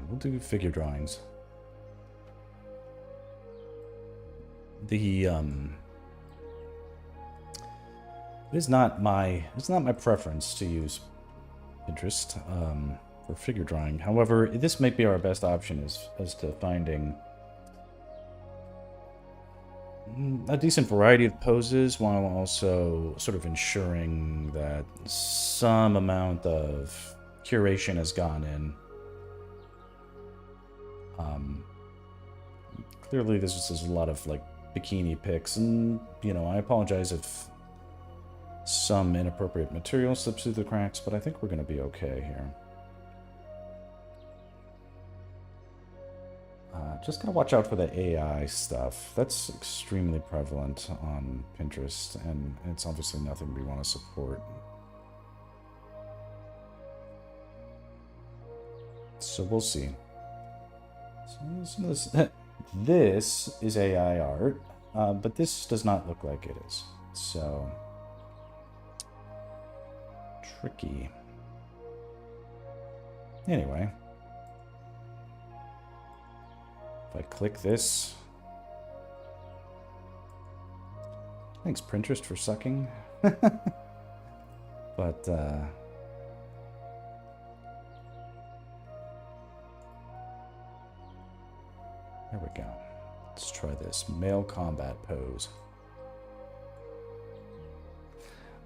we'll do figure drawings. The it's not my preference to use Pinterest for figure drawing. However, this might be our best option as to finding a decent variety of poses while also sort of ensuring that some amount of curation has gone in. Clearly, this is a lot of like bikini pics, and you know, I apologize if some inappropriate material slips through the cracks, but I think we're going to be okay here. Just gotta watch out for the AI stuff. That's extremely prevalent on Pinterest, and it's obviously nothing we want to support. So we'll see. So some of this, this is AI art, but this does not look like it is. So tricky. Anyway. If I click this. Thanks, Pinterest, for sucking. But, there we go. Let's try this. Male combat pose.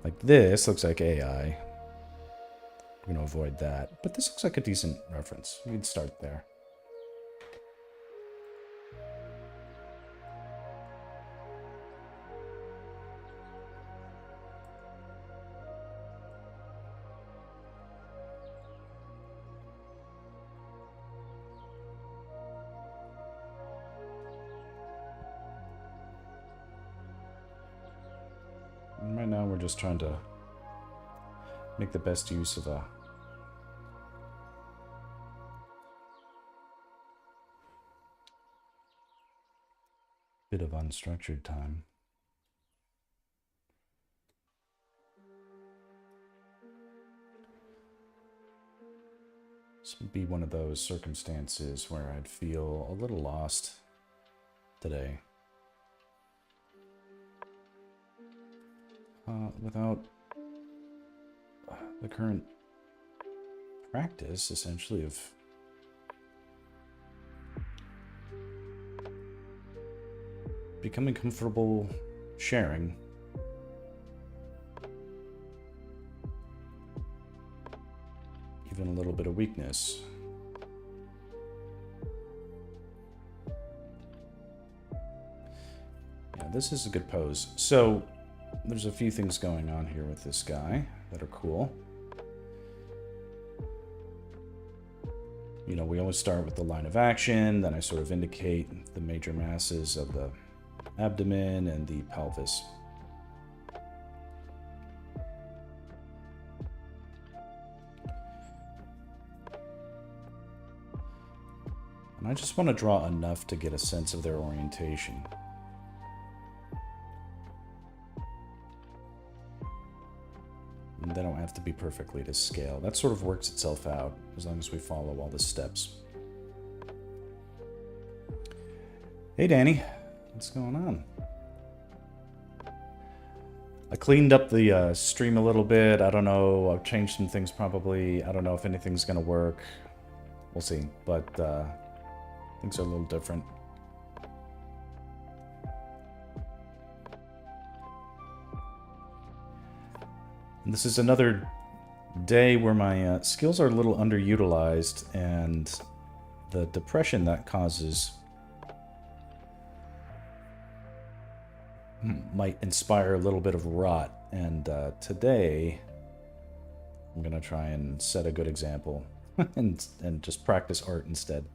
Like this looks like AI. We're going to avoid that. But this looks like a decent reference. We can start there. Right now we're just trying to make the best use of a bit of unstructured time. This would be one of those circumstances where I'd feel a little lost today. Without the current practice, essentially, of becoming comfortable sharing. Even a little bit of weakness. Yeah, this is a good pose. So there's a few things going on here with this guy that are cool. You know, we always start with the line of action, then I sort of indicate the major masses of the abdomen and the pelvis. And I just want to draw enough to get a sense of their orientation. And they don't have to be perfectly to scale. That sort of works itself out as long as we follow all the steps. Hey, Danny. What's going on? I cleaned up the stream a little bit. I don't know. I've changed some things probably. I don't know if anything's going to work. We'll see. But things are a little different. And this is another day where my skills are a little underutilized, and the depression that causes might inspire a little bit of rot. And today I'm gonna try and set a good example and just practice art instead.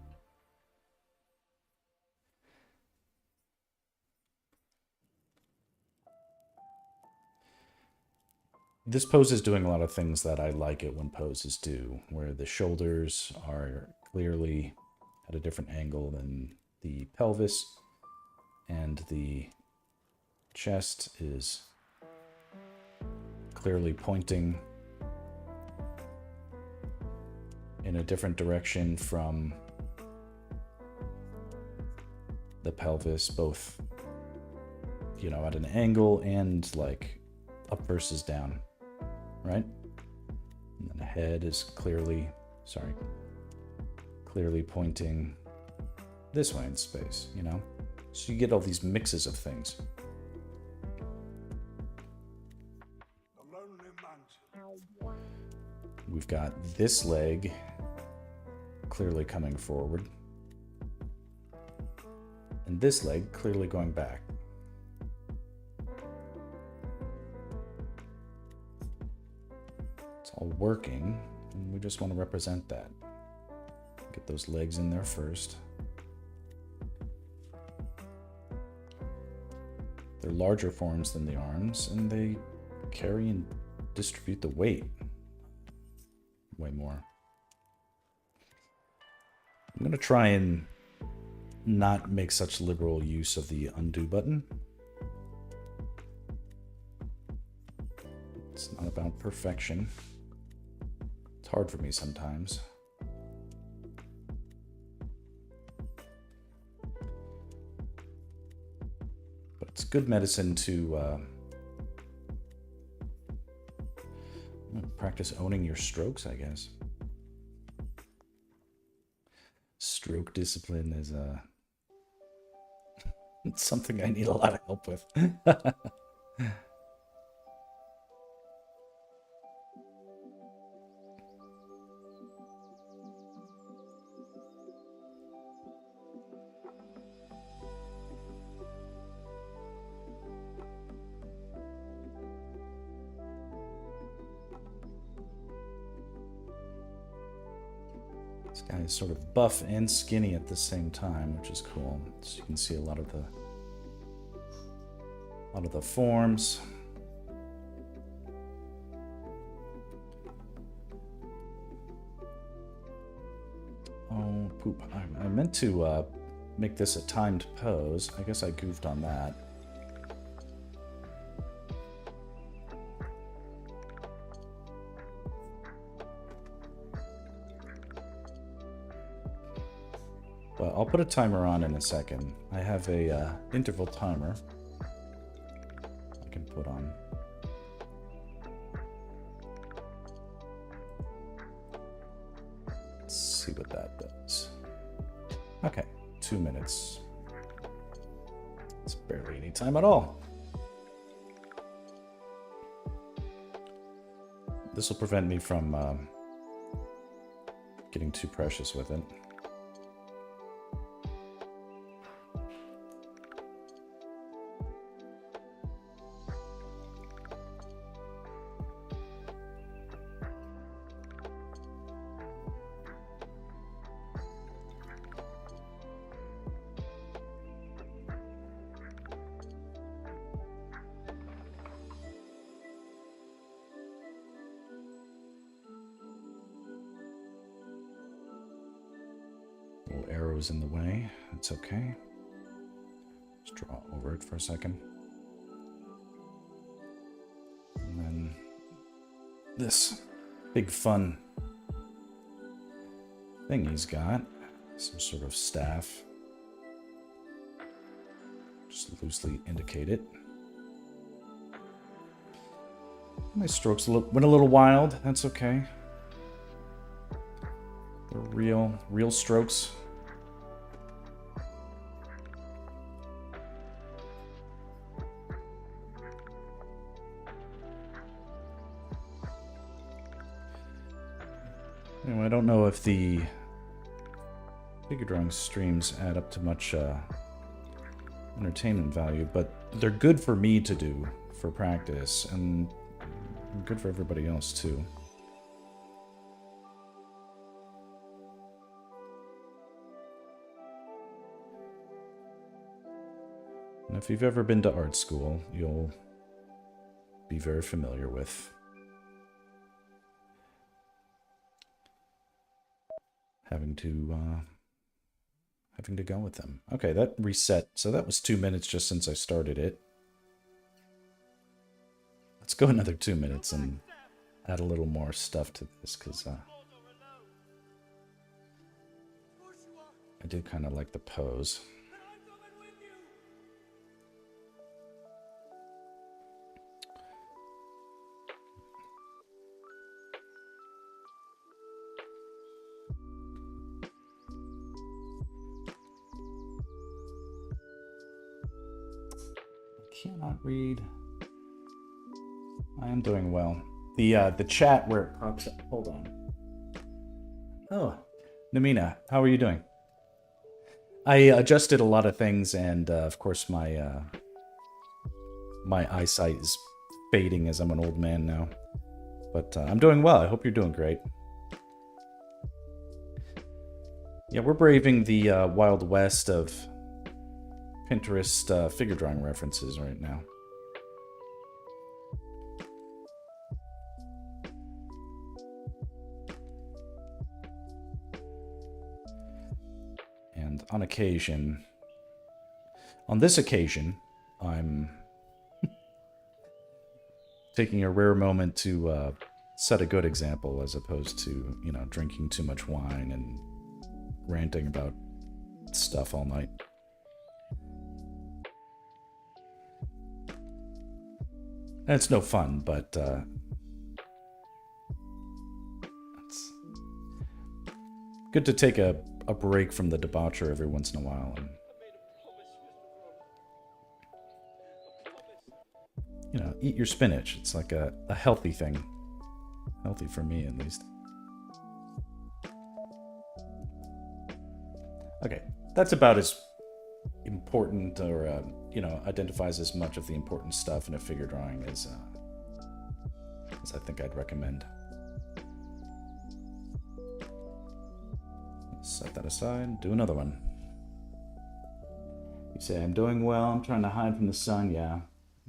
This pose is doing a lot of things that I like it when poses do, where the shoulders are clearly at a different angle than the pelvis, and the chest is clearly pointing in a different direction from the pelvis, both, you know, at an angle and like up versus down, right? And then the head is clearly pointing this way in space, you know? So you get all these mixes of things. We've got this leg clearly coming forward, and this leg clearly going back. It's all working, and we just want to represent that. Get those legs in there first. They're larger forms than the arms, and they carry and distribute the weight way more. I'm going to try and not make such liberal use of the undo button. It's not about perfection. It's hard for me sometimes. But it's good medicine to practice owning your strokes, I guess. Stroke discipline is it's something I need a lot of help with. This guy is sort of buff and skinny at the same time, which is cool. So you can see a lot of the forms. Oh, poop. I meant to make this a timed pose. I guess I goofed on that. But I'll put a timer on in a second. I have a interval timer I can put on. Let's see what that does. Okay, 2 minutes. It's barely any time at all. This will prevent me from getting too precious with it. Little arrows in the way. That's okay. Just draw over it for a second. And then this big fun thing he's got. Some sort of staff. Just loosely indicate it. My strokes went a little wild. That's okay. They're real strokes. Anyway, I don't know if the figure drawing streams add up to much entertainment value, but they're good for me to do for practice, and good for everybody else too. And if you've ever been to art school, you'll be very familiar with having to go with them. Okay, that reset. So that was 2 minutes just since I started it. Let's go another 2 minutes and add a little more stuff to this, because I do kind of like the pose. not read? I am doing well. The chat where it pops up. Hold on. Oh, Namina, how are you doing? I adjusted a lot of things, and of course my my eyesight is fading as I'm an old man now. But I'm doing well. I hope you're doing great. Yeah, we're braving the Wild West of Pinterest figure drawing references right now. And on this occasion, I'm taking a rare moment to set a good example as opposed to, you know, drinking too much wine and ranting about stuff all night. And it's no fun, but it's good to take a break from the debaucher every once in a while. And, you know, eat your spinach. It's like a healthy thing. Healthy for me, at least. Okay, that's about as important, or you know, identifies as much of the important stuff in a figure drawing as I think I'd recommend. Set that aside. Do another one. You say, I'm doing well. I'm trying to hide from the sun. Yeah,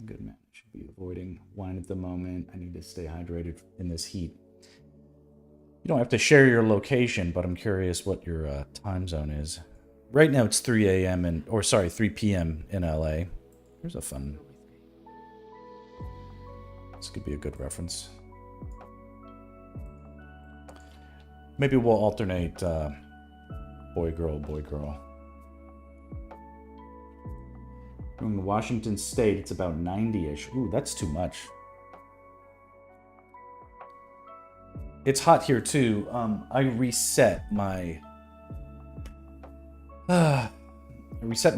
good man. Should be avoiding wine at the moment. I need to stay hydrated in this heat. You don't have to share your location, but I'm curious what your time zone is. Right now it's 3 a.m. 3 p.m. in LA. Here's a fun. This could be a good reference. Maybe we'll alternate boy, girl, boy, girl. In Washington State, it's about 90-ish. Ooh, that's too much. It's hot here too. I reset my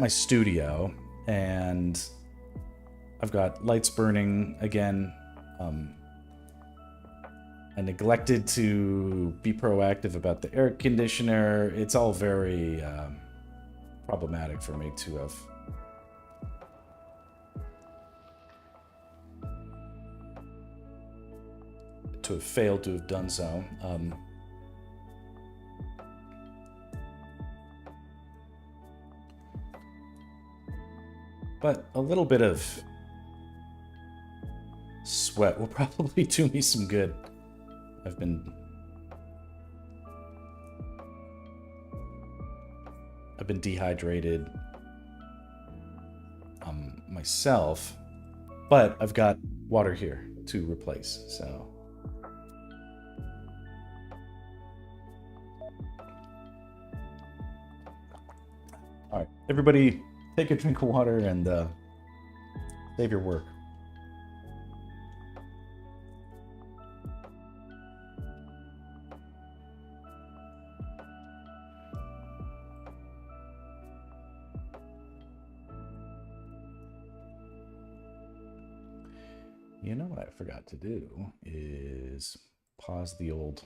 studio, and I've got lights burning again. I neglected to be proactive about the air conditioner. It's all very problematic for me to have failed to have done so. But a little bit of sweat will probably do me some good. I've been dehydrated myself, but I've got water here to replace, so. All right, everybody take a drink of water and save your work. You know what I forgot to do is pause the old.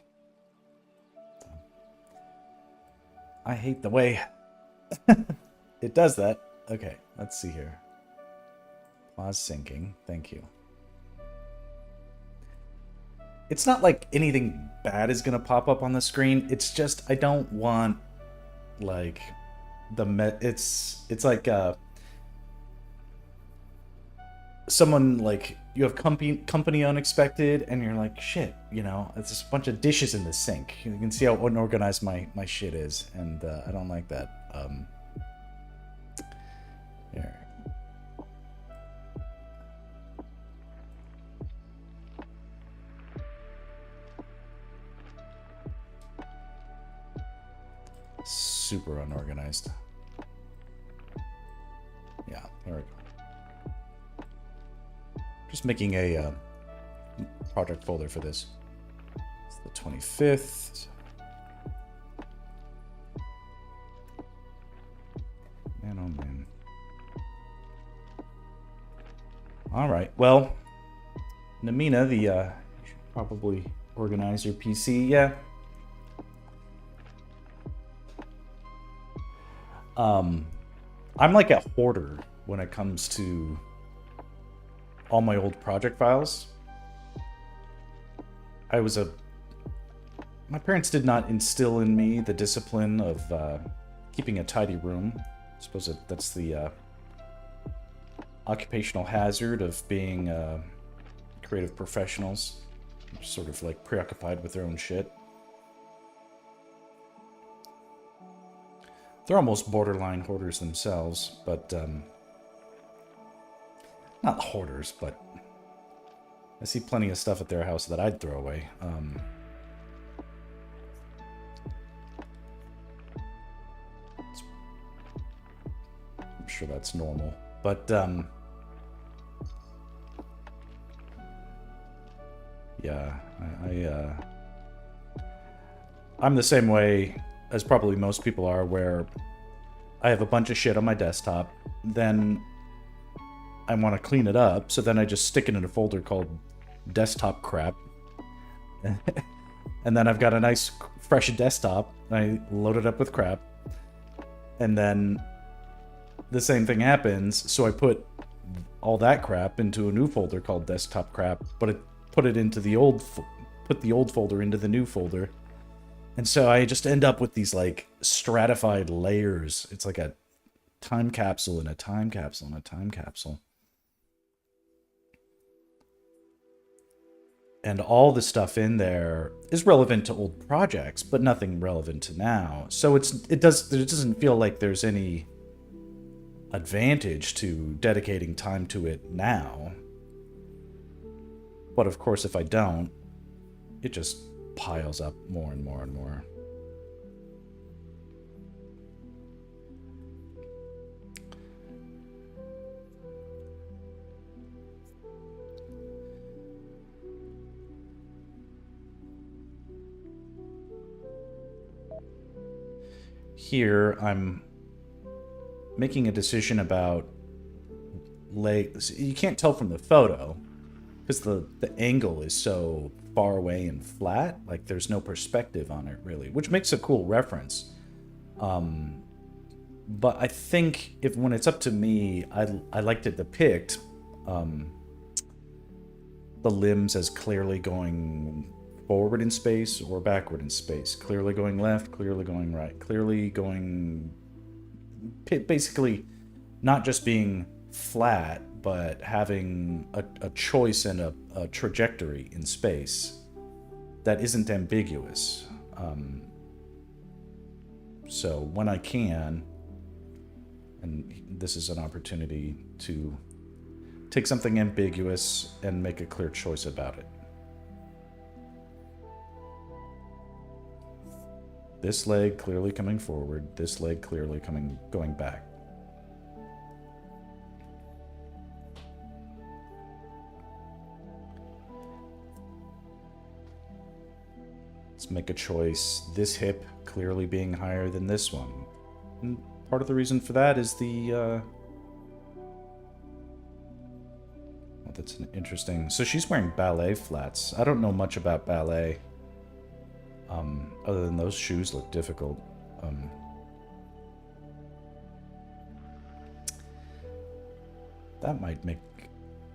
I hate the way it does that. Okay, let's see here. Pause syncing. Thank you. It's not like anything bad is gonna pop up on the screen. It's just I don't want like it's like someone like you have company unexpected and you're like, shit, you know, it's just a bunch of dishes in the sink. You can see how unorganized my shit is, and I don't like that. Here. Super unorganized. Yeah, there we go. Just making a project folder for this. It's the 25th. Man, oh man. All right. Well, Namina, you should probably organize your PC. Yeah. I'm like a hoarder when it comes to all my old project files. My parents did not instill in me the discipline of keeping a tidy room. I suppose that's the occupational hazard of being creative professionals, sort of like preoccupied with their own shit. They're almost borderline hoarders themselves, but not hoarders, but I see plenty of stuff at their house that I'd throw away. I'm sure that's normal, but yeah, I'm the same way as probably most people are, where I have a bunch of shit on my desktop, then I want to clean it up, so then I just stick it in a folder called desktop crap. And then I've got a nice fresh desktop, I load it up with crap, and then the same thing happens, so I put all that crap into a new folder called desktop crap, but put the old folder into the new folder. And so I just end up with these like stratified layers. It's like a time capsule and a time capsule and a time capsule. And all the stuff in there is relevant to old projects, but nothing relevant to now. So it doesn't feel like there's any advantage to dedicating time to it now. But of course, if I don't, it just piles up more and more and more. Here, I'm making a decision about you can't tell from the photo because the angle is so far away and flat, like there's no perspective on it really, which makes a cool reference. But I think when it's up to me, I like to depict the limbs as clearly going forward in space or backward in space, clearly going left, clearly going right, clearly going, basically not just being flat, but having a choice and a trajectory in space that isn't ambiguous. So when I can, and this is an opportunity to take something ambiguous and make a clear choice about it. This leg clearly coming forward, this leg clearly going back. Let's make a choice. This hip clearly being higher than this one. And part of the reason for that is well, that's an interesting... So she's wearing ballet flats. I don't know much about ballet. Other than those shoes look difficult. That might make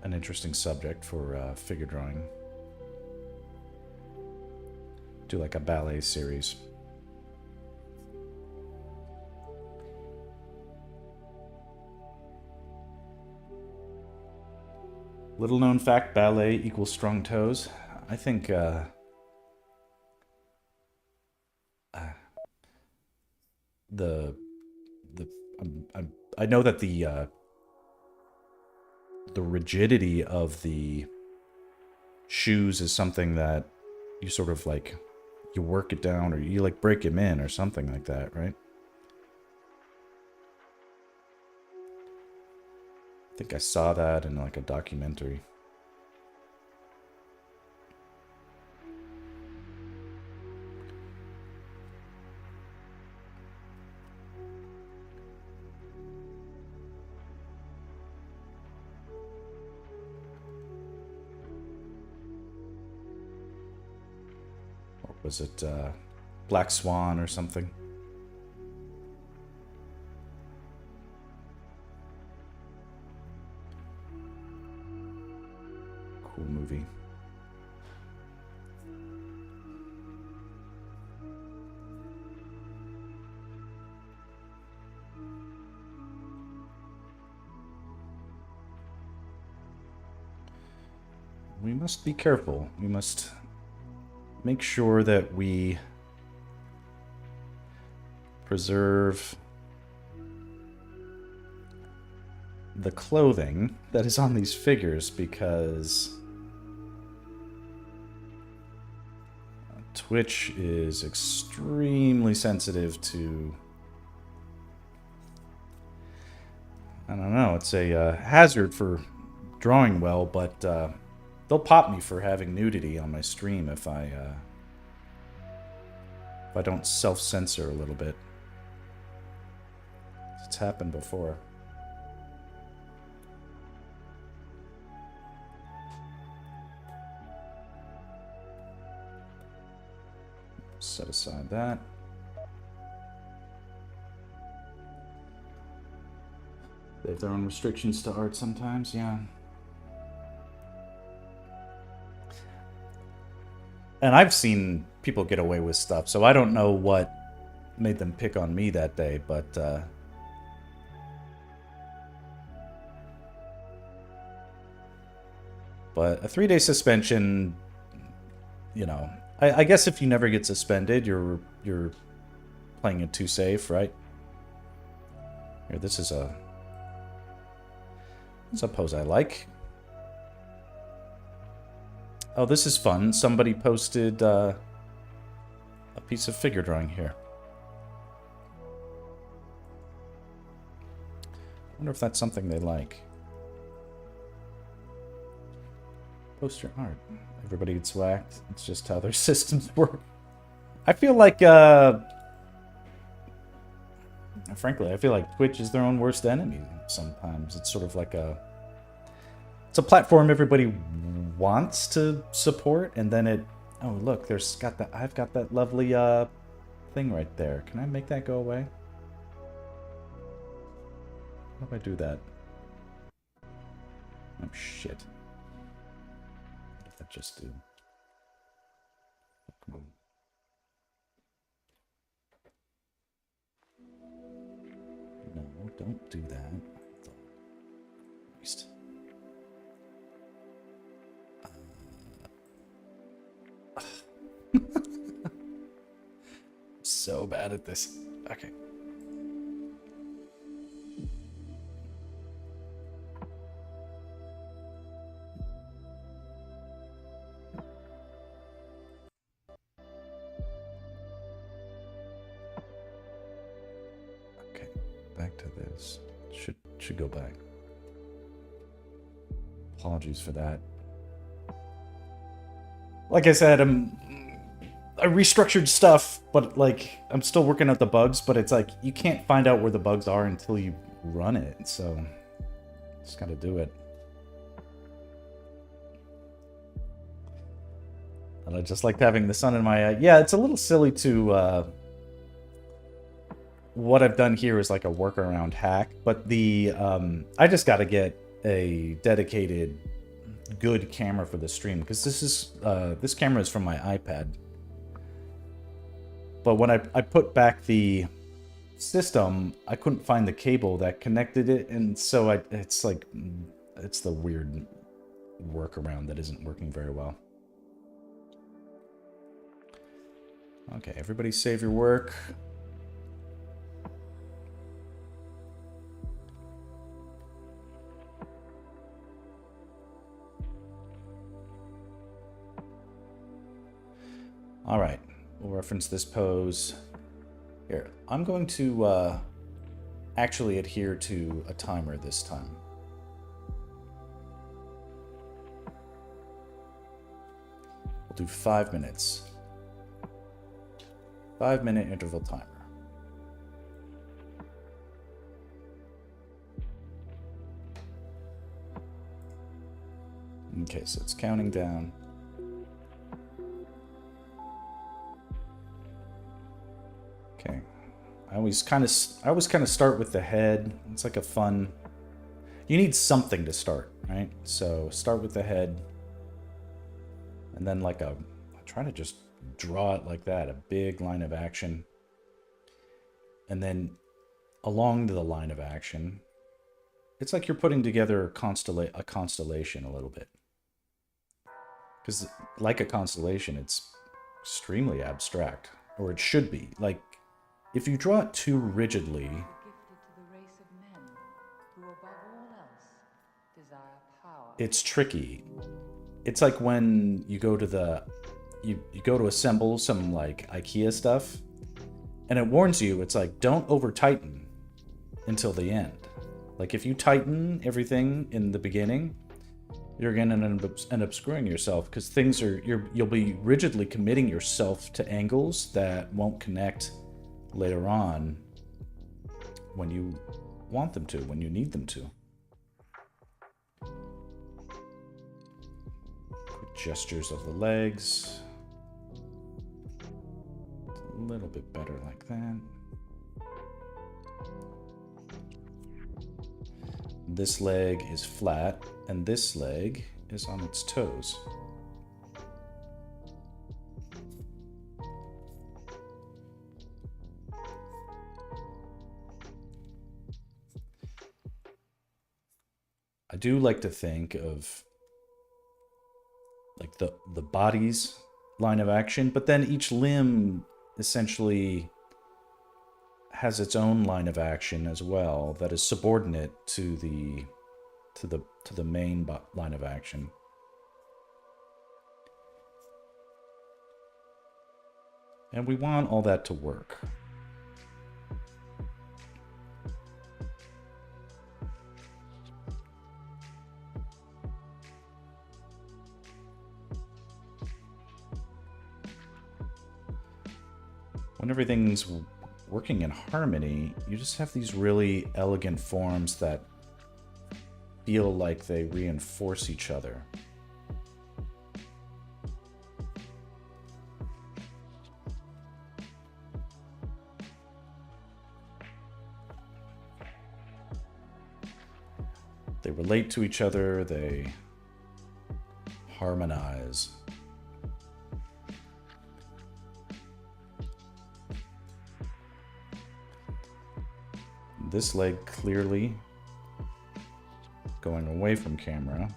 an interesting subject for figure drawing. Do like a ballet series. Little known fact, ballet equals strong toes. I think I know that the rigidity of the shoes is something that you sort of like, you work it down, or you like break them in or something like that, right? I think I saw that in like a documentary. Was it Black Swan or something? Cool movie. We must be careful. We must make sure that we preserve the clothing that is on these figures, because Twitch is extremely sensitive to, I don't know, it's a hazard for drawing well, but they'll pop me for having nudity on my stream if I don't self-censor a little bit. It's happened before. Set aside that. They have their own restrictions to art sometimes, yeah. And I've seen people get away with stuff, so I don't know what made them pick on me that day, but a 3-day suspension, you know, I guess if you never get suspended, you're playing it too safe, right? Here, this is a pose I like. Oh, this is fun. Somebody posted a piece of figure drawing here. I wonder if that's something they like. Post your art. Everybody gets whacked. It's just how their systems work. I feel like, frankly, I feel like Twitch is their own worst enemy sometimes. It's sort of like it's a platform everybody wants to support, and then it, oh look, I've got that lovely thing right there. Can I make that go away? How do I do that? Oh shit. What did that just do? Come on. No, don't do that. Christ. So bad at this. Okay. Okay, back to this. Should go back. Apologies for that. Like I said, I restructured stuff, but like I'm still working out the bugs, but it's like you can't find out where the bugs are until you run it, so just gotta do it. And I just liked having the sun in my eye. Yeah, it's a little silly to what I've done here is like a workaround hack, but the I just gotta get a dedicated good camera for the stream, because this camera is from my iPad. But when I put back the system, I couldn't find the cable that connected it, and so it's the weird workaround that isn't working very well. Okay, everybody save your work. All right. We'll reference this pose. Here, I'm going to actually adhere to a timer this time. We'll do 5 minutes. 5-minute interval timer. Okay, so it's counting down. always kind of start with the head. It's like a fun. You need something to start, right? So start with the head, and then I try to just draw it like that, a big line of action, and then along the line of action, it's like you're putting together a constellation a little bit. Because like a constellation, it's extremely abstract, or it should be. Like, if you draw it too rigidly, it's tricky. It's like when you go to you go to assemble some like IKEA stuff, and it warns you, it's like, don't over tighten until the end. Like, if you tighten everything in the beginning, you're gonna end up screwing yourself, because you'll be rigidly committing yourself to angles that won't connect later on when you want them to, when you need them to. Quick gestures of the legs. A little bit better like that. This leg is flat, and this leg is on its toes. I do like to think of like the body's line of action, but then each limb essentially has its own line of action as well that is subordinate to the main line of action. And we want all that to work. When everything's working in harmony, you just have these really elegant forms that feel like they reinforce each other. They relate to each other, they harmonize. This leg clearly going away from camera.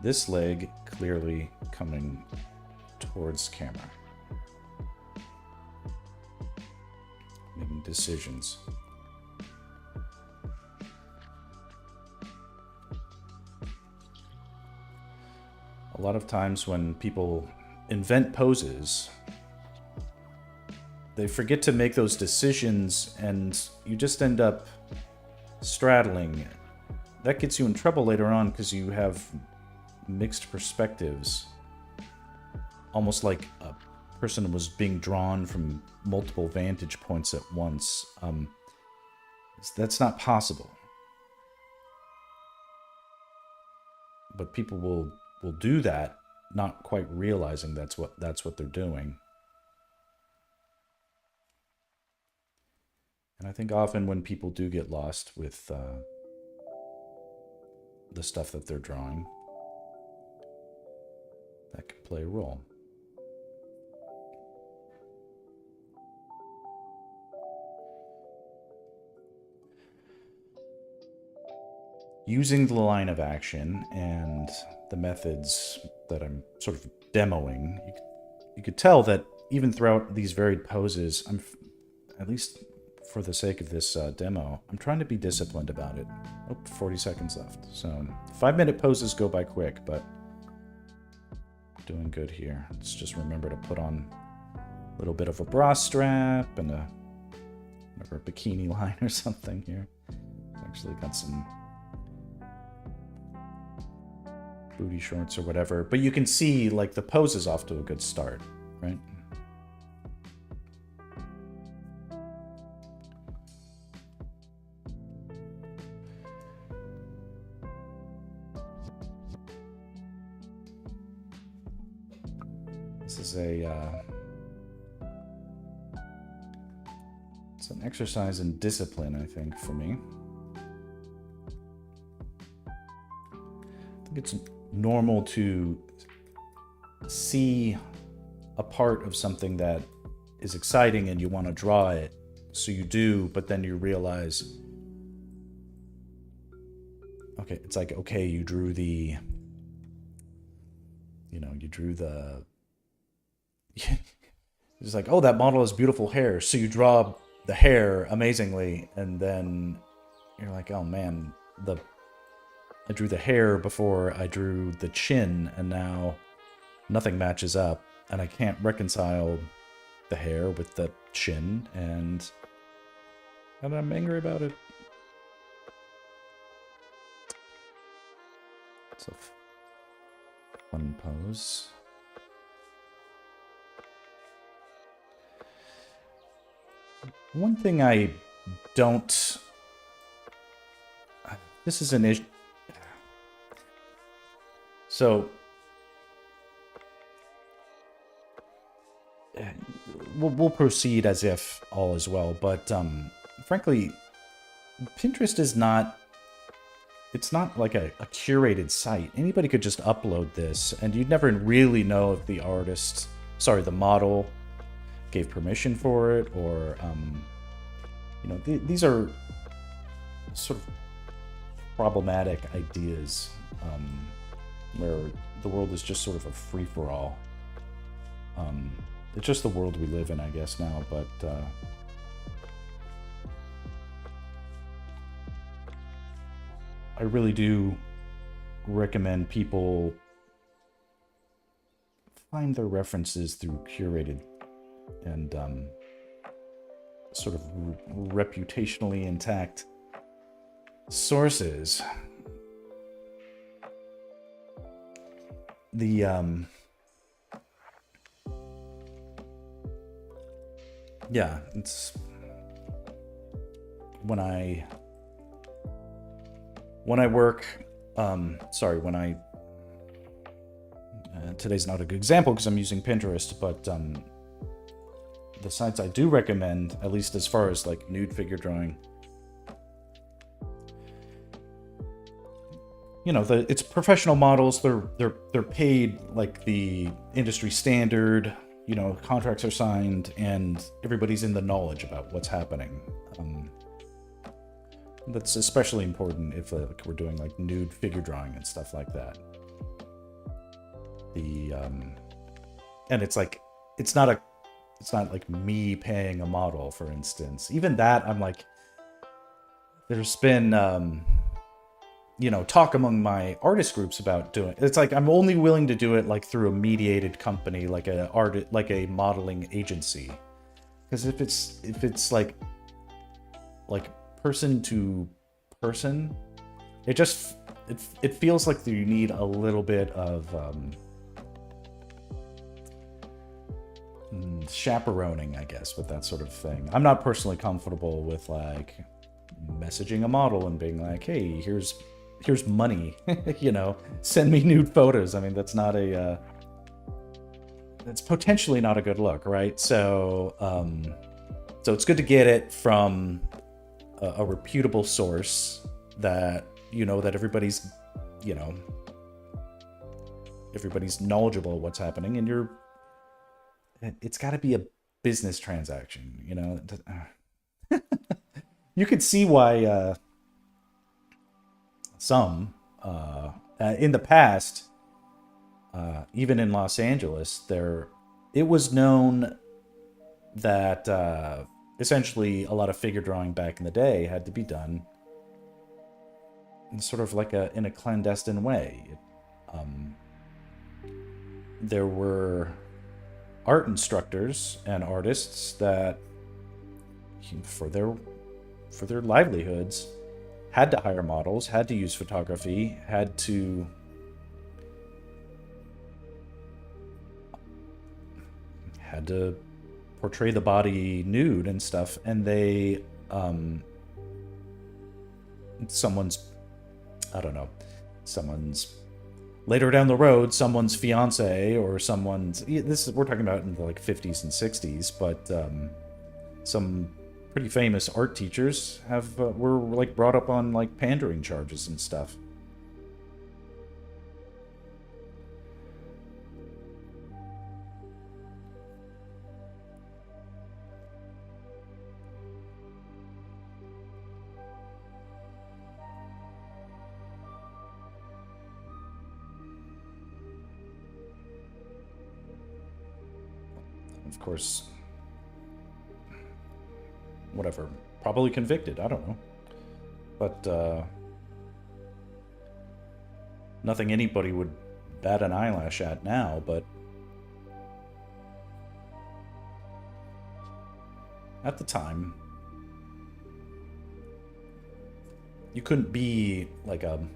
This leg clearly coming towards camera. Making decisions. A lot of times when people invent poses, they forget to make those decisions, and you just end up straddling. That gets you in trouble later on because you have mixed perspectives. Almost like a person was being drawn from multiple vantage points at once. That's not possible. But people will do that, not quite realizing that's what they're doing. And I think often when people do get lost with the stuff that they're drawing, that can play a role. Using the line of action and the methods that I'm sort of demoing, you could tell that even throughout these varied poses, I'm, at least for the sake of this demo, I'm trying to be disciplined about it. Oh, 40 seconds left. So 5-minute poses go by quick, but doing good here. Let's just remember to put on a little bit of a bra strap and a bikini line or something here. Actually got some booty shorts or whatever, but you can see like the pose is off to a good start, right? This is It's an exercise in discipline, I think, for me. I think it's normal to see a part of something that is exciting and you want to draw it, so you do, but then you realize, okay, it's like, okay, you drew the, it's like, oh, that model has beautiful hair, so you draw the hair amazingly, and then you're like, oh man, I drew the hair before I drew the chin, and now nothing matches up, and I can't reconcile the hair with the chin, and I'm angry about it. It's a fun pose. One thing I don't... This is an issue. So... We'll proceed as if all is well, but frankly, Pinterest is not... It's not like a curated site. Anybody could just upload this, and you'd never really know if the artist... Sorry, the model gave permission for it, or... these are sort of problematic ideas, where the world is just sort of a free-for-all. It's just the world we live in, I guess, now, but... I really do recommend people find their references through curated and sort of reputationally intact sources. Yeah, it's when I work, today's not a good example because I'm using Pinterest, but the sites I do recommend, at least as far as like nude figure drawing, it's professional models. They're paid like the industry standard. Contracts are signed, and everybody's in the knowledge about what's happening. That's especially important if we're doing like nude figure drawing and stuff like that. And it's like, it's not like me paying a model, for instance. Even that, I'm like, there's been talk among my artist groups about doing. It's like I'm only willing to do it like through a mediated company, like a modeling agency. Because if it's like person to person, it feels like you need a little bit of chaperoning, I guess, with that sort of thing. I'm not personally comfortable with like messaging a model and being like, hey, here's money, send me nude photos. I mean, that's potentially not a good look, right? So it's good to get it from a reputable source that, that everybody's knowledgeable of what's happening, and it's got to be a business transaction, You could see why some in the past, even in Los Angeles, it was known that essentially a lot of figure drawing back in the day had to be done in sort of like in a clandestine way. There were art instructors and artists that, for their livelihoods, had to hire models, had to use photography, had to portray the body nude and stuff, and they someone's later down the road, someone's fiance or we're talking about in the like 50s and 60s, but some pretty famous art teachers have were like brought up on like pandering charges and stuff. Of course, whatever. Probably convicted, I don't know. But, nothing anybody would bat an eyelash at now, but... At the time... You couldn't be, like, an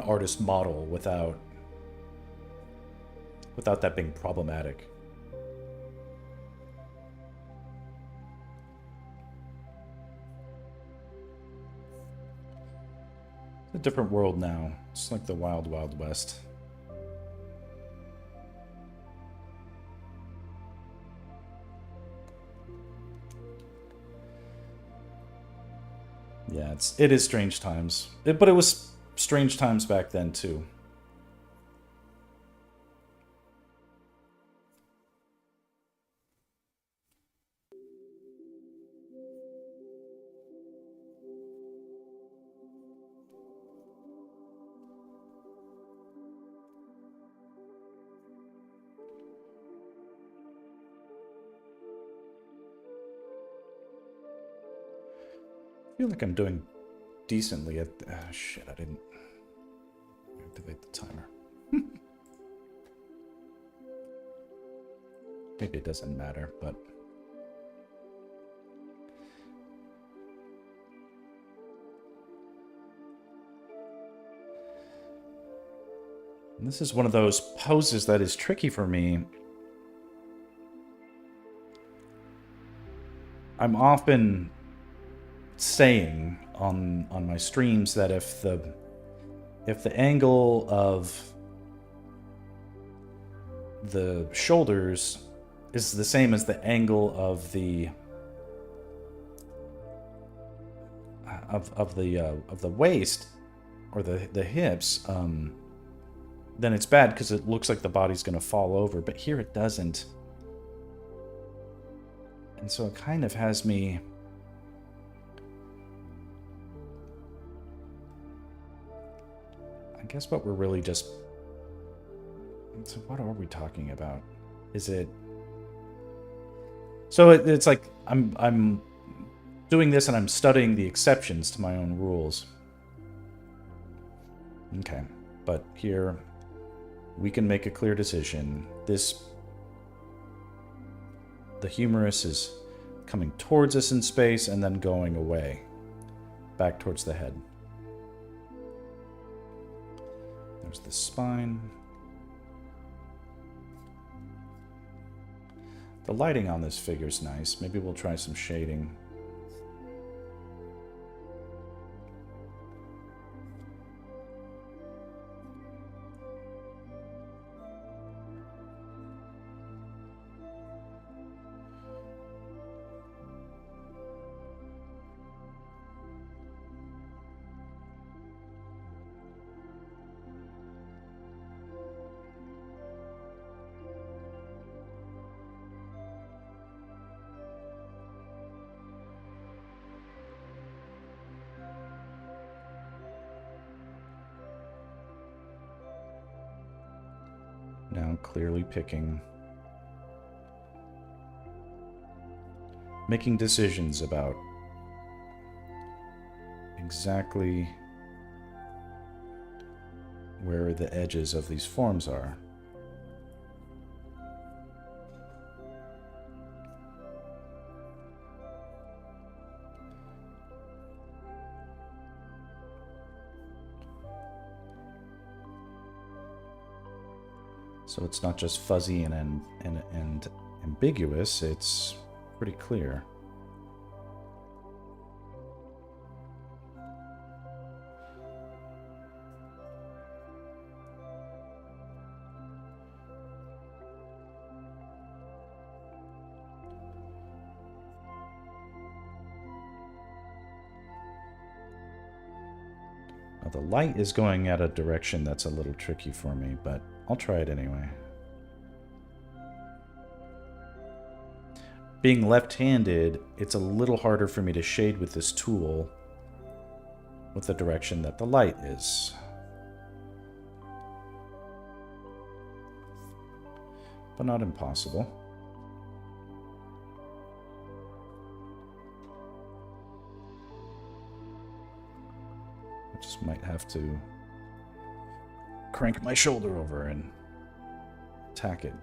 artist model without that being problematic. It's a different world now. It's like the Wild Wild West. Yeah, it is strange times. But it was strange times back then too. I feel like I'm doing decently at... shit, I didn't activate the timer. Maybe it doesn't matter, but... And this is one of those poses that is tricky for me. I'm often saying on my streams that if the angle of the shoulders is the same as the angle of the waist or the hips, then it's bad because it looks like the body's going to fall over, but here it doesn't. And so it kind of has me... I guess what we're really just... So what are we talking about? Is it... So it's like I'm doing this and I'm studying the exceptions to my own rules. Okay, but here we can make a clear decision. The humerus is coming towards us in space and then going away, back towards the head. There's the spine. The lighting on this figure's nice. Maybe we'll try some shading. Now clearly picking, making decisions about exactly where the edges of these forms are. So it's not just fuzzy and ambiguous, it's pretty clear. Well, the light is going at a direction that's a little tricky for me, but I'll try it anyway. Being left-handed, it's a little harder for me to shade with this tool with the direction that the light is. But not impossible. I just might have to crank my shoulder over and tack it.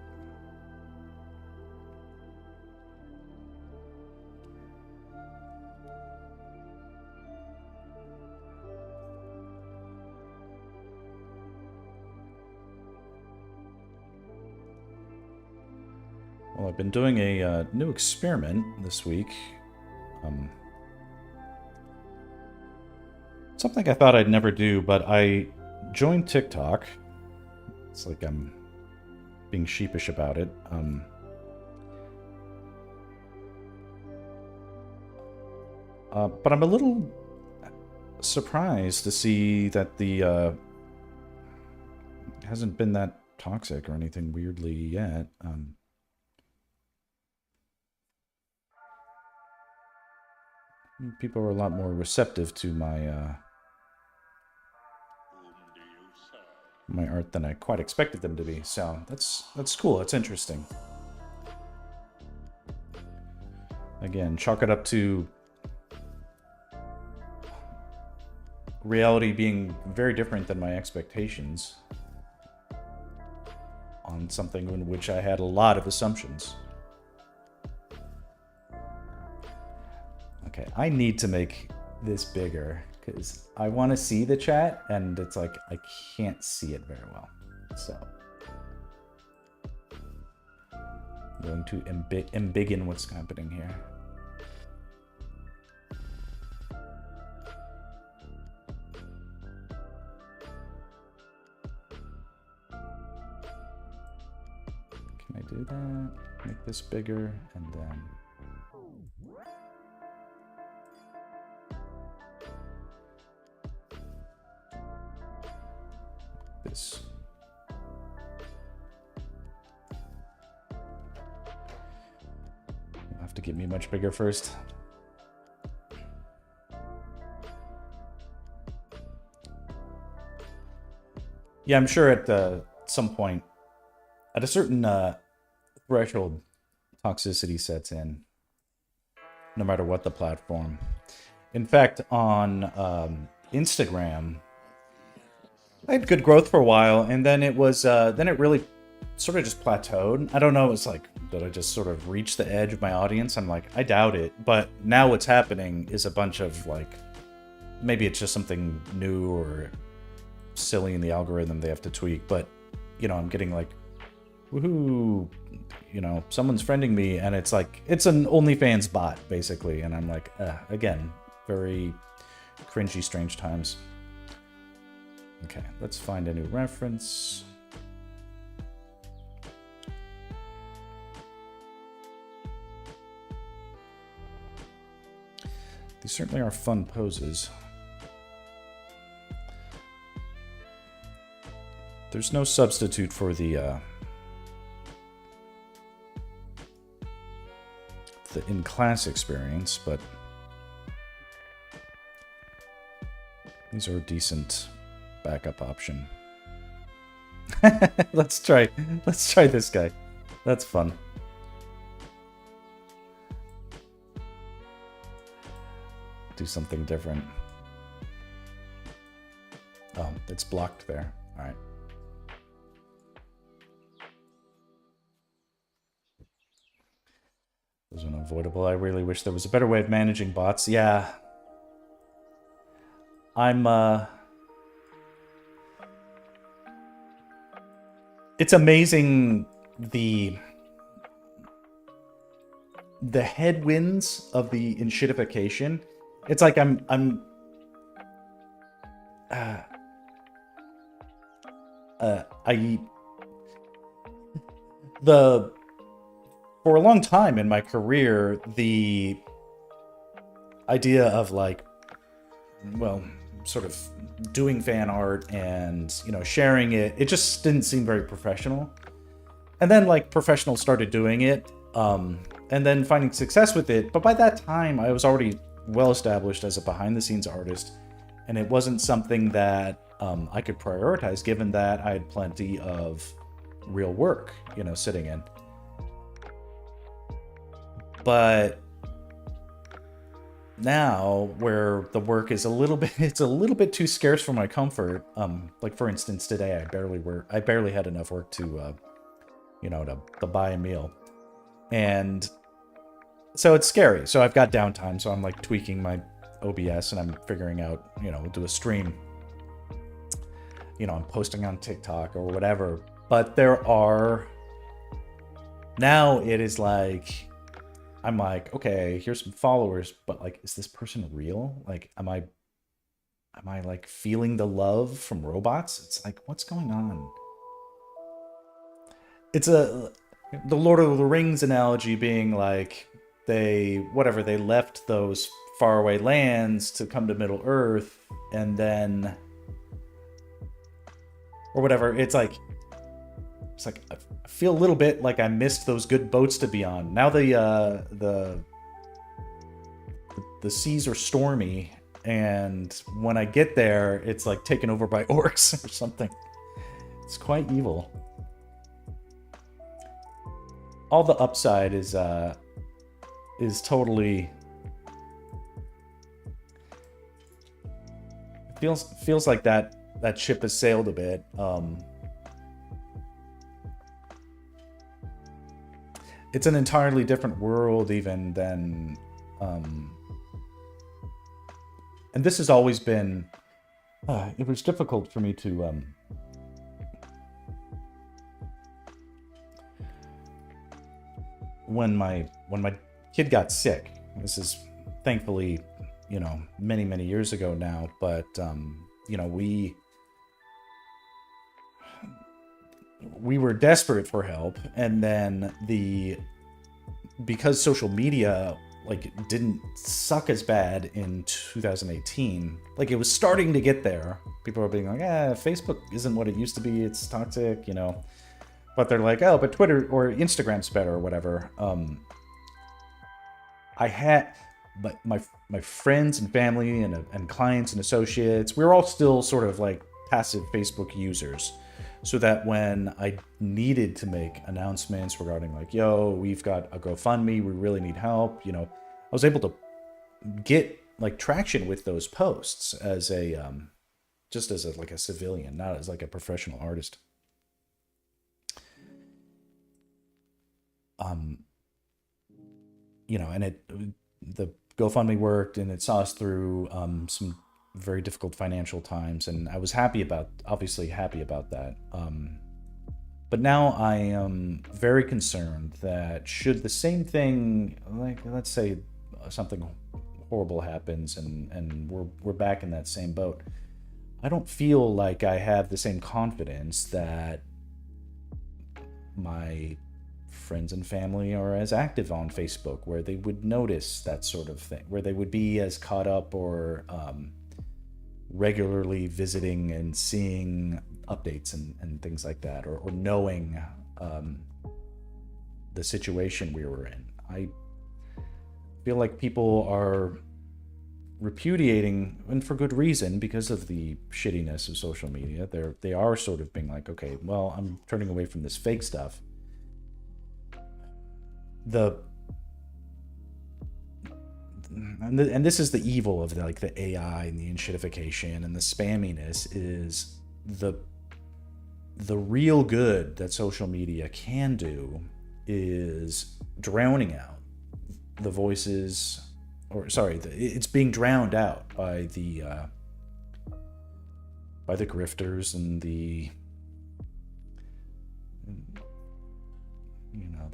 Well, I've been doing a new experiment this week. Something I thought I'd never do, but I joined TikTok. It's like I'm being sheepish about it. But I'm a little surprised to see that the hasn't been that toxic or anything weirdly yet. People are a lot more receptive to my my art than I quite expected them to be. So that's cool. It's interesting. Again, chalk it up to reality being very different than my expectations on something in which I had a lot of assumptions. Okay, I need to make this bigger because I want to see the chat and it's like I can't see it very well. So I'm going to embiggen what's happening here. Can I do that? Make this bigger and then... this. You'll have to get me much bigger first. Yeah, I'm sure at some point, at a certain threshold, toxicity sets in, no matter what the platform. In fact, on Instagram, I had good growth for a while, and then it was then it really sort of just plateaued. I don't know, it's like, did I just sort of reach the edge of my audience? I'm like, I doubt it. But now what's happening is a bunch of like, maybe it's just something new or silly in the algorithm they have to tweak. But, you know, I'm getting like, woohoo, you know, someone's friending me, and it's like, it's an OnlyFans bot, basically. And I'm like, again, very cringy, strange times. Okay, let's find a new reference. These certainly are fun poses. There's no substitute for the in-class experience, but these are a decent backup option. Let's try this guy. That's fun. Do something different. Oh, it's blocked there. All right. It was unavoidable. I really wish there was a better way of managing bots. Yeah. It's amazing the headwinds of the enshittification. It's like for a long time in my career, the idea of like, well, sort of doing fan art and, you know, sharing it. It just didn't seem very professional. And then like professionals started doing it, and then finding success with it. But by that time, I was already well established as a behind the scenes artist, and it wasn't something that I could prioritize, given that I had plenty of real work, you know, sitting in. But now, where the work is it's a little bit too scarce for my comfort. Like for instance, today I barely had enough work to, you know, to buy a meal, and so it's scary. So I've got downtime, so I'm like tweaking my OBS and I'm figuring out, you know, do a stream. You know, I'm posting on TikTok or whatever. But now it is like, I'm like, okay, here's some followers, but like, is this person real? Like, am I like feeling the love from robots? It's like, what's going on? It's the Lord of the Rings analogy being like, they left those faraway lands to come to Middle Earth, and then, or whatever. It's like I feel a little bit like I missed those good boats to be on. Now the seas are stormy, and when I get there, it's like taken over by orcs or something. It's quite evil. All the upside is totally feels like that ship has sailed a bit. It's an entirely different world even than, and this has always been, it was difficult for me to, when my kid got sick, this is thankfully, you know, many years ago now, but, you know, we were desperate for help, and then because social media like didn't suck as bad in 2018, like it was starting to get there. People were being like, Facebook isn't what it used to be, it's toxic, you know, but they're like, oh, but Twitter or Instagram's better or whatever. But my friends and family and clients and associates, we were all still sort of like passive Facebook users. So that when I needed to make announcements regarding like, yo, we've got a GoFundMe, we really need help, you know, I was able to get like traction with those posts as a, just as a, like a civilian, not as like a professional artist. You know, and the GoFundMe worked, and it saw us through some very difficult financial times, and I was obviously happy about that. But now I am very concerned that should the same thing, like let's say something horrible happens and we're back in that same boat, I don't feel like I have the same confidence that my friends and family are as active on Facebook, where they would notice that sort of thing, where they would be as caught up or regularly visiting and seeing updates and things like that, or knowing the situation we were in. I feel like people are repudiating, and for good reason, because of the shittiness of social media. They are sort of being like, okay, well, I'm turning away from this fake stuff. And this is the evil of the AI and the enshittification and the spamminess, is the real good that social media can do is drowning out the voices, or sorry, it's being drowned out by the grifters and the, you know,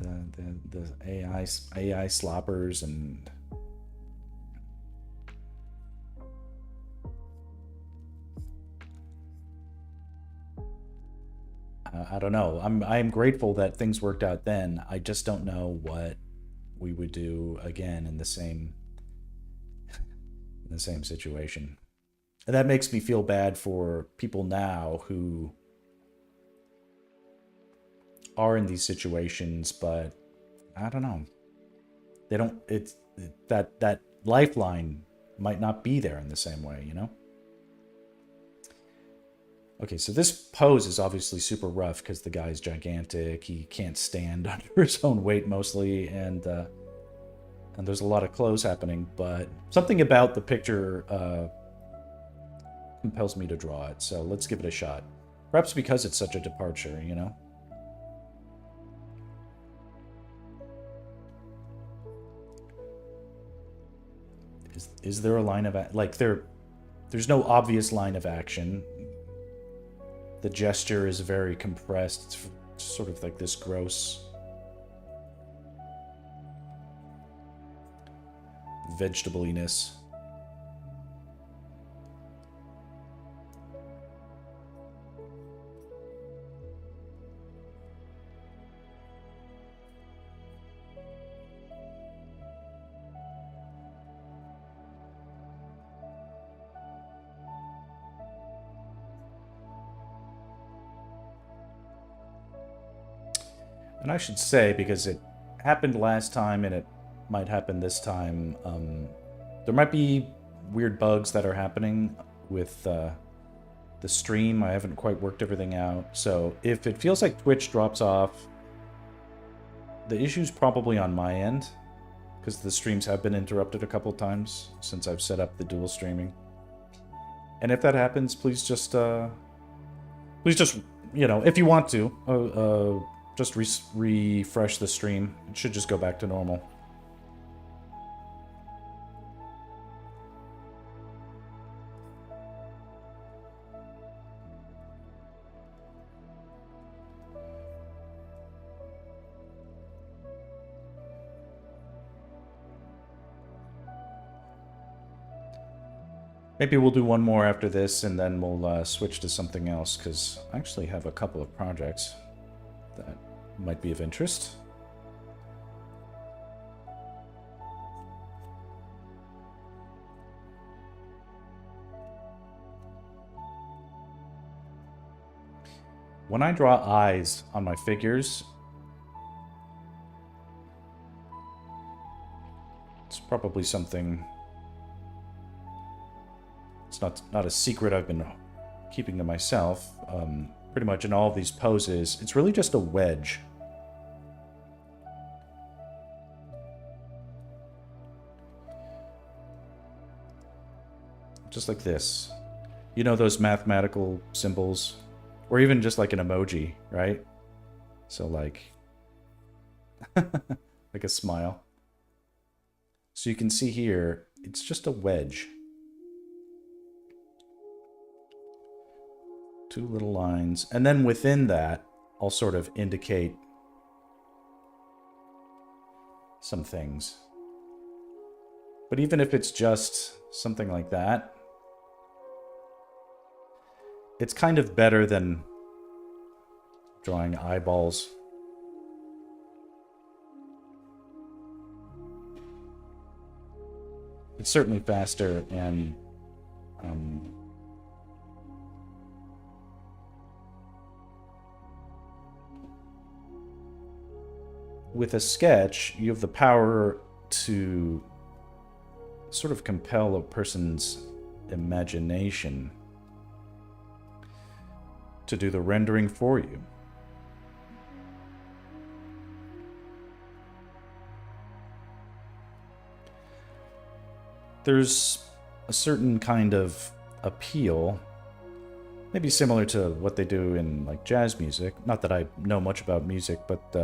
the AI sloppers, and I don't know. I'm grateful that things worked out then. I just don't know what we would do again in the same situation. And that makes me feel bad for people now who are in these situations, but I don't know. They don't, it's that lifeline might not be there in the same way, you know? Okay, so this pose is obviously super rough because the guy's gigantic. He can't stand under his own weight mostly, and there's a lot of clothes happening. But something about the picture compels me to draw it. So let's give it a shot. Perhaps because it's such a departure, you know. Is there a line of like there's no obvious line of action. The gesture is very compressed. It's sort of like this gross vegetabliness. And I should say, because it happened last time and it might happen this time, there might be weird bugs that are happening with the stream. I haven't quite worked everything out. So if it feels like Twitch drops off, the issue's probably on my end, because the streams have been interrupted a couple times since I've set up the dual streaming. And if that happens, please just, you know, if you want to, just refresh the stream. It should just go back to normal. Maybe we'll do one more after this, and then we'll switch to something else, because I actually have a couple of projects that might be of interest. When I draw eyes on my figures, it's probably something... It's not a secret I've been keeping to myself. Pretty much in all of these poses, it's really just a wedge. Just like this. You know those mathematical symbols? Or even just like an emoji, right? So like... like a smile. So you can see here, it's just a wedge. Two little lines. And then within that, I'll sort of indicate some things. But even if it's just something like that, it's kind of better than drawing eyeballs. It's certainly faster, and with a sketch, you have the power to sort of compel a person's imagination to do the rendering for you. There's a certain kind of appeal, maybe similar to what they do in like jazz music. Not that I know much about music, but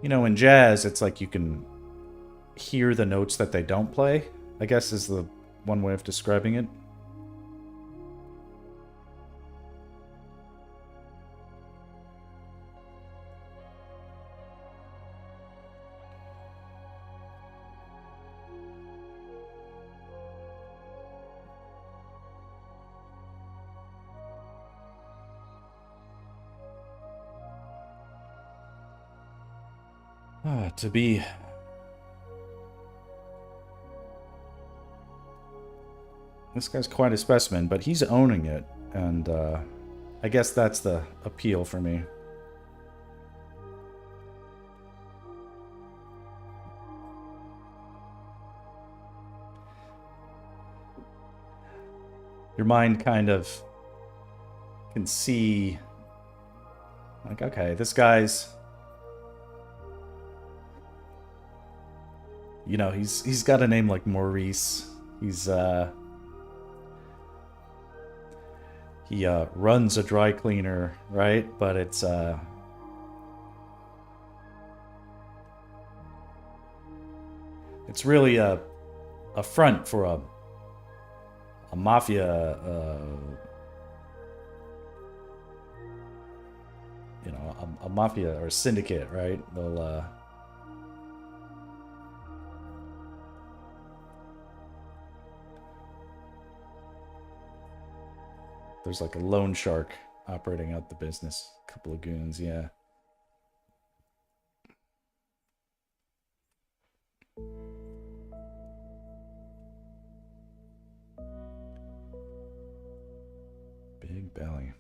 you know, in jazz, it's like you can hear the notes that they don't play, I guess is the one way of describing it. To be This guy's quite a specimen, but he's owning it, and I guess that's the appeal for me. Your mind kind of can see, like, okay, this guy's, you know, he's got a name like Maurice. He's he runs a dry cleaner, right? But it's really a front for a mafia, you know, a mafia or a syndicate, right? They'll there's like a loan shark operating out the business. A couple of goons, yeah. Big belly.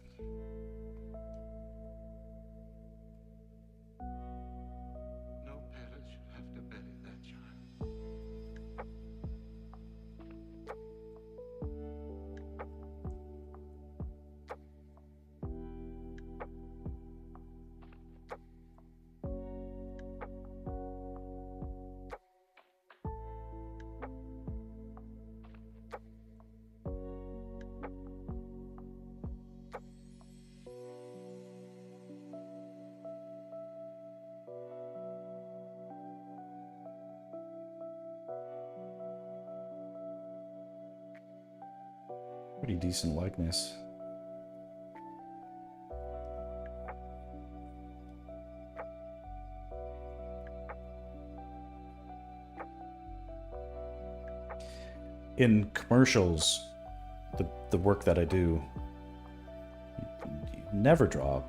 No parent should have to bury their child. Pretty decent likeness. In commercials, the work that I do, you never draw.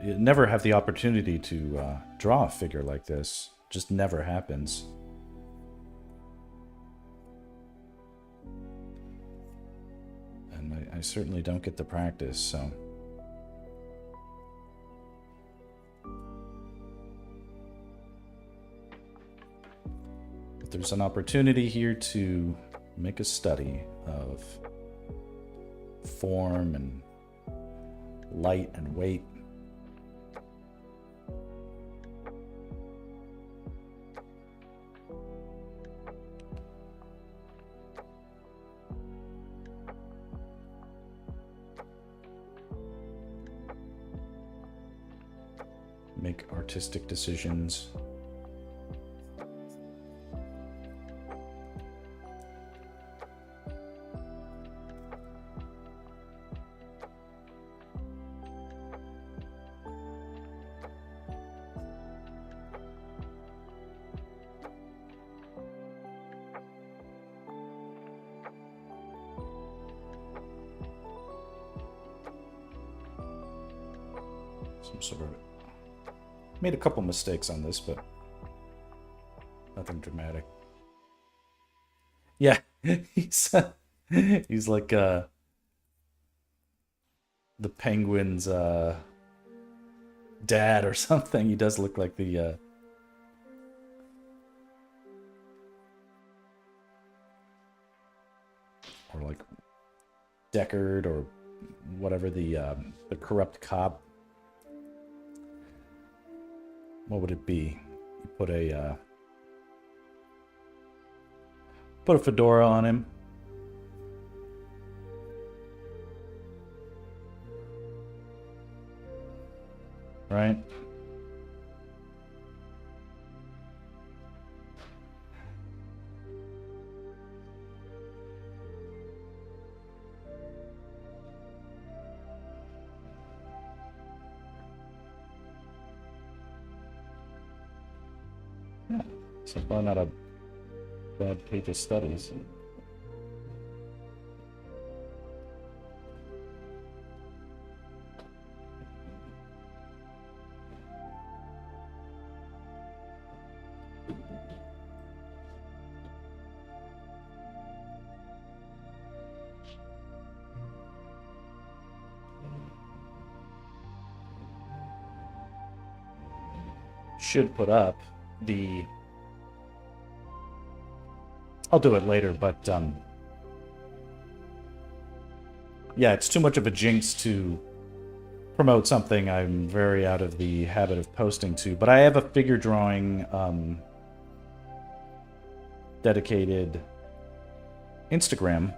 You never have the opportunity to draw a figure like this. Just never happens. And I certainly don't get the practice, so. But there's an opportunity here to make a study of form and light and weight. Make artistic decisions. Some sort of. Made a couple mistakes on this, but nothing dramatic. Yeah, he's like the Penguin's dad or something. He does look like the or like Deckard or whatever the corrupt cop. What would it be? You put a fedora on him. Right? Yeah. So far not a bad page of studies. should put up the... I'll do it later, but yeah, it's too much of a jinx to promote something I'm very out of the habit of posting to. But I have a figure drawing dedicated Instagram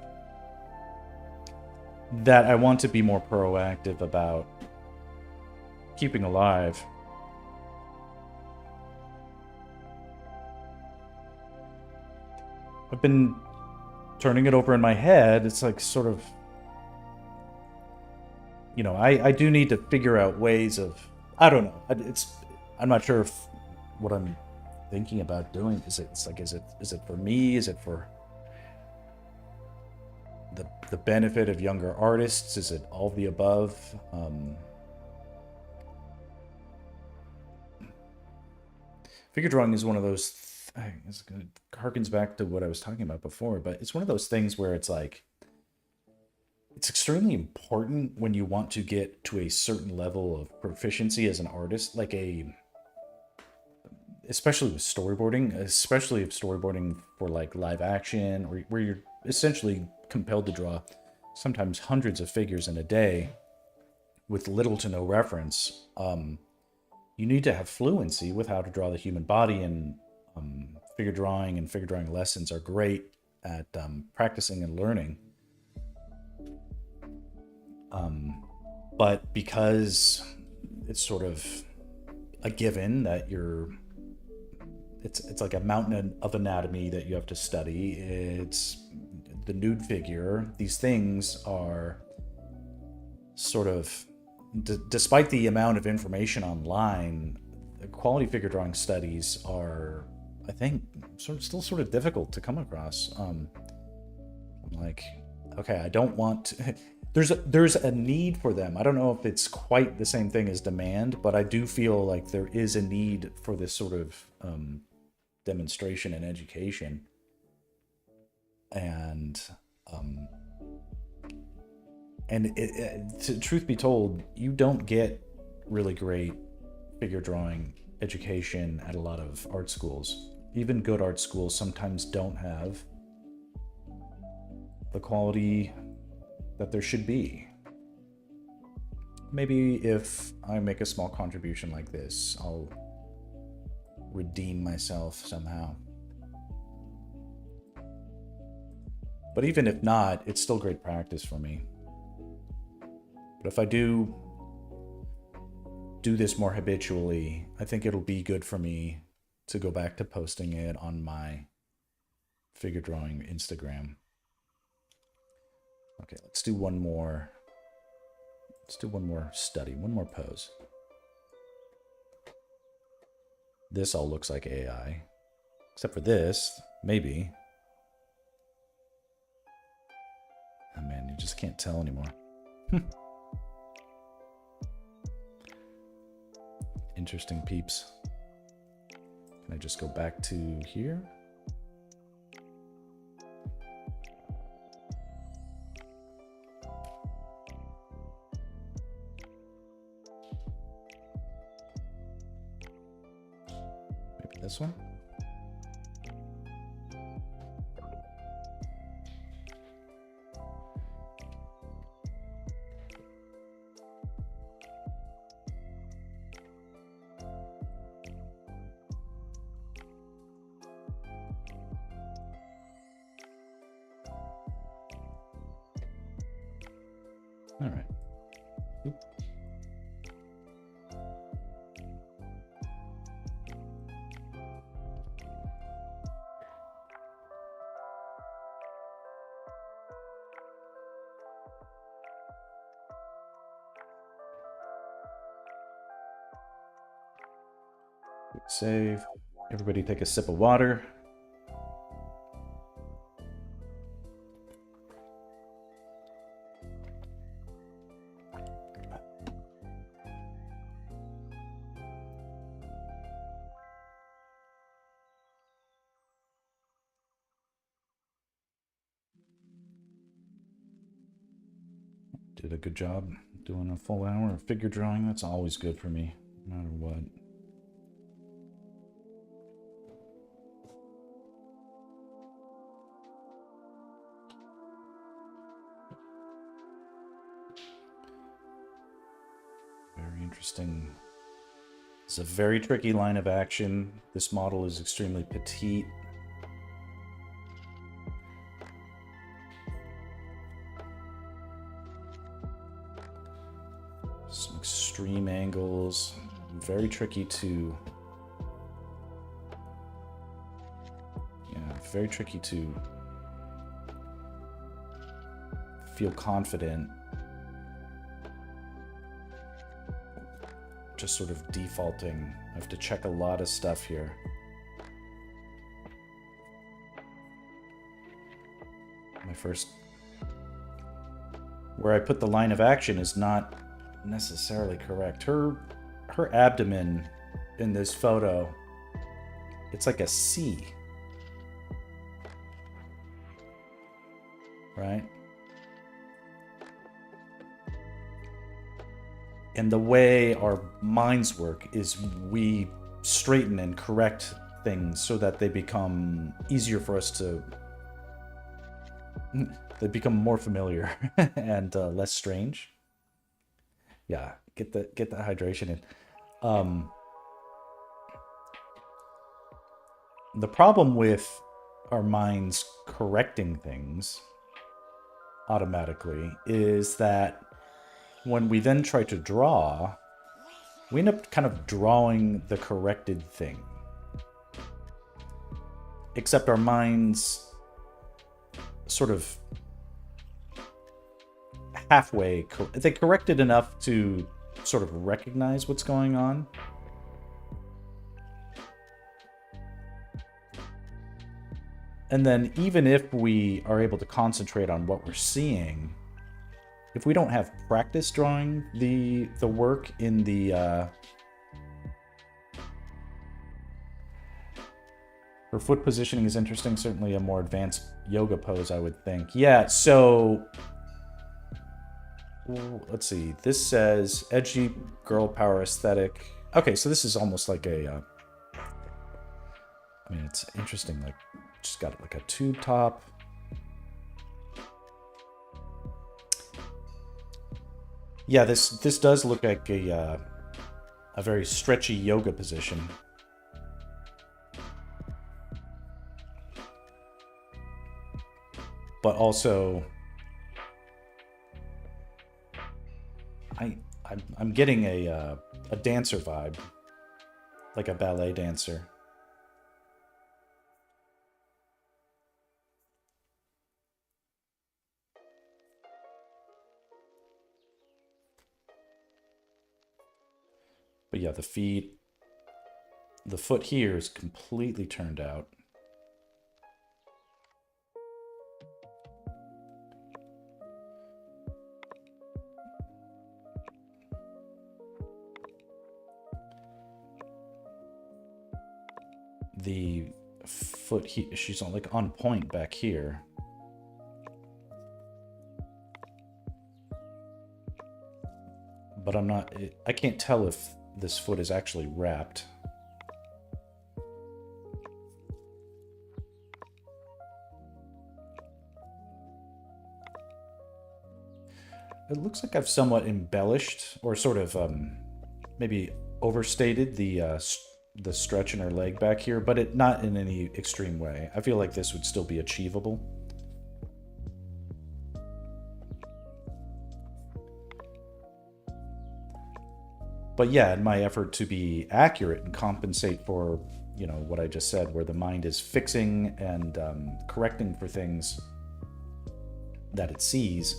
that I want to be more proactive about keeping alive. I've been turning it over in my head. It's like sort of, you know, I do need to figure out ways of, I don't know. I'm not sure if what I'm thinking about doing is it for me? Is it for the benefit of younger artists? Is it all of the above? Figure drawing is one of those things, it harkens back to what I was talking about before, but it's one of those things where it's like, it's extremely important when you want to get to a certain level of proficiency as an artist, like especially with storyboarding, especially if storyboarding for like live action, or where you're essentially compelled to draw sometimes hundreds of figures in a day with little to no reference. You need to have fluency with how to draw the human body, and figure drawing lessons are great at practicing and learning. But because it's sort of a given that it's like a mountain of anatomy that you have to study. It's the nude figure. These things are sort of, despite the amount of information online, quality figure drawing studies are, I think, still sort of difficult to come across. I'm like, okay, I don't want to, there's a need for them. I don't know if it's quite the same thing as demand, but I do feel like there is a need for this sort of demonstration and education. And truth be told, you don't get really great figure drawing education at a lot of art schools. Even good art schools sometimes don't have the quality that there should be. Maybe if I make a small contribution like this, I'll redeem myself somehow. But even if not, it's still great practice for me. But if I do this more habitually, I think it'll be good for me to go back to posting it on my figure drawing Instagram. Okay, let's do one more. Let's do one more study, one more pose. This all looks like AI, except for this, maybe. Oh man, you just can't tell anymore. Interesting peeps. Can I just go back to here? Maybe this one? All right. Oop. Quick save. Everybody take a sip of water. Did a good job doing a full hour of figure drawing. That's always good for me, no matter what. interesting. It's a very tricky line of action. This model is extremely petite. Some extreme angles. Very tricky to... Yeah, very tricky to feel confident. Just sort of defaulting. I have to check a lot of stuff here. My first... Where I put the line of action is not necessarily correct. Her abdomen in this photo, it's like a C. Right? And the way our minds work is we straighten and correct things so that they become easier for us to... They become more familiar and less strange. Yeah, get that hydration in. The problem with our minds correcting things automatically is that when we then try to draw, we end up kind of drawing the corrected thing. Except our minds sort of halfway, they corrected enough to sort of recognize what's going on. And then even if we are able to concentrate on what we're seeing, if we don't have practice drawing the work in the her foot positioning is interesting, certainly a more advanced yoga pose, I would think. Yeah, so let's see. This says edgy girl power aesthetic. Okay, so this is almost like a I mean, it's interesting, like just got like a tube top. Yeah, this does look like a very stretchy yoga position. But also, I'm getting a dancer vibe, like a ballet dancer. But yeah, the feet, the foot here is completely turned out. The foot, she's on, like on point back here. But I'm not, I can't tell if this foot is actually wrapped. It looks like I've somewhat embellished or sort of maybe overstated the stretch in her leg back here, but not in any extreme way. I feel like this would still be achievable. But yeah, in my effort to be accurate and compensate for, you know, what I just said, where the mind is fixing and correcting for things that it sees.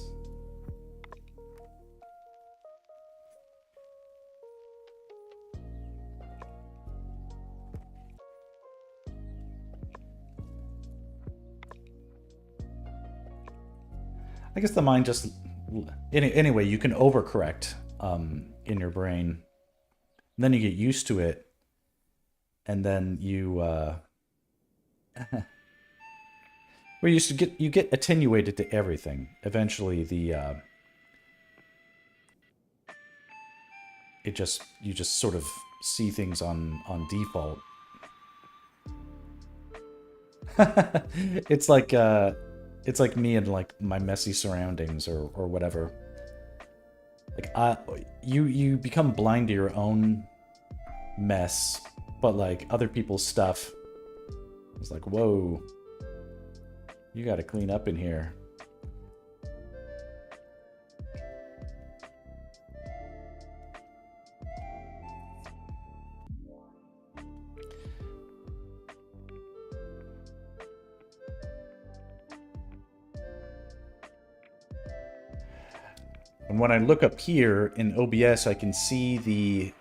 I guess the mind just... Anyway, you can overcorrect in your brain. And then you get used to it. And then you... well, you get attenuated to everything. Eventually, the... you just sort of see things on default. It's like me and like my messy surroundings or whatever. like you become blind to your own mess, but like other people's stuff, it's like, whoa, you got to clean up in here. And when I look up here in OBS, I can see the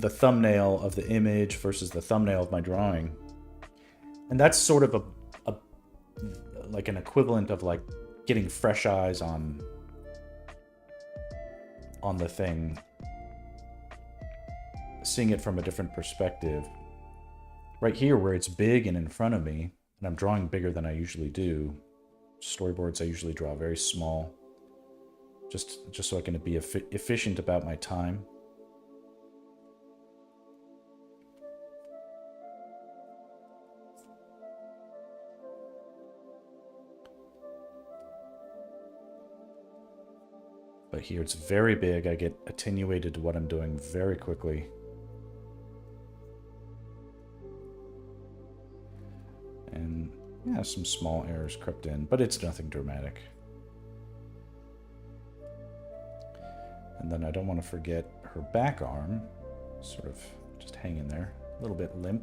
thumbnail of the image versus the thumbnail of my drawing. And that's sort of a like an equivalent of like getting fresh eyes on the thing, seeing it from a different perspective. Right here where it's big and in front of me, and I'm drawing bigger than I usually do. Storyboards I usually draw very small, just so I can be efficient about my time. But here it's very big. I get attenuated to what I'm doing very quickly. And yeah, some small errors crept in, but it's nothing dramatic. And then I don't want to forget her back arm, sort of just hanging there, a little bit limp.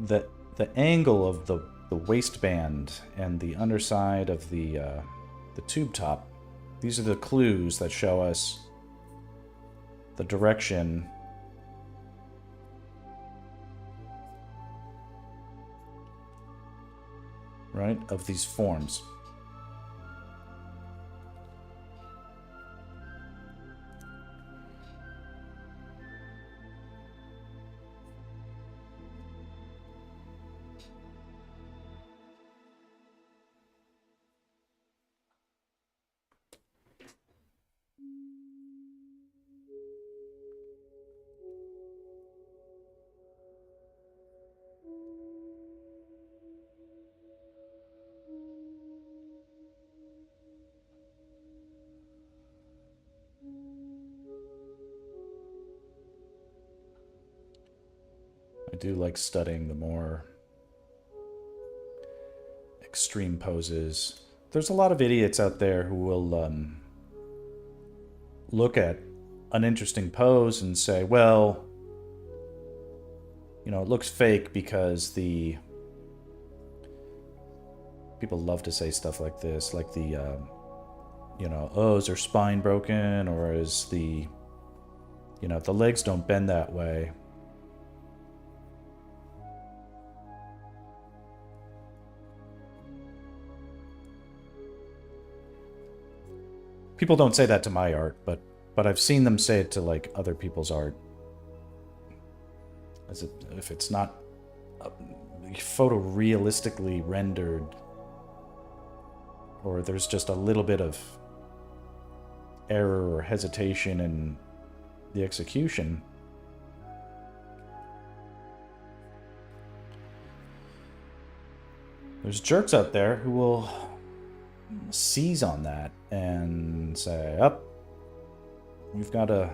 The angle of the waistband and the underside of the tube top, these are the clues that show us the direction right of these forms. I do like studying the more extreme poses. There's a lot of idiots out there who will look at an interesting pose and say, well, you know, it looks fake because the... People love to say stuff like this, like the, you know, oh, is her spine broken? Or is the, you know, the legs don't bend that way. People don't say that to my art, but I've seen them say it to like other people's art. As if it's not photorealistically rendered, or there's just a little bit of error or hesitation in the execution. There's jerks out there who will seize on that and say, up, we've got a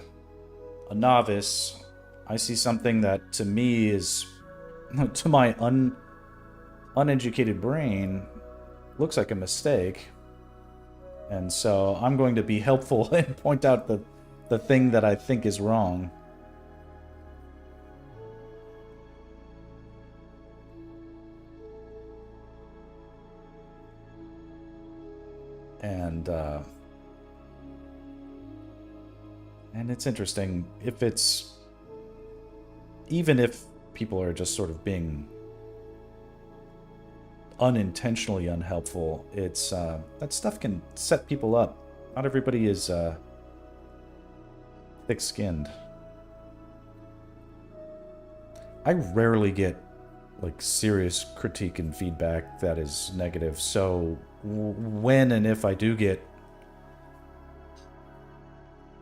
novice. I see something that to me is to my uneducated brain, looks like a mistake. And so I'm going to be helpful and point out the thing that I think is wrong. And it's interesting if it's, even if people are just sort of being unintentionally unhelpful, it's that stuff can set people up. Not everybody is thick-skinned. I rarely get like serious critique and feedback that is negative, so when and if I do get,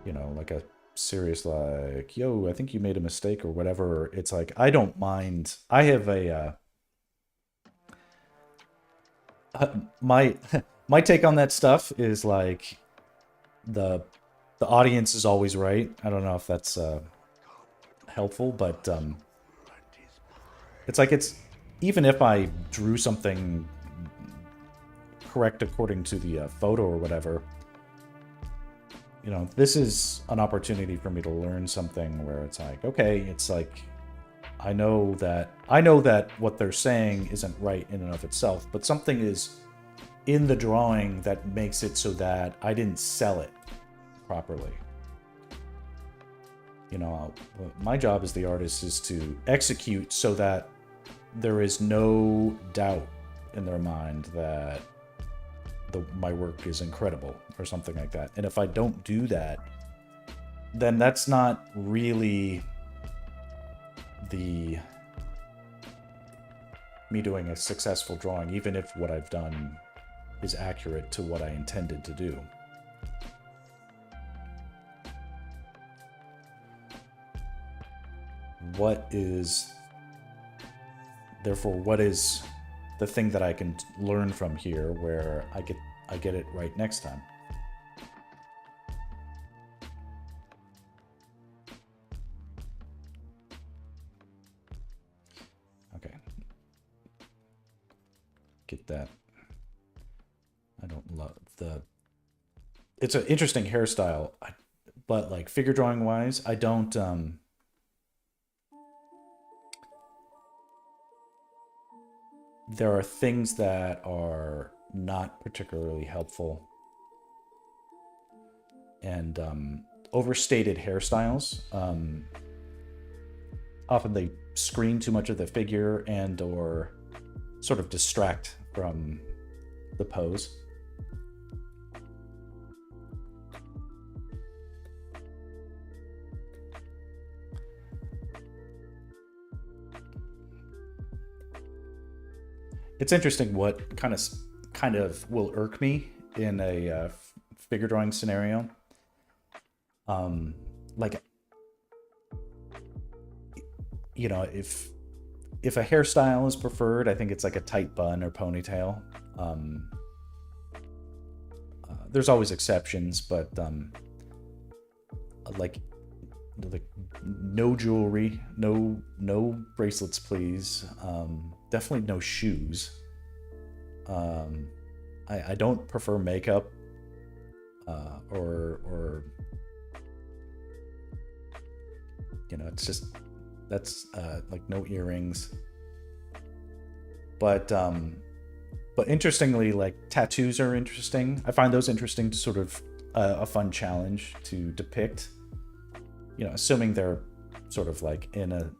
you know, like a serious like, yo, I think you made a mistake or whatever, it's like, I don't mind. I have a my my take on that stuff is like the audience is always right. I don't know if that's helpful, but it's like, it's, even if I drew something correct according to the photo or whatever, you know, this is an opportunity for me to learn something where it's like, okay, it's like, I know that what they're saying isn't right in and of itself, but something is in the drawing that makes it so that I didn't sell it properly. You know, my job as the artist is to execute so that there is no doubt in their mind that my work is incredible or something like that. And if I don't do that, then that's not really me doing a successful drawing, even if what I've done is accurate to what I intended to do. What is the thing that I can learn from here where I get it right next time? Okay. Get that. I don't love it's an interesting hairstyle, but like figure drawing wise, I don't there are things that are not particularly helpful, and overstated hairstyles. Often they screen too much of the figure and or sort of distract from the pose. It's interesting what kind of will irk me in a figure drawing scenario. Like, you know, if a hairstyle is preferred, I think it's like a tight bun or ponytail. There's always exceptions, but like no jewelry, no bracelets, please. Definitely no shoes. I don't prefer makeup, or you know, it's just, that's like no earrings. But interestingly, like tattoos are interesting. I find those interesting to sort of a fun challenge to depict. You know, assuming they're sort of like in a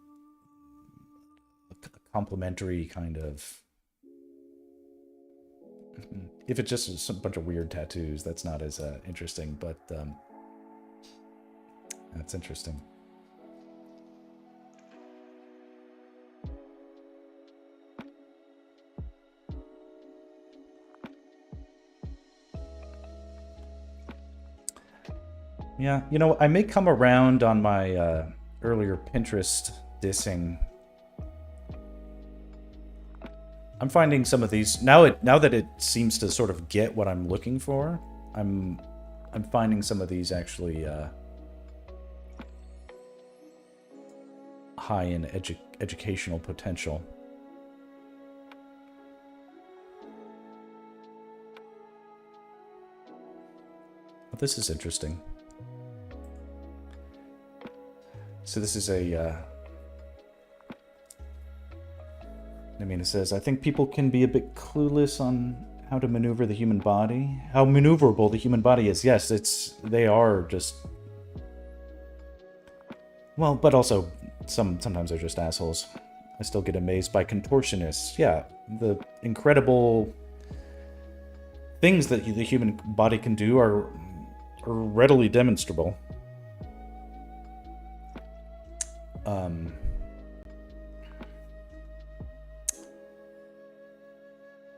complementary kind of. If it's just a bunch of weird tattoos, that's not as interesting, but that's interesting. Yeah, you know, I may come around on my earlier Pinterest dissing. I'm finding some of these now that it seems to sort of get what I'm looking for. I'm finding some of these actually high in educational potential. But this is interesting. So this is a... it says, I think people can be a bit clueless on how to maneuver the human body. How maneuverable the human body is. Yes, they are just... Well, but also, sometimes they're just assholes. I still get amazed by contortionists. Yeah, the incredible things that the human body can do are readily demonstrable.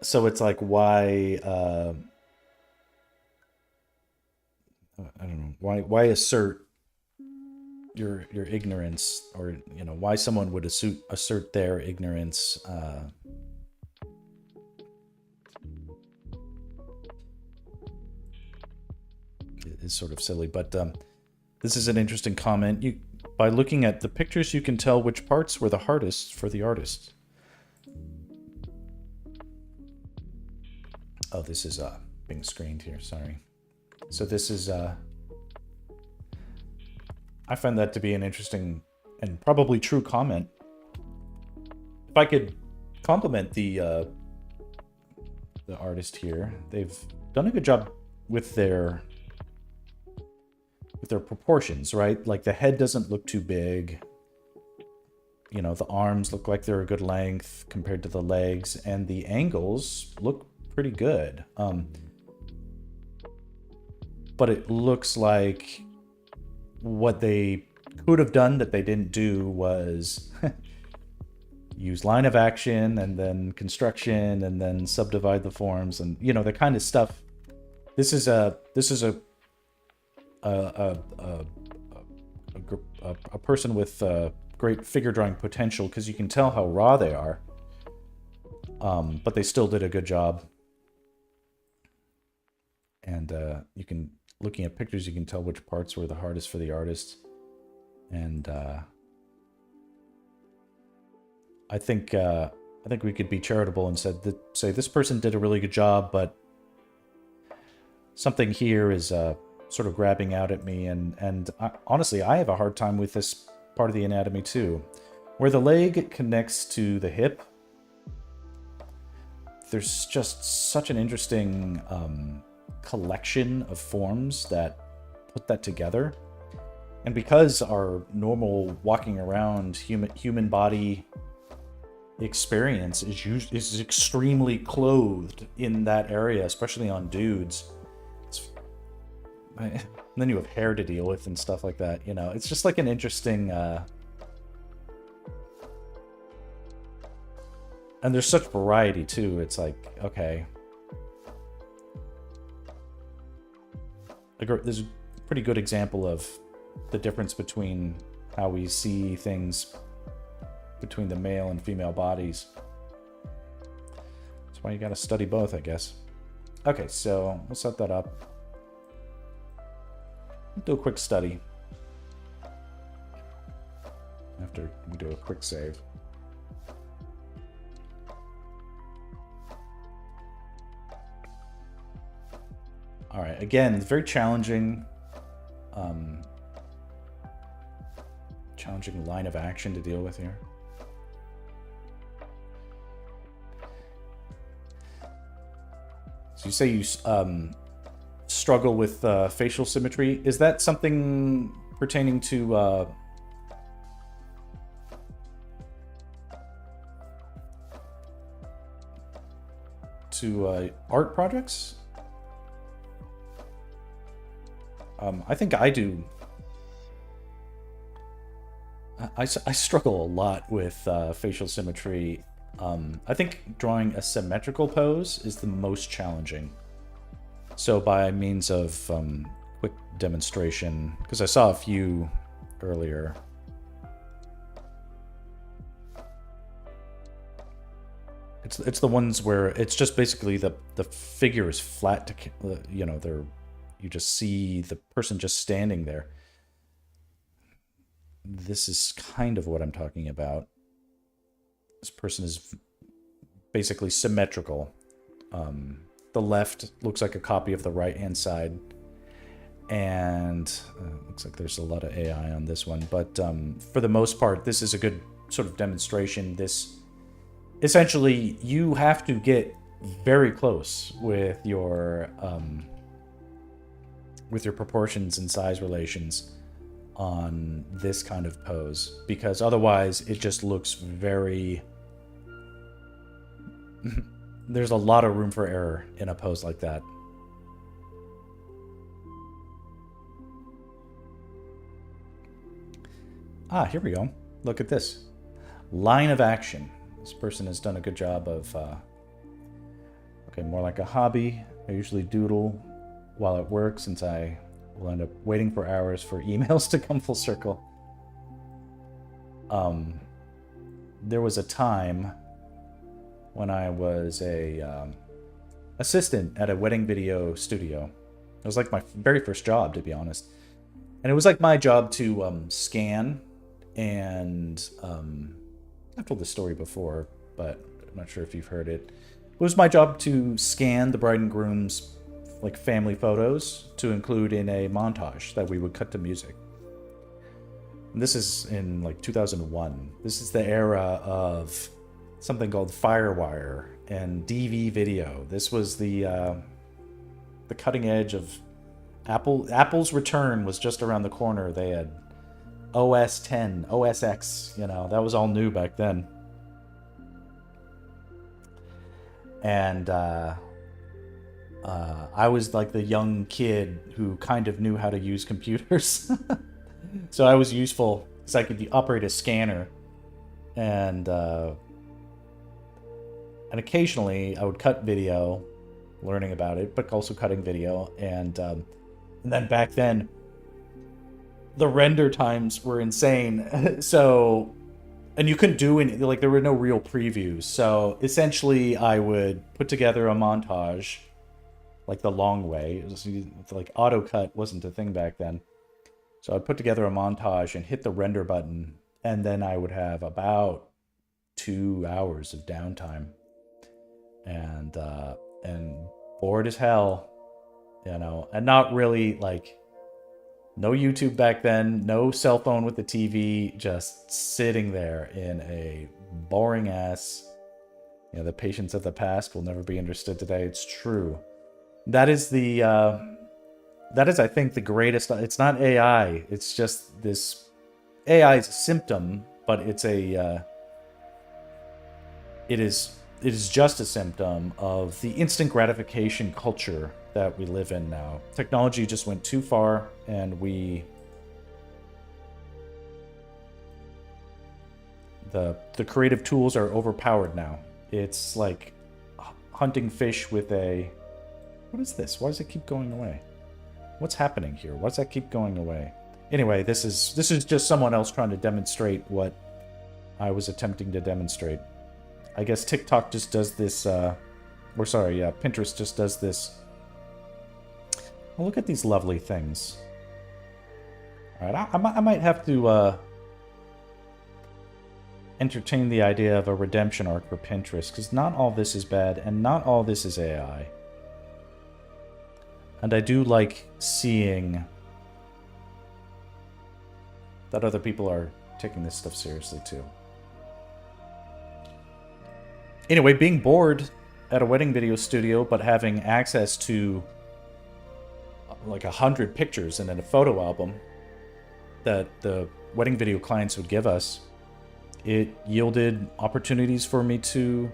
So it's like, why, I don't know, why assert your ignorance, or, you know, why someone would assert their ignorance, is sort of silly. But this is an interesting comment. By looking at the pictures, you can tell which parts were the hardest for the artist. Oh, this is being screened here, sorry. So this is, I find that to be an interesting and probably true comment. If I could compliment the artist here, they've done a good job with their proportions, right? Like the head doesn't look too big. You know, the arms look like they're a good length compared to the legs, and the angles look pretty good. But it looks like what they could have done that they didn't do was use line of action and then construction and then subdivide the forms, and you know, the kind of stuff. This is a person with great figure drawing potential, because you can tell how raw they are, but they still did a good job. And you can, looking at pictures, you can tell which parts were the hardest for the artist. And I think we could be charitable and say this person did a really good job, but something here is sort of grabbing out at me. And honestly, I have a hard time with this part of the anatomy too, where the leg connects to the hip. There's just such an interesting collection of forms that put that together. And because our normal walking around human body experience is extremely clothed in that area, especially on dudes, and then you have hair to deal with and stuff like that, you know, it's just like an interesting and there's such variety too. It's like, okay, there's a pretty good example of the difference between how we see things between the male and female bodies. That's why you got to study both, I guess. Okay, so we'll set that up. Do a quick study after we do a quick save. All right, again, it's very challenging, challenging line of action to deal with here. So you say you struggle with facial symmetry. Is that something pertaining to art projects? I think I do. I struggle a lot with facial symmetry. I think drawing a symmetrical pose is the most challenging. So by means of quick demonstration, because I saw a few earlier. It's the ones where it's just basically the figure is flat to, you know, you just see the person just standing there. this is kind of what I'm talking about. This person is basically symmetrical. The left looks like a copy of the right-hand side. And looks like there's a lot of AI on this one. But for the most part, this is a good sort of demonstration. This essentially, you have to get very close with your proportions and size relations on this kind of pose, because otherwise it just looks very there's a lot of room for error in a pose like that. Ah, here we go. Look at this. Line of action. This person has done a good job of okay, more like a hobby. I usually doodle while at work, since I will end up waiting for hours for emails to come full circle. There was a time when I was a assistant at a wedding video studio. It was like my very first job, to be honest. And it was like my job to scan and I've told this story before, but I'm not sure if you've heard it. It was my job to scan the bride and groom's like family photos to include in a montage that we would cut to music. And this is in like 2001. This is the era of something called Firewire and DV video. This was the cutting edge of Apple's return was just around the corner. They had OS 10, OS X, you know, that was all new back then. And I was like the young kid who kind of knew how to use computers. So I was useful because I could operate a scanner. And occasionally I would cut video, learning about it, but also cutting video. And then back then, the render times were insane. So, and you couldn't do any, like, there were no real previews. So essentially I would put together a montage, like the long way. It was like auto cut wasn't a thing back then. So I'd put together a montage and hit the render button, and then I would have about 2 hours of downtime. And bored as hell, you know, and not really like, no YouTube back then, no cell phone with the TV, just sitting there in a boring ass, you know, the patience of the past will never be understood today. It's true. That is the, I think, the greatest. It's not AI. It's just this AI is a symptom, but it's a, it is just a symptom of the instant gratification culture that we live in now. Technology just went too far, and the creative tools are overpowered now. It's like hunting fish with a... What is this? Why does it keep going away? What's happening here? Why does that keep going away? Anyway, this is just someone else trying to demonstrate what I was attempting to demonstrate. I guess TikTok just does this, Pinterest just does this. Well, look at these lovely things. All right, I might have to entertain the idea of a redemption arc for Pinterest, because not all this is bad, and not all this is AI. And I do like seeing that other people are taking this stuff seriously, too. Anyway, being bored at a wedding video studio, but having access to like 100 pictures and then a photo album that the wedding video clients would give us, it yielded opportunities for me to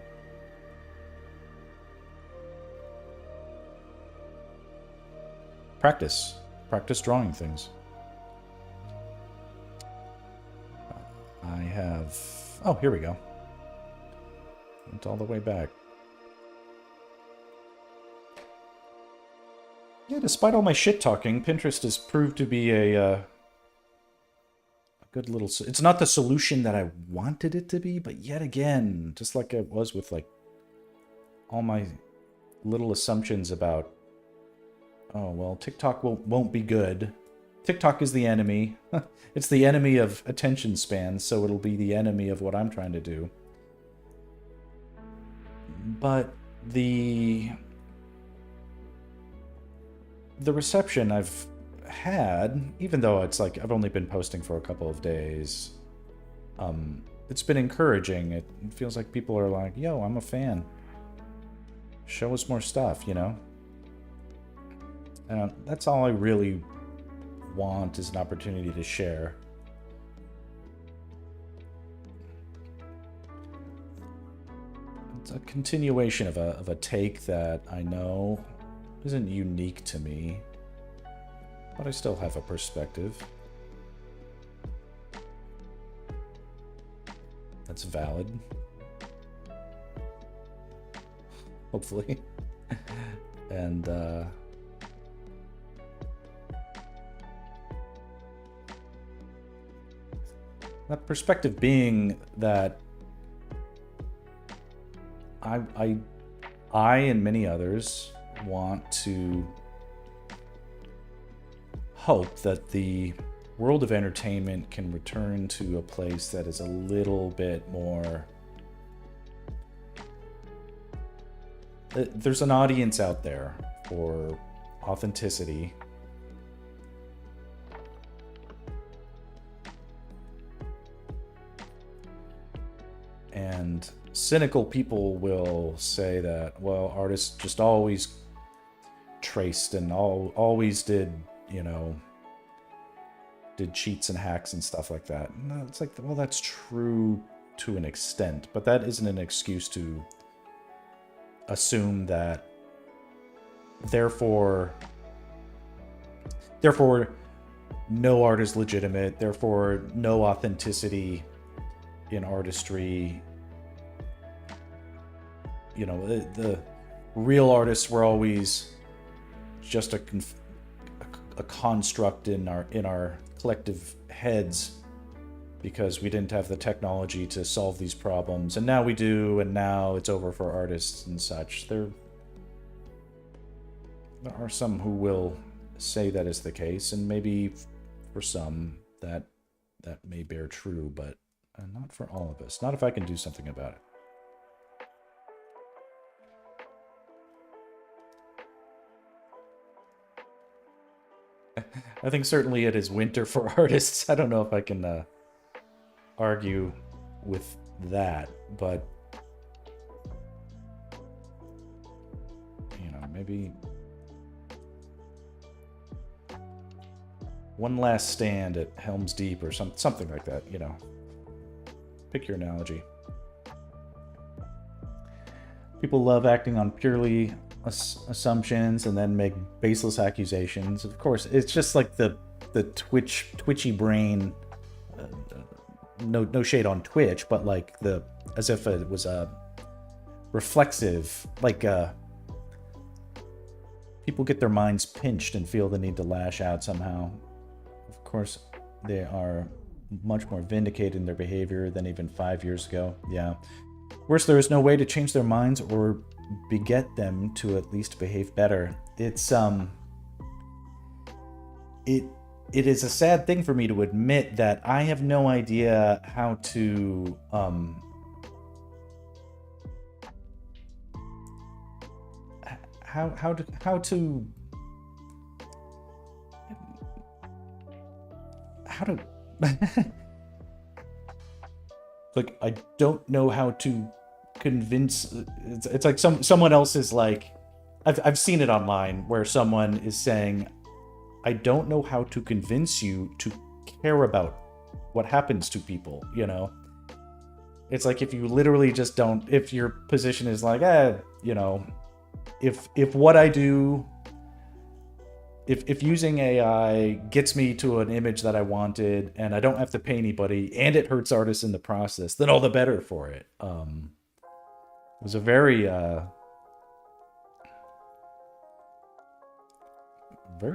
practice drawing things. I have... Oh, here we go. Went all the way back. Yeah, despite all my shit talking, Pinterest has proved to be a good little... It's not the solution that I wanted it to be, but yet again, just like it was with like all my little assumptions about, oh, well, TikTok won't be good, TikTok is the enemy. It's the enemy of attention span, so it'll be the enemy of what I'm trying to do. But the reception I've had, even though it's like I've only been posting for a couple of days, it's been encouraging. It feels like people are like, yo, I'm a fan. Show us more stuff, you know? That's all I really want, is an opportunity to share. It's a continuation of a take that I know isn't unique to me, but I still have a perspective that's valid. Hopefully. And that perspective being that I and many others want to hope that the world of entertainment can return to a place that is a little bit more... There's an audience out there for authenticity. And cynical people will say that, well, artists just always traced and always did, you know, did cheats and hacks and stuff like that. And it's like, well, that's true to an extent, but that isn't an excuse to assume that therefore no art is legitimate, therefore no authenticity in artistry. You know, the real artists were always just a construct in our collective heads because we didn't have the technology to solve these problems, and now we do, and now it's over for artists and such. There are some who will say that is the case, and maybe for some that may bear true, but not for all of us. Not if I can do something about it. I think certainly it is winter for artists. I don't know if I can argue with that, but you know, maybe one last stand at Helm's Deep or something like that, you know. Pick your analogy. People love acting on purely assumptions and then make baseless accusations. Of course, it's just like the twitchy brain. No shade on Twitch, but like as if it was a reflexive, like people get their minds pinched and feel the need to lash out somehow. Of course, they are much more vindicated in their behavior than even 5 years ago. Yeah. Worse, there is no way to change their minds or beget them to at least behave better. It's it is a sad thing for me to admit that I have no idea how to like, I don't know how to convince. It's like someone else is like, I've seen it online where someone is saying, I don't know how to convince you to care about what happens to people, you know? It's like, if you literally just don't, if your position is like, you know, if what I do, if using AI gets me to an image that I wanted and I don't have to pay anybody and it hurts artists in the process, then all the better for it. It was a very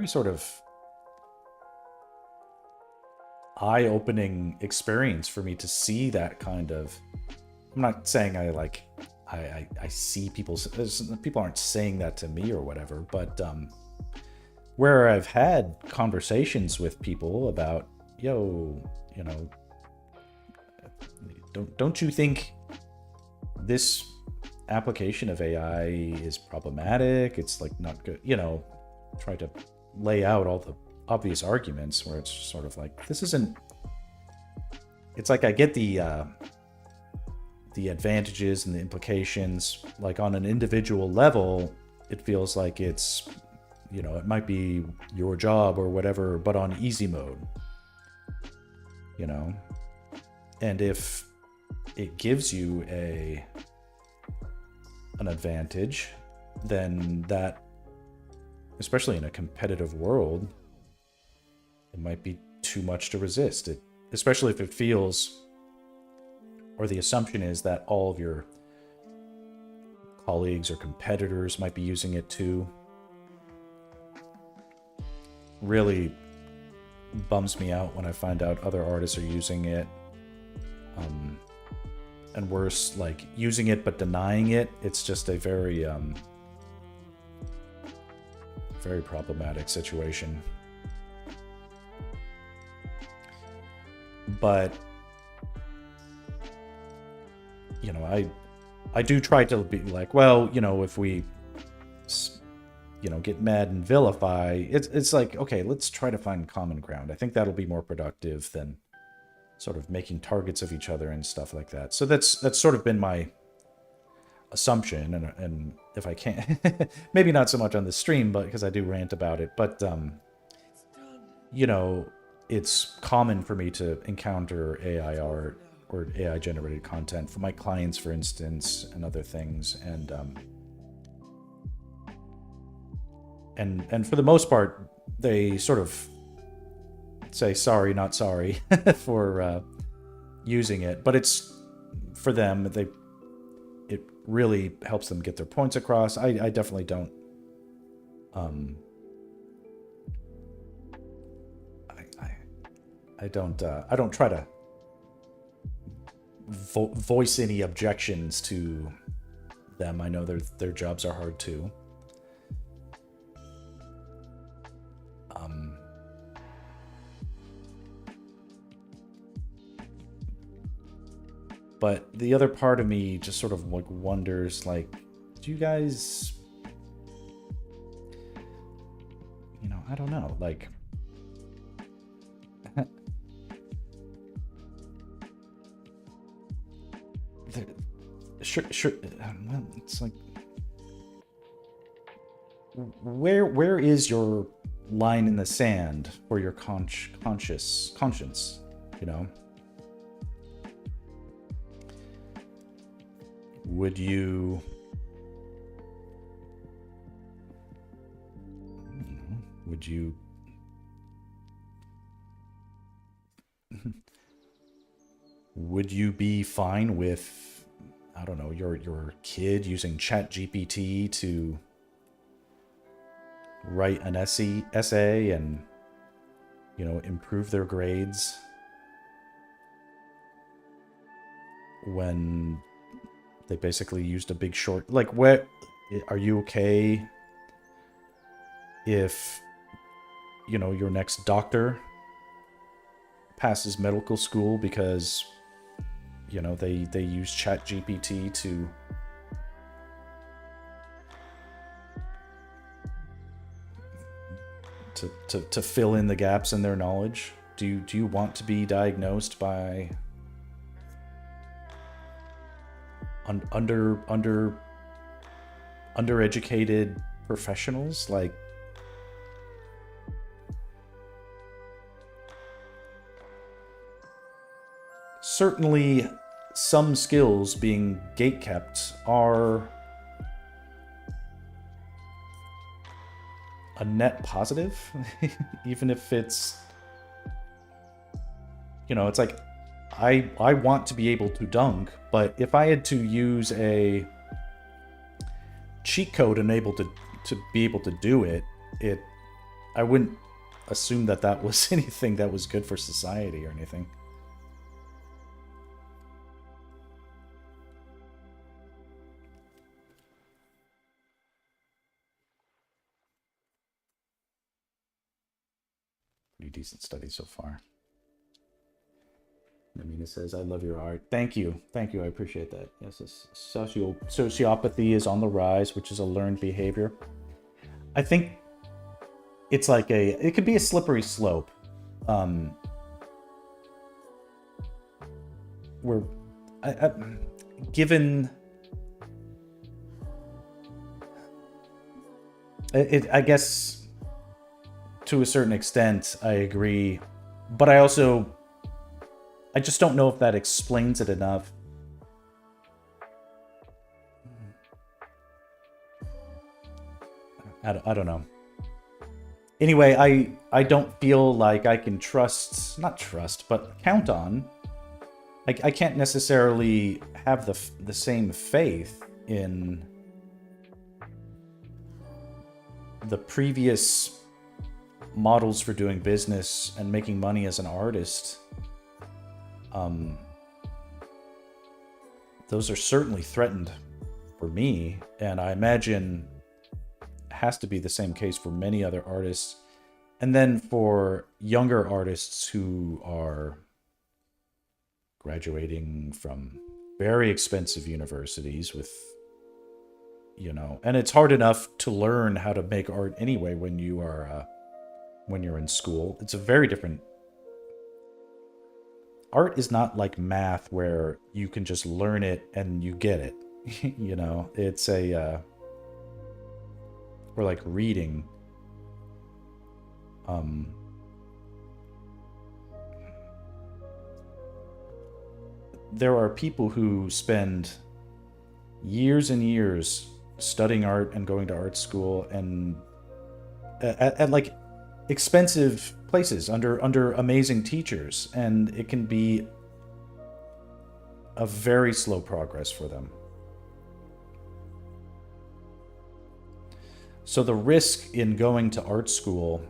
sort of eye-opening experience for me to see that kind of... I'm not saying I see people aren't saying that to me or whatever, but where I've had conversations with people about, yo, you know, don't you think this application of AI is problematic? It's like not good, you know, try to lay out all the obvious arguments where it's sort of like, this isn't, it's like I get the advantages and the implications, like on an individual level, it feels like it's, you know, it might be your job or whatever, but on easy mode, you know? And if it gives you an advantage, then that, especially in a competitive world, it might be too much to resist. It, especially if it feels, or the assumption is that all of your colleagues or competitors might be using it too. Really bums me out when I find out other artists are using it. And worse, like using it but denying it. It's just a very, very problematic situation. But, you know, I do try to be like, well, you know, if we, you know, get mad and vilify, it's like, okay, let's try to find common ground. I think that'll be more productive than sort of making targets of each other and stuff like that. So that's sort of been my assumption, and if I can't, maybe not so much on the stream, but because I do rant about it, but you know, it's common for me to encounter AI art or AI generated content for my clients, for instance, and other things, and for the most part, they sort of say sorry, not sorry for using it, but it's for them. It really helps them get their points across. I definitely don't. I don't try to voice any objections to them. I know their jobs are hard too. But the other part of me just sort of like wonders, like, do you guys, you know, I don't know, like, sure. Well, it's like, where is your line in the sand for your conscience? You know, would you? Would you? Would you be fine with, I don't know, your kid using ChatGPT to write an essay and, you know, improve their grades when they basically used a Big Short? Like, what, are you okay if, you know, your next doctor passes medical school because, you know, they use ChatGPT to fill in the gaps in their knowledge? Do you want to be diagnosed by undereducated professionals? Like, certainly some skills being gatekept are a net positive, even if it's, you know, it's like, I want to be able to dunk, but if I had to use a cheat code and able to be able to do it, I wouldn't assume that was anything that was good for society or anything. pretty decent study so far. Namina says, I love your art. Thank you. Thank you. I appreciate that. Yes, sociopathy is on the rise, which is a learned behavior. I think it's like it could be a slippery slope. Where, given... I guess, to a certain extent, I agree. But I just don't know if that explains it enough. I don't know. Anyway, I don't feel like I can not trust, but count on. I can't necessarily have the same faith in the previous models for doing business and making money as an artist. Those are certainly threatened for me, and I imagine it has to be the same case for many other artists. And then for younger artists who are graduating from very expensive universities with, you know, and it's hard enough to learn how to make art anyway when you're in school. It's a very different... Art is not like math where you can just learn it and you get it. You know, it's or like reading. There are people who spend years and years studying art and going to art school and at like expensive places under amazing teachers, and it can be a very slow progress for them. So the risk in going to art school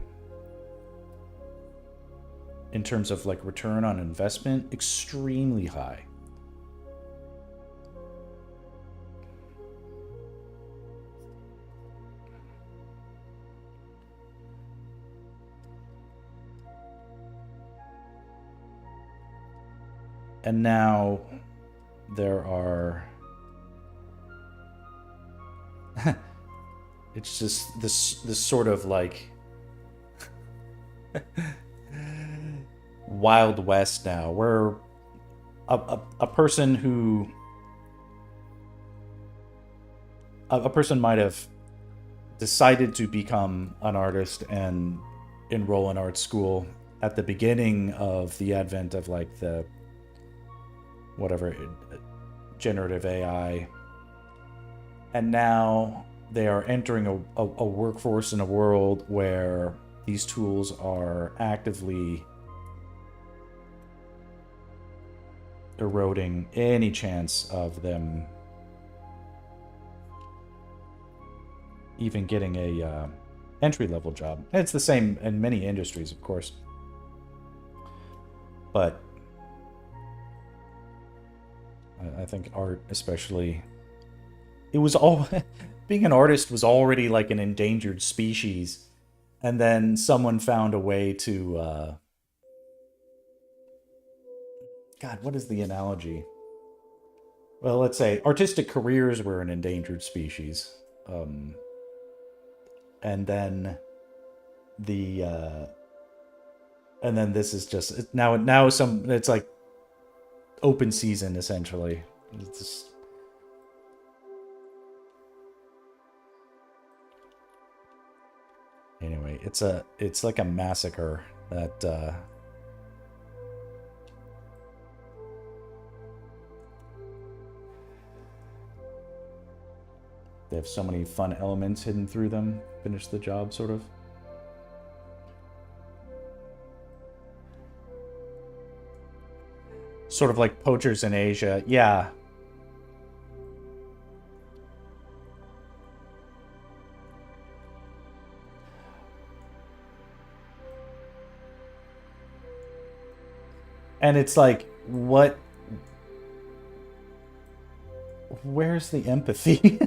in terms of like return on investment, extremely high. And now there are... it's just this sort of like Wild West now, where a person might have decided to become an artist and enroll in art school at the beginning of the advent of like the whatever generative AI, and now they are entering a workforce in a world where these tools are actively eroding any chance of them even getting a entry-level job. And it's the same in many industries, of course. But I think art especially, it was all... being an artist was already like an endangered species, and then someone found a way to God, what is the analogy? Well, let's say artistic careers were an endangered species, and then this is just it's like open season essentially. It's just... Anyway, it's like a massacre that they have so many fun elements hidden through them. Finish the job, sort of. Sort of like poachers in Asia. Yeah. And it's like, what? Where's the empathy?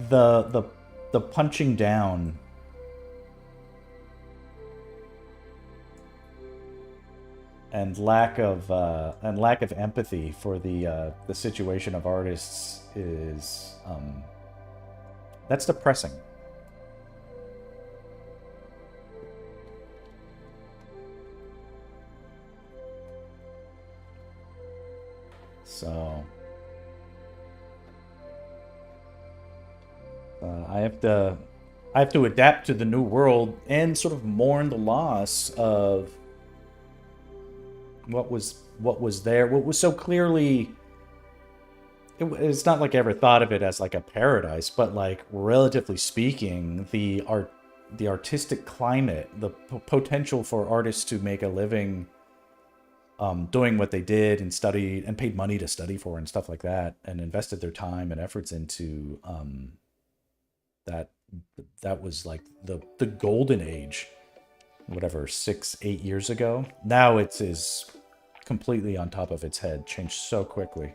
The punching down and lack of empathy for the situation of artists is that's depressing. So I have to adapt to the new world and sort of mourn the loss of what was there, what was so clearly. It's not like I ever thought of it as like a paradise, but like relatively speaking, the artistic climate, the potential for artists to make a living doing what they did and studied and paid money to study for and stuff like that, and invested their time and efforts into that was like the golden age, whatever, 6-8 years ago. Now it is completely on top of its head, changed so quickly.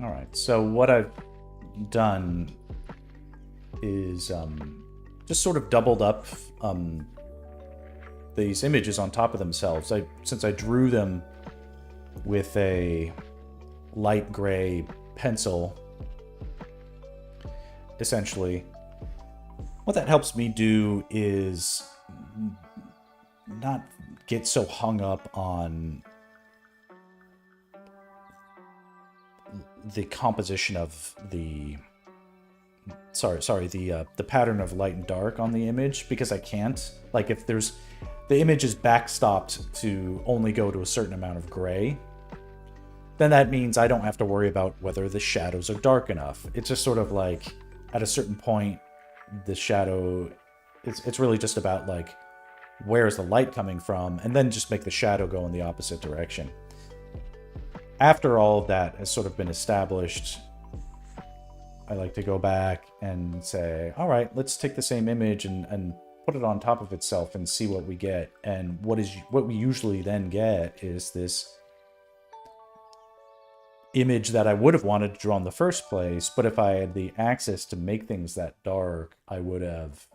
All right, so what I've done is just sort of doubled up these images on top of themselves. Since I drew them with a light gray pencil, essentially, what that helps me do is not get so hung up on the composition of the the pattern of light and dark on the image, because I can't. Like, if the image is backstopped to only go to a certain amount of gray, then that means I don't have to worry about whether the shadows are dark enough. It's just sort of like, at a certain point, the shadow, it's really just about like, where's the light coming from, and then just make the shadow go in the opposite direction. After all of that has sort of been established, I like to go back and say, all right, let's take the same image and put it on top of itself and see what we get. And what we usually then get is this image that I would have wanted to draw in the first place, but if I had the access to make things that dark, I would have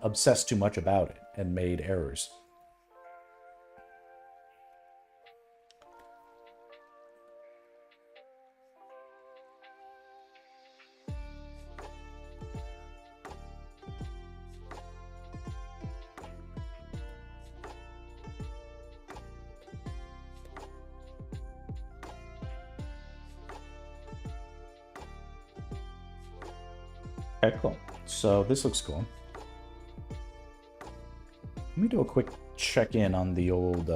obsessed too much about it and made errors. Okay, cool. So this looks cool. Let me do a quick check-in on the old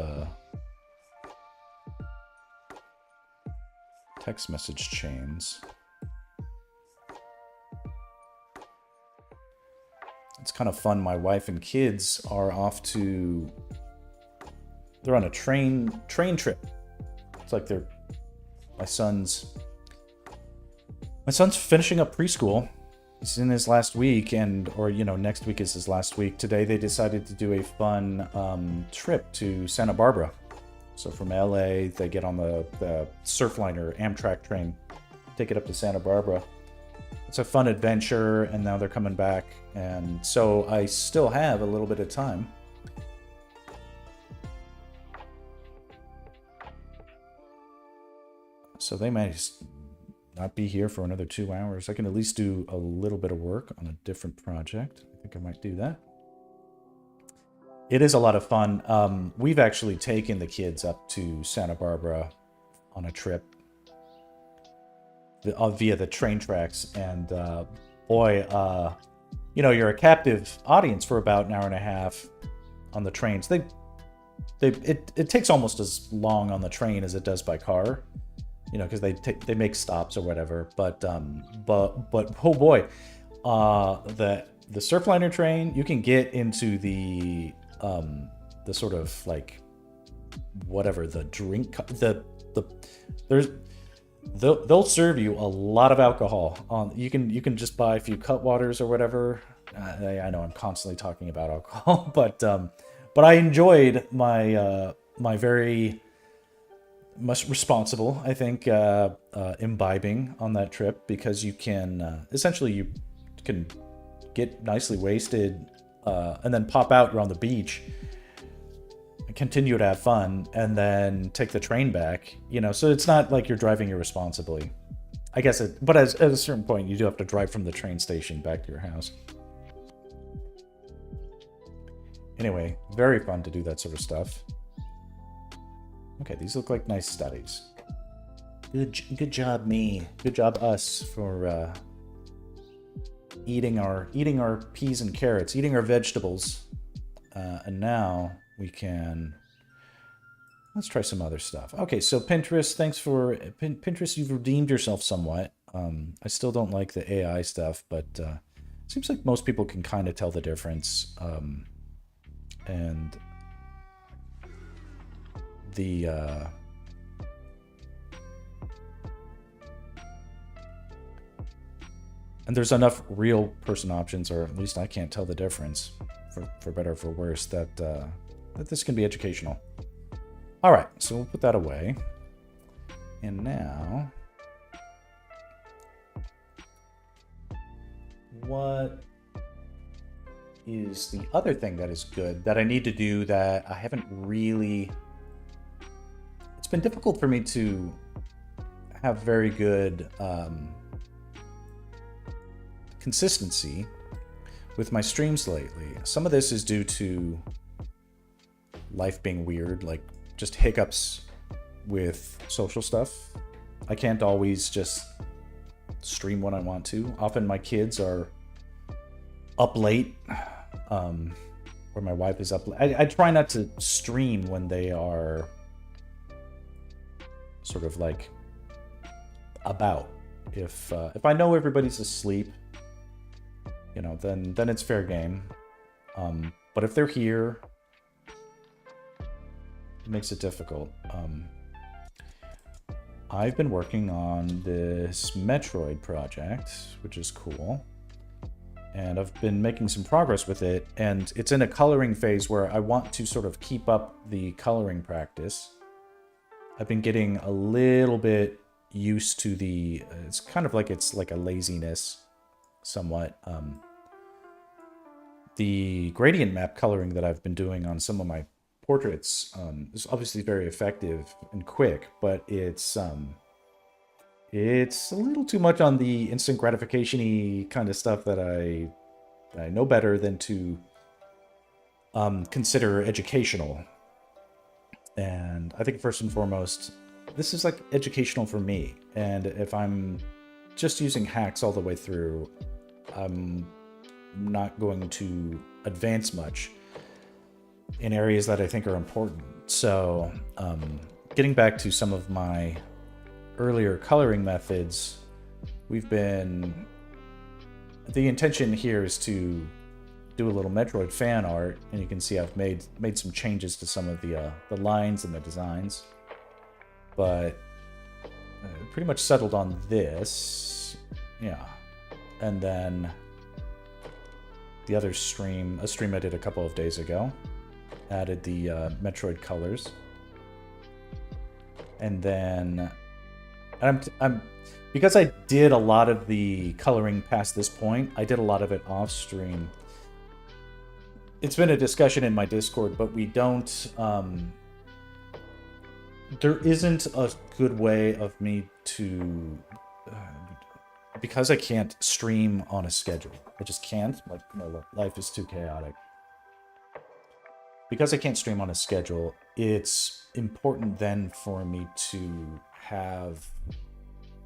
text message chains. It's kind of fun. My wife and kids are off to... They're on a train trip. It's like my son's finishing up preschool. He's in his last week, or next week is his last week. Today they decided to do a fun trip to Santa Barbara. So from LA, they get on the Surfliner Amtrak train, take it up to Santa Barbara. It's a fun adventure, and now they're coming back, and so I still have a little bit of time. So they might not be here for another 2 hours. I can at least do a little bit of work on a different project. I think I might do that. It is a lot of fun. We've actually taken the kids up to Santa Barbara on a trip via the train tracks, and boy, you're a captive audience for about an hour and a half on the trains. It takes almost as long on the train as it does by car. Because they make stops or whatever, but oh boy, the Surfliner train, you can get into the sort of like whatever the drink they'll serve you a lot of alcohol. You can just buy a few Cutwaters or whatever. I know I'm constantly talking about alcohol, but I enjoyed my very much responsible, I think, imbibing on that trip, because you can essentially you can get nicely wasted and then pop out around the beach, continue to have fun, and then take the train back. So it's not like you're driving irresponsibly. I guess but at a certain point, you do have to drive from the train station back to your house. Anyway, very fun to do that sort of stuff. Okay, these look like nice studies. Good job, me. Good job, us, for eating our peas and carrots, eating our vegetables. And now we can. Let's try some other stuff. Okay, so Pinterest, thanks for Pinterest. You've redeemed yourself somewhat. I still don't like the AI stuff, but it seems like most people can kind of tell the difference. And the and there's enough real person options, or at least I can't tell the difference, for better or for worse, that this can be educational. All right, so we'll put that away. And now, what is the other thing that is good that I need to do that I haven't really... It's been difficult for me to have very good consistency with my streams lately. Some of this is due to life being weird, like just hiccups with social stuff. I can't always just stream when I want to. Often my kids are up late, or my wife is up late. I try not to stream when they are sort of like about. If I know everybody's asleep, then it's fair game. But if they're here, it makes it difficult. I've been working on this Metroid project, which is cool. And I've been making some progress with it, and it's in a coloring phase where I want to sort of keep up the coloring practice. I've been getting a little bit used to it's kind of like it's like a laziness somewhat. The gradient map coloring that I've been doing on some of my portraits is obviously very effective and quick, but it's a little too much on the instant gratification-y kind of stuff that I know better than to consider educational. And I think first and foremost, this is like educational for me. And if I'm just using hacks all the way through, I'm not going to advance much in areas that I think are important. So getting back to some of my earlier coloring methods, the intention here is to do a little Metroid fan art, and you can see I've made some changes to some of the lines and the designs, but pretty much settled on this. Yeah. And then the other stream, a stream I did a couple of days ago, added the Metroid colors. And then I'm because I did a lot of the coloring past this point, I did a lot of it off stream. It's been a discussion in my Discord, but we don't there isn't a good way of me to because I can't stream on a schedule. I just can't. Like, my life is too chaotic. Because I can't stream on a schedule, it's important then for me to have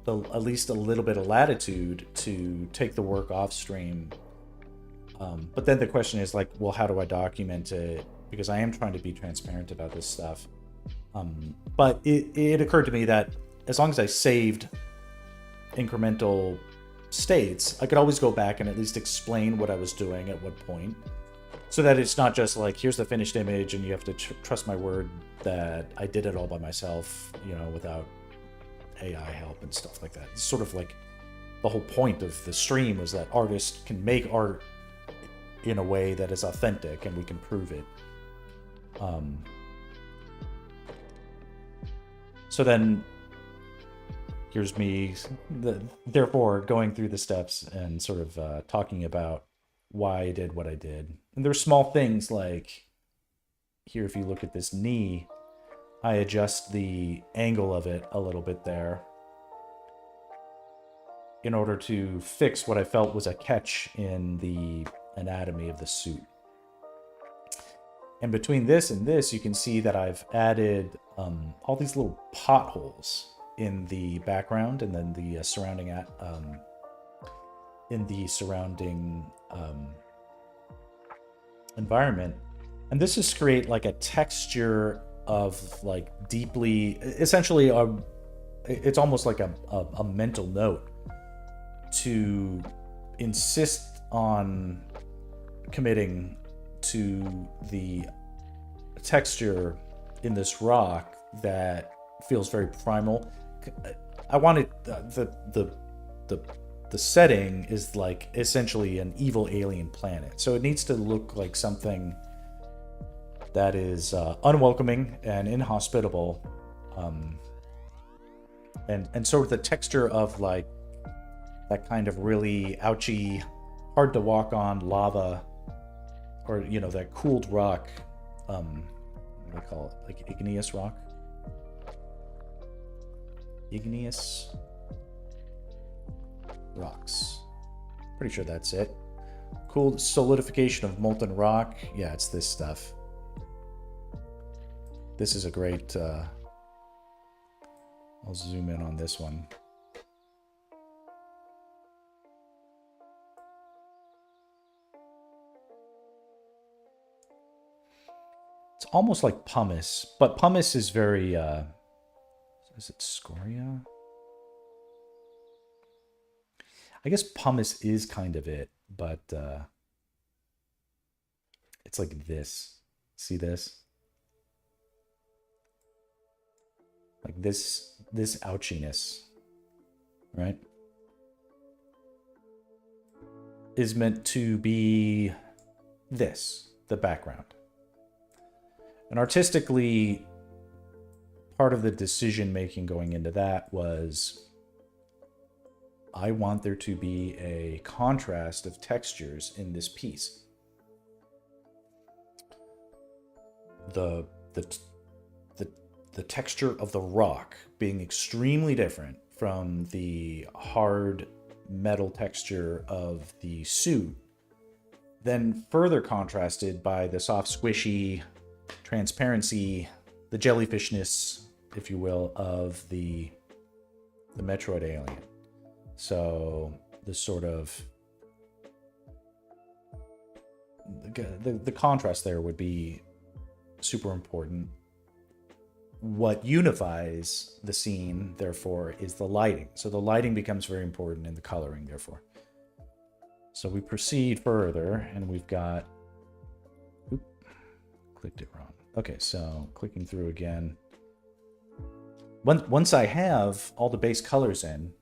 at least a little bit of latitude to take the work off stream. But then the question is like, well, how do I document it? Because I am trying to be transparent about this stuff. But it occurred to me that as long as I saved incremental states, I could always go back and at least explain what I was doing at what point, so that it's not just like, here's the finished image and you have to trust my word that I did it all by myself, without AI help and stuff like that. It's sort of like the whole point of the stream was that artists can make art in a way that is authentic and we can prove it. So then here's me, therefore, going through the steps and sort of talking about why I did what I did. And there's small things like here, if you look at this knee, I adjust the angle of it a little bit there in order to fix what I felt was a catch in the anatomy of the suit. And between this and this, you can see that I've added all these little potholes in the background and then the surrounding environment. And this is create like a texture of like deeply, essentially it's almost like a mental note to insist on committing to the texture in this rock that feels very primal. I wanted the setting is like essentially an evil alien planet, so it needs to look like something that is unwelcoming and inhospitable, and sort of the texture of like that kind of really ouchy, hard to walk on lava, or you know, that cooled rock. What do they call it? Like igneous rock. Igneous rocks. Pretty sure that's it. Cool solidification of molten rock. Yeah, it's this stuff. This is a great, I'll zoom in on this one. It's almost like pumice, but pumice is very, is it scoria? I guess pumice is kind of it, but it's like this. See this? Like this ouchiness, right? Is meant to be this, the background. And artistically, part of the decision making going into that was I want there to be a contrast of textures in this piece. The texture of the rock being extremely different from the hard metal texture of the suit, then further contrasted by the soft, squishy transparency, the jellyfishness, if you will, of the Metroid alien. So the sort of the contrast there would be super important. What unifies the scene, therefore, is the lighting. So the lighting becomes very important in the coloring, therefore. So we proceed further, and we've got... Oop, clicked it wrong. Okay, so clicking through again. Once I have all the base colors in,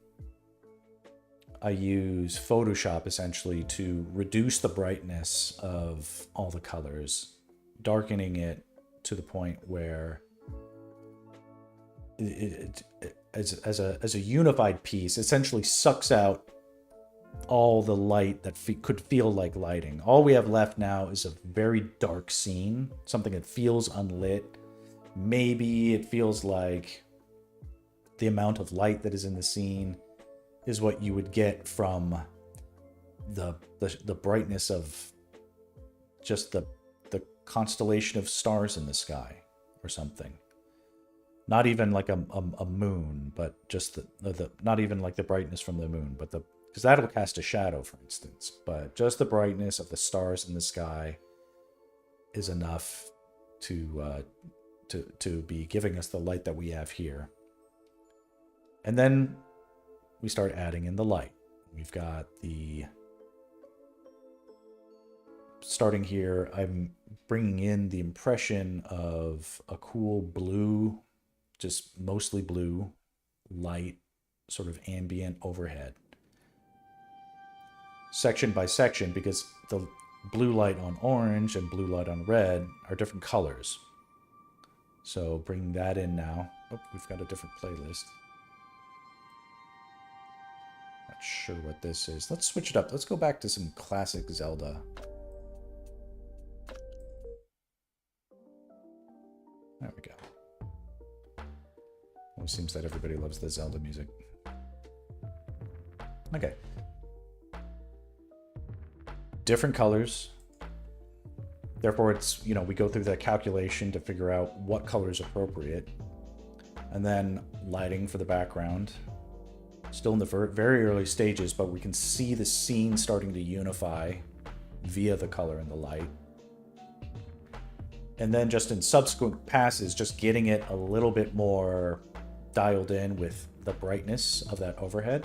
I use Photoshop, essentially, to reduce the brightness of all the colors, darkening it to the point where it as a unified piece, essentially sucks out all the light that could feel like lighting. All we have left now is a very dark scene, something that feels unlit. Maybe it feels like the amount of light that is in the scene is what you would get from the brightness of just the constellation of stars in the sky or something. Not even like a moon, but just the not even like the brightness from the moon, but because that'll cast a shadow, for instance. But just the brightness of the stars in the sky is enough to be giving us the light that we have here. And then we start adding in the light. We've got the... Starting here, I'm bringing in the impression of a cool blue, just mostly blue, light, sort of ambient overhead. Section by section, because the blue light on orange and blue light on red are different colors. So bringing that in now. Oh, we've got a different playlist. Not sure what this is. Let's switch it up. Let's go back to some classic Zelda. There we go. Always seems that everybody loves the Zelda music. Okay. Different colors. Therefore, it's, you know, we go through that calculation to figure out what color is appropriate. And then lighting for the background. Still in the very early stages, but we can see the scene starting to unify via the color and the light. And then just in subsequent passes, just getting it a little bit more dialed in with the brightness of that overhead.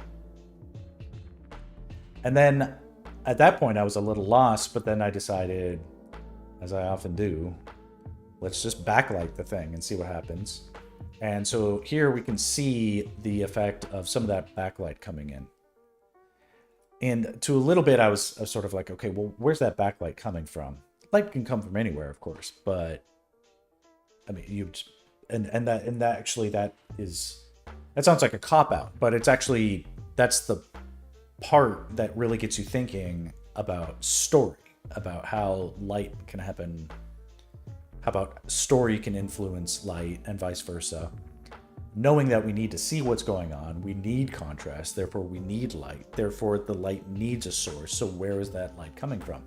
And then at that point, I was a little lost, but then I decided, as I often do, let's just backlight the thing and see what happens. And so here we can see the effect of some of that backlight coming in. And to a little bit, I was sort of like, okay, well, where's that backlight coming from? Light can come from anywhere, of course, but I mean, that sounds like a cop-out, but it's actually, that's the part that really gets you thinking about story, about how light can happen, how about story can influence light and vice versa. Knowing that we need to see what's going on, we need contrast, therefore we need light, therefore the light needs a source, so where is that light coming from?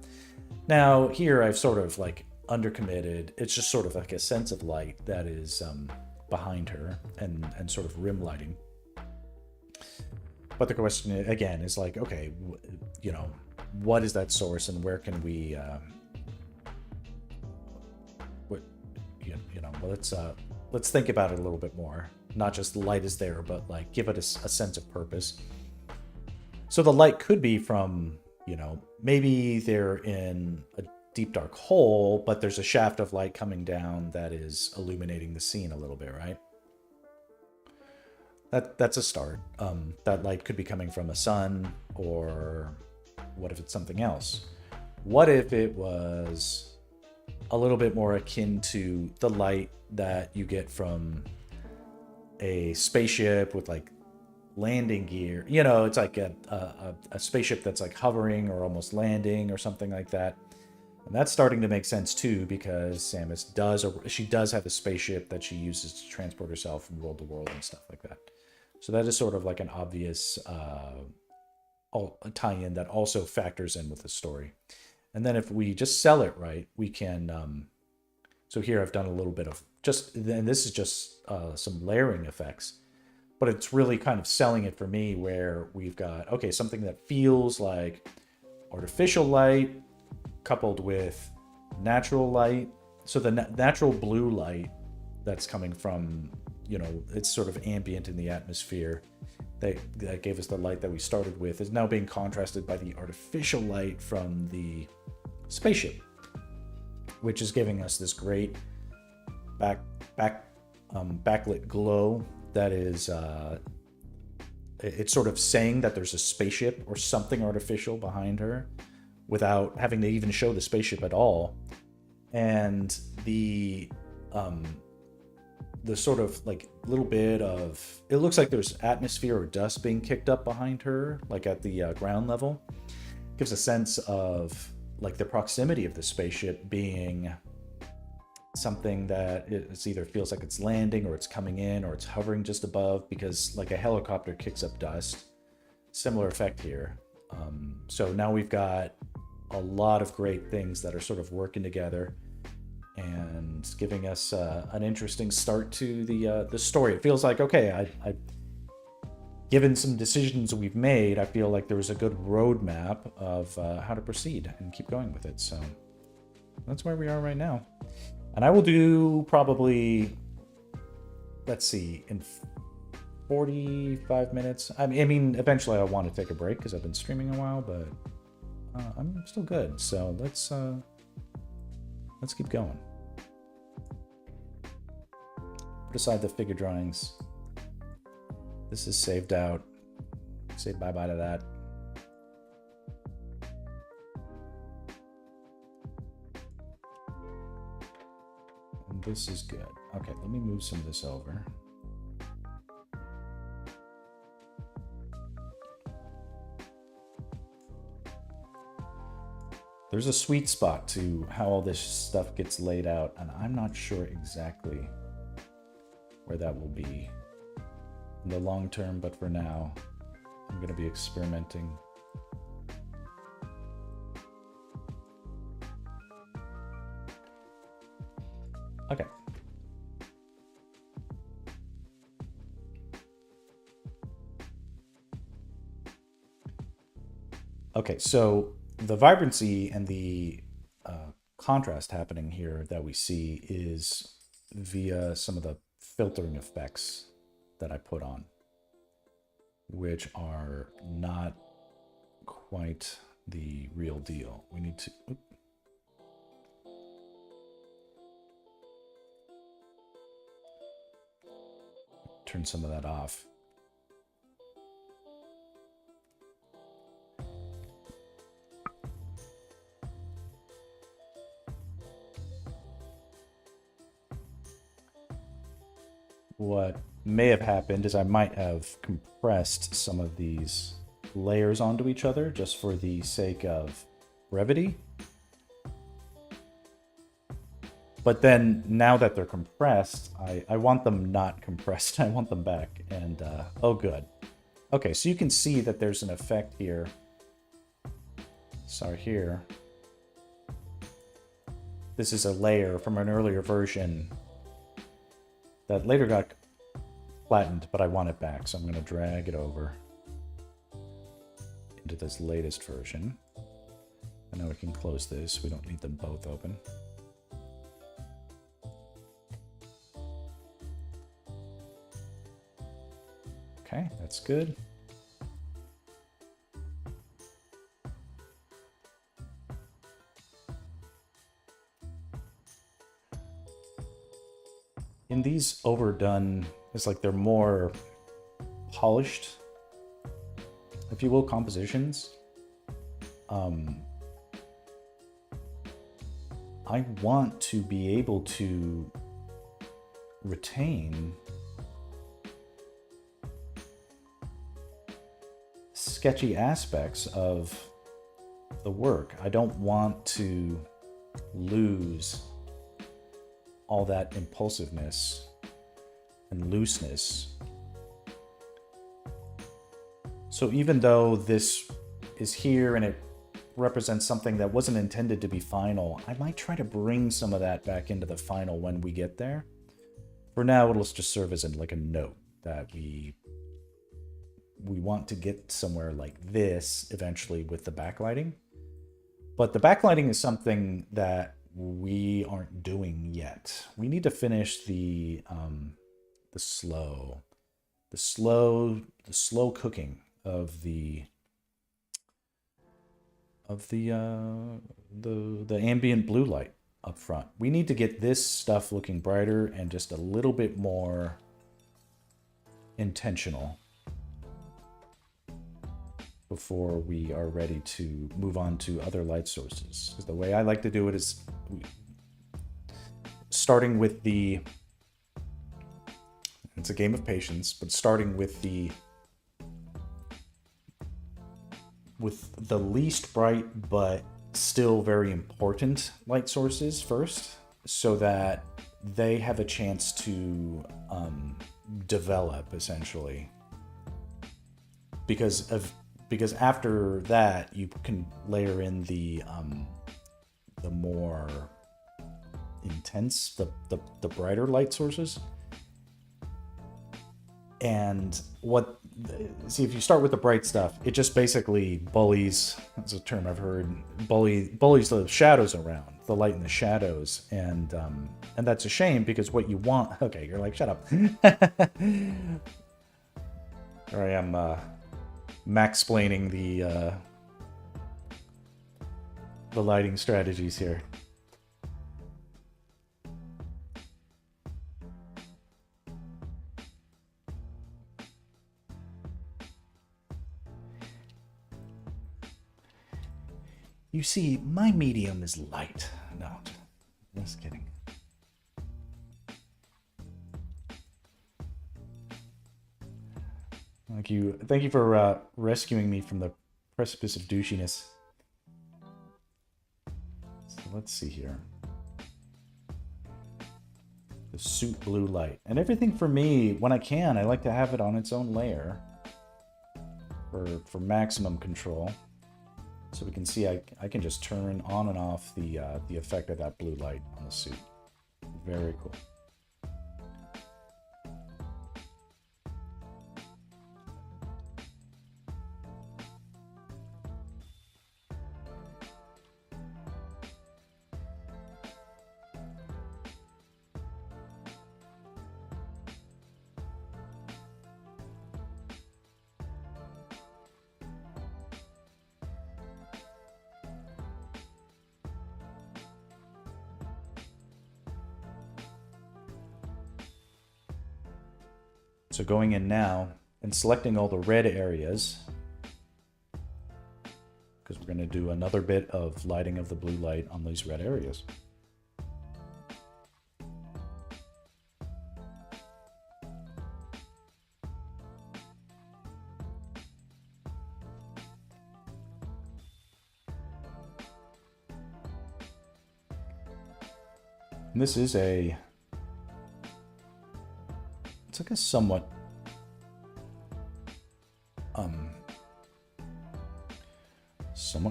Now, here I've sort of like undercommitted. It's just sort of like a sense of light that is behind her and sort of rim lighting. But the question again is like, okay, you know, what is that source and where can we, let's think about it a little bit more. Not just the light is there, but like give it a sense of purpose. So the light could be from, you know, maybe they're in a deep dark hole, but there's a shaft of light coming down that is illuminating the scene a little bit, right? That's a start. That light could be coming from a sun, or what if it's something else? What if it was a little bit more akin to the light that you get from a spaceship with like landing gear? You know, it's like a spaceship that's like hovering or almost landing or something like that. And that's starting to make sense too, because Samus does have a spaceship that she uses to transport herself from world to world and stuff like that. So that is sort of like an obvious tie-in that also factors in with the story. And then if we just sell it right, we can... so here I've done a little bit of and this is just some layering effects. But it's really kind of selling it for me, where we've got, okay, something that feels like artificial light coupled with natural light. So the natural blue light that's coming from, you know, it's sort of ambient in the atmosphere that gave us the light that we started with, is now being contrasted by the artificial light from the spaceship, which is giving us this great backlit glow that is it's sort of saying that there's a spaceship or something artificial behind her without having to even show the spaceship at all. And the sort of like little bit of, it looks like there's atmosphere or dust being kicked up behind her, like at the ground level. Gives a sense of like the proximity of the spaceship being something that it's either feels like it's landing or it's coming in or it's hovering just above, because like a helicopter kicks up dust. Similar effect here. So now we've got a lot of great things that are sort of working together and giving us an interesting start to the story. It feels like, okay, I given some decisions we've made, I feel like there was a good roadmap of how to proceed and keep going with it. So that's where we are right now. And I will do probably, let's see, in 45 minutes. I mean, eventually I want to take a break because I've been streaming a while, but I'm still good. So let's keep going. Put aside the figure drawings. This is saved out. Say bye-bye to that. And this is good. Okay, let me move some of this over. There's a sweet spot to how all this stuff gets laid out, and I'm not sure exactly where that will be in the long term, but for now, I'm going to be experimenting. Okay. Okay, so the vibrancy and the contrast happening here that we see is via some of the filtering effects that I put on, which are not quite the real deal. We need to turn some of that off. What may have happened is I might have compressed some of these layers onto each other just for the sake of brevity. But then now that they're compressed, I want them not compressed. I want them back. And oh, good. Okay, so you can see that there's an effect here. Sorry, here. This is a layer from an earlier version that later got flattened, but I want it back, so I'm going to drag it over into this latest version. And now we can close this. We don't need them both open. Okay, that's good. In these overdone, it's like they're more polished, if you will, compositions. I want to be able to retain sketchy aspects of the work. I don't want to lose all that impulsiveness and looseness. So even though this is here and it represents something that wasn't intended to be final, I might try to bring some of that back into the final when we get there. For now, it'll just serve as like a note that we want to get somewhere like this eventually with the backlighting. But the backlighting is something that we aren't doing yet. We need to finish the slow cooking of the ambient blue light up front. We need to get this stuff looking brighter and just a little bit more intentional before we are ready to move on to other light sources. Because the way I like to do it is starting with the, it's a game of patience, but starting with the least bright but still very important light sources first, so that they have a chance to develop, essentially. Because after that, you can layer in the more intense, the brighter light sources. And see, if you start with the bright stuff, it just basically bullies, that's a term I've heard, bullies the shadows around, the light and the shadows. And that's a shame, because what you want, okay, you're like, shut up. Here I am, max-plaining the lighting strategies here. You see, my medium is light. No, just kidding. Thank you for rescuing me from the precipice of douchiness. let's see here. The suit blue light. And everything for me, when I can, I like to have it on its own layer for maximum control. So we can see I can just turn on and off the effect of that blue light on the suit. Very cool. So going in now and selecting all the red areas, because we're going to do another bit of lighting of the blue light on these red areas. And this is it's like a somewhat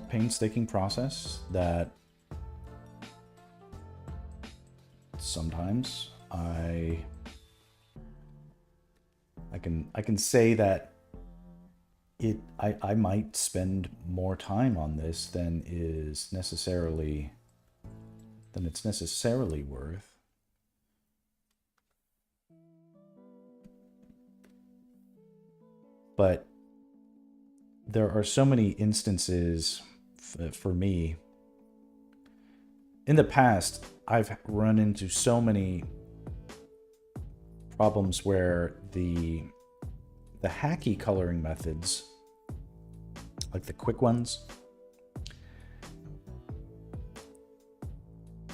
painstaking process that sometimes I can say that I might spend more time on this than it's necessarily worth. But there are so many instances for me. In the past, I've run into so many problems where the hacky coloring methods, like the quick ones,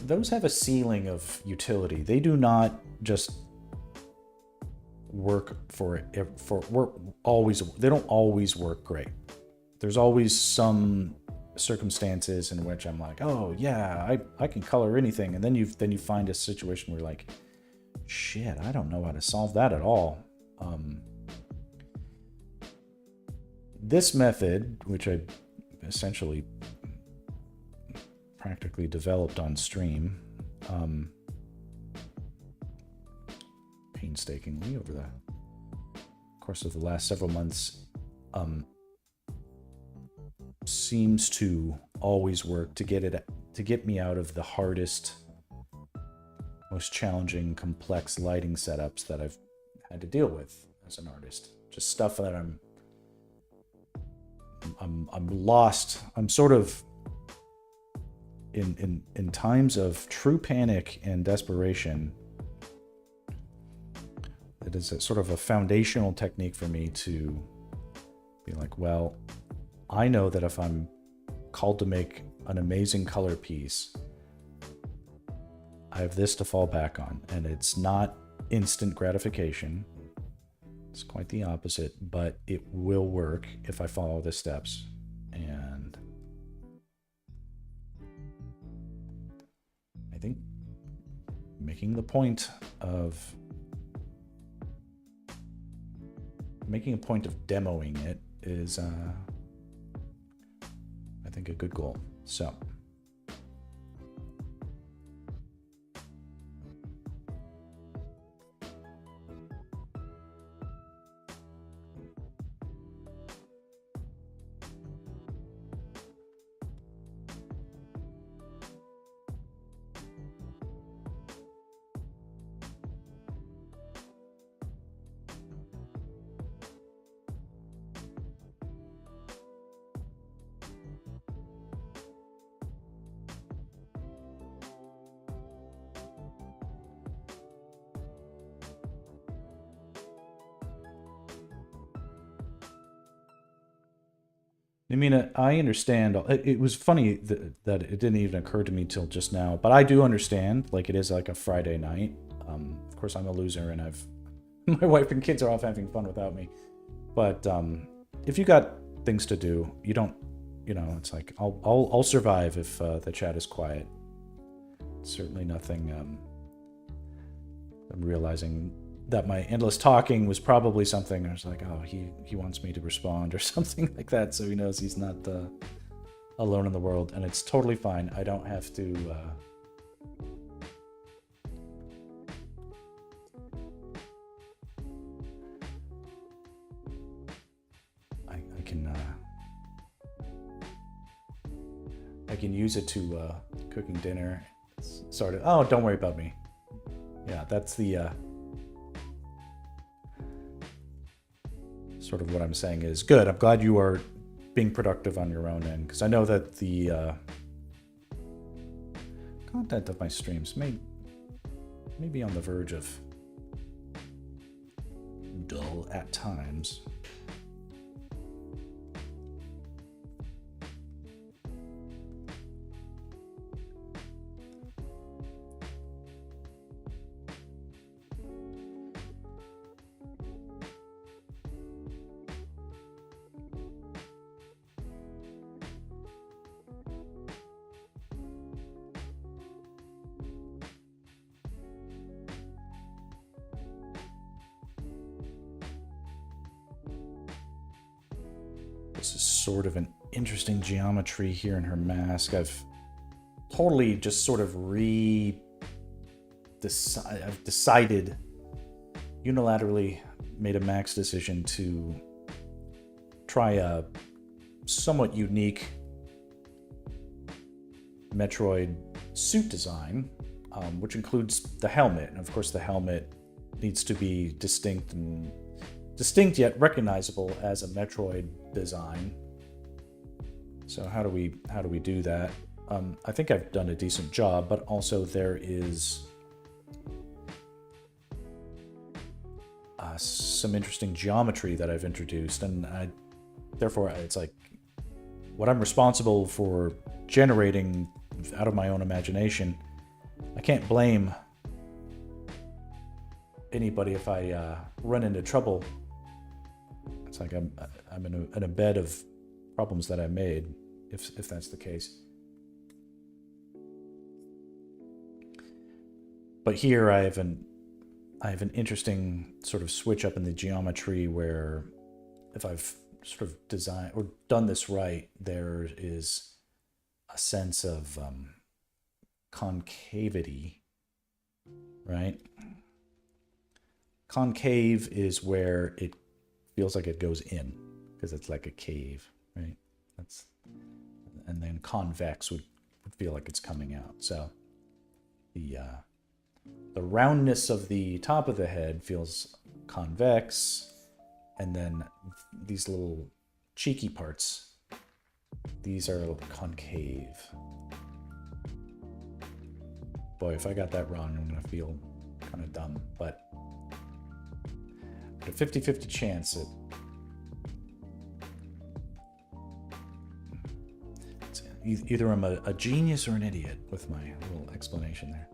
those have a ceiling of utility. They do not just work they don't always work great. There's always some circumstances in which I'm like, oh yeah, I can color anything, and then you find a situation where you're like, shit, I don't know how to solve that at all. This method, which I essentially practically developed on stream painstakingly over the course of the last several months, seems to always work to get me out of the hardest, most challenging, complex lighting setups that I've had to deal with as an artist. Just stuff that I'm lost. I'm sort of in times of true panic and desperation. It is a sort of a foundational technique for me to be like, well, I know that if I'm called to make an amazing color piece, I have this to fall back on. And it's not instant gratification. It's quite the opposite, but it will work if I follow the steps. And I think making a point of demoing it is, I think, a good goal. So. I mean, I understand. It was funny that it didn't even occur to me till just now, but I do understand. Like, it is like a Friday night. Of course, I'm a loser, and my wife and kids are off having fun without me. But if you got things to do, you don't. It's like I'll survive if the chat is quiet. certainly nothing. I'm realizing that my endless talking was probably something. I was like, oh, he wants me to respond or something like that, so he knows he's not alone in the world, and it's totally fine. I don't have to. I can use it to cooking dinner. Sort of. Oh, don't worry about me. Yeah, that's the sort of what I'm saying is good. I'm glad you are being productive on your own end, because I know that the content of my streams may be on the verge of dull at times. This is sort of an interesting geometry here in her mask. I've totally just sort of I've decided, unilaterally made a max decision to try a somewhat unique Metroid suit design, which includes the helmet. And of course the helmet needs to be distinct yet recognizable as a Metroid design. So how do we do that? I think I've done a decent job, but also there is some interesting geometry that I've introduced, and therefore it's like what I'm responsible for generating out of my own imagination. I can't blame anybody if I run into trouble. It's like I'm in a bed of problems that I made, if that's the case. But here I have an interesting sort of switch up in the geometry where if I've sort of designed or done this right, there is a sense of concavity, right? Concave is where it feels like it goes in, because it's like a cave, right? And then convex would feel like it's coming out. So the roundness of the top of the head feels convex, and then these little cheeky parts, these are concave. Boy, if I got that wrong, I'm gonna feel kind of dumb, but a 50-50 chance it's either I'm a genius or an idiot with my little explanation there.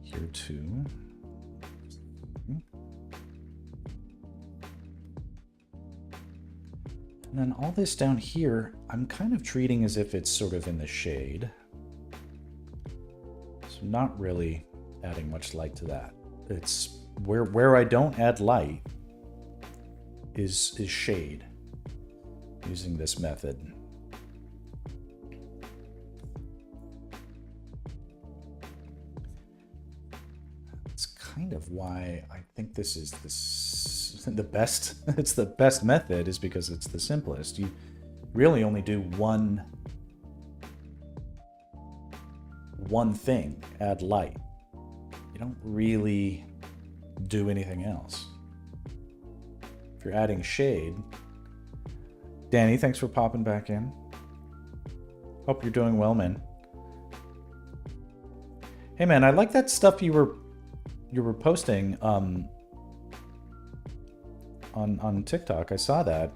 Here too. And then all this down here, I'm kind of treating as if it's sort of in the shade. So not really adding much light to that. It's where I don't add light is shade using this method. Kind of why I think this is the best. It's the best method, is because it's the simplest. You really only do one thing, add light. You don't really do anything else. If you're adding shade, Danny, thanks for popping back in. Hope you're doing well, man. Hey man, I like that stuff you were posting on TikTok. I saw that.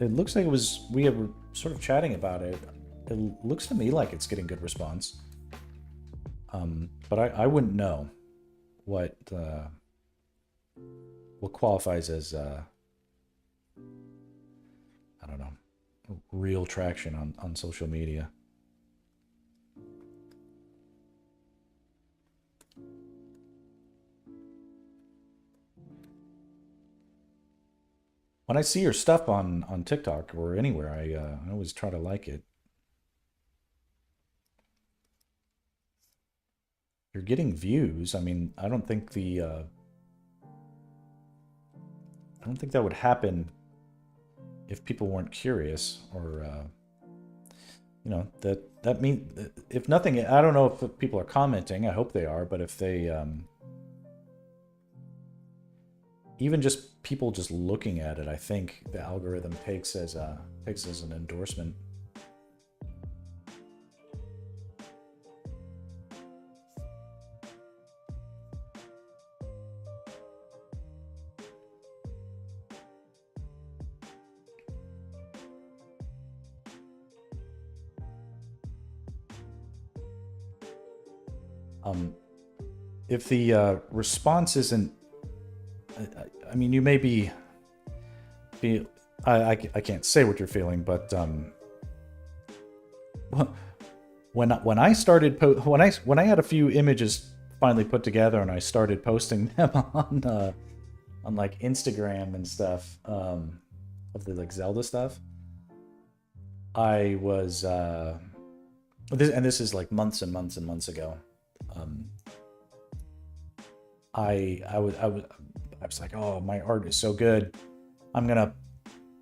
It looks like it was we were sort of chatting about it. It looks to me like it's getting good response. But I wouldn't know what qualifies as I don't know, real traction on social media. When I see your stuff on TikTok or anywhere, I always try to like it. You're getting views. I mean, I don't think that would happen if people weren't curious, or you know, that mean if nothing. I don't know if people are commenting. I hope they are, but if they even just people just looking at it, I think the algorithm takes as an endorsement. If the response isn't, I mean, you may be I can't say what you're feeling, but when I started when I had a few images finally put together and I started posting them on like Instagram and stuff, of the like Zelda stuff, I was this is like months and months and months ago. I was like, oh, my art is so good. I'm gonna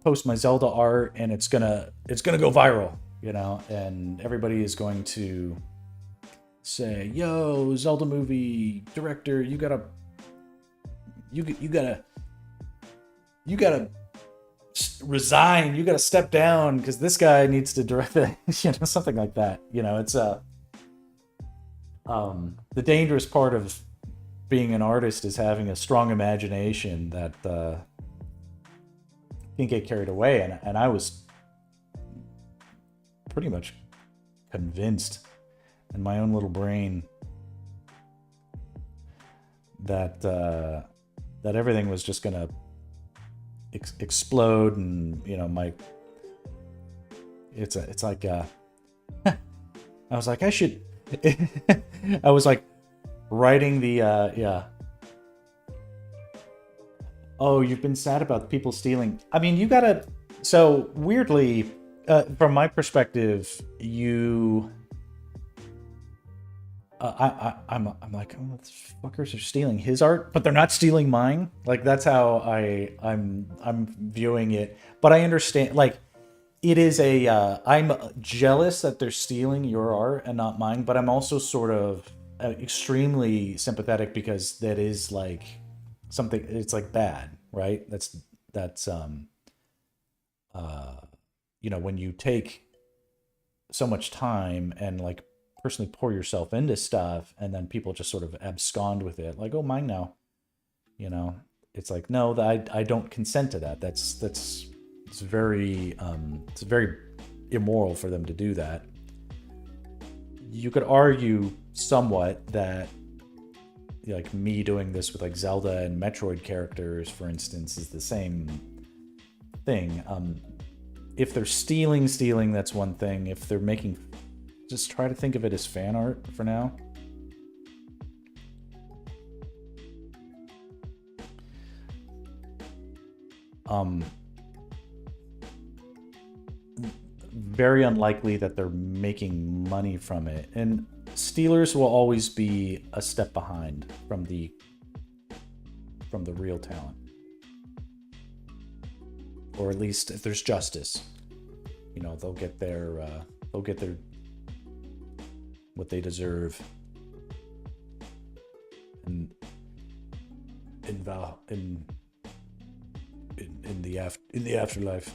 post my Zelda art and it's gonna go viral, you know, and everybody is going to say, yo, Zelda movie director, you gotta resign, you gotta step down because this guy needs to direct it, you know, something like that. You know, it's the dangerous part of being an artist is having a strong imagination that can get carried away, and I was pretty much convinced in my own little brain that that everything was just gonna explode, and you know, it's like I was like, I should I was like writing the yeah. Oh, you've been sad about people stealing. I mean, you gotta. So weirdly, from my perspective, you. I'm like, oh, these fuckers are stealing his art, but they're not stealing mine. Like that's how I'm viewing it. But I understand. Like, it is a. I'm jealous that they're stealing your art and not mine. But I'm also sort of extremely sympathetic because that is like something. It's like bad, right? That's you know, when you take so much time and like personally pour yourself into stuff and then people just sort of abscond with it, like, oh, mine now, you know, it's like, no, I don't consent to that. It's very immoral for them to do that. You could argue somewhat that like me doing this with like Zelda and Metroid characters, for instance, is the same thing. If they're stealing, that's one thing. If they're making, just try to think of it as fan art for now. Very unlikely that they're making money from it, and stealers will always be a step behind from the real talent, or at least if there's justice, you know, they'll get their what they deserve in the afterlife.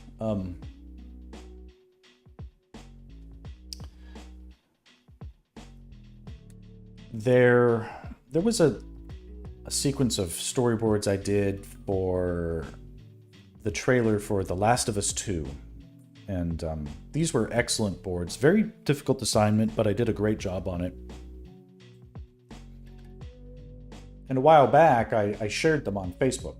there was a sequence of storyboards I did for the trailer for The Last of Us 2. And these were excellent boards. Very difficult assignment, but I did a great job on it. And a while back, I shared them on Facebook.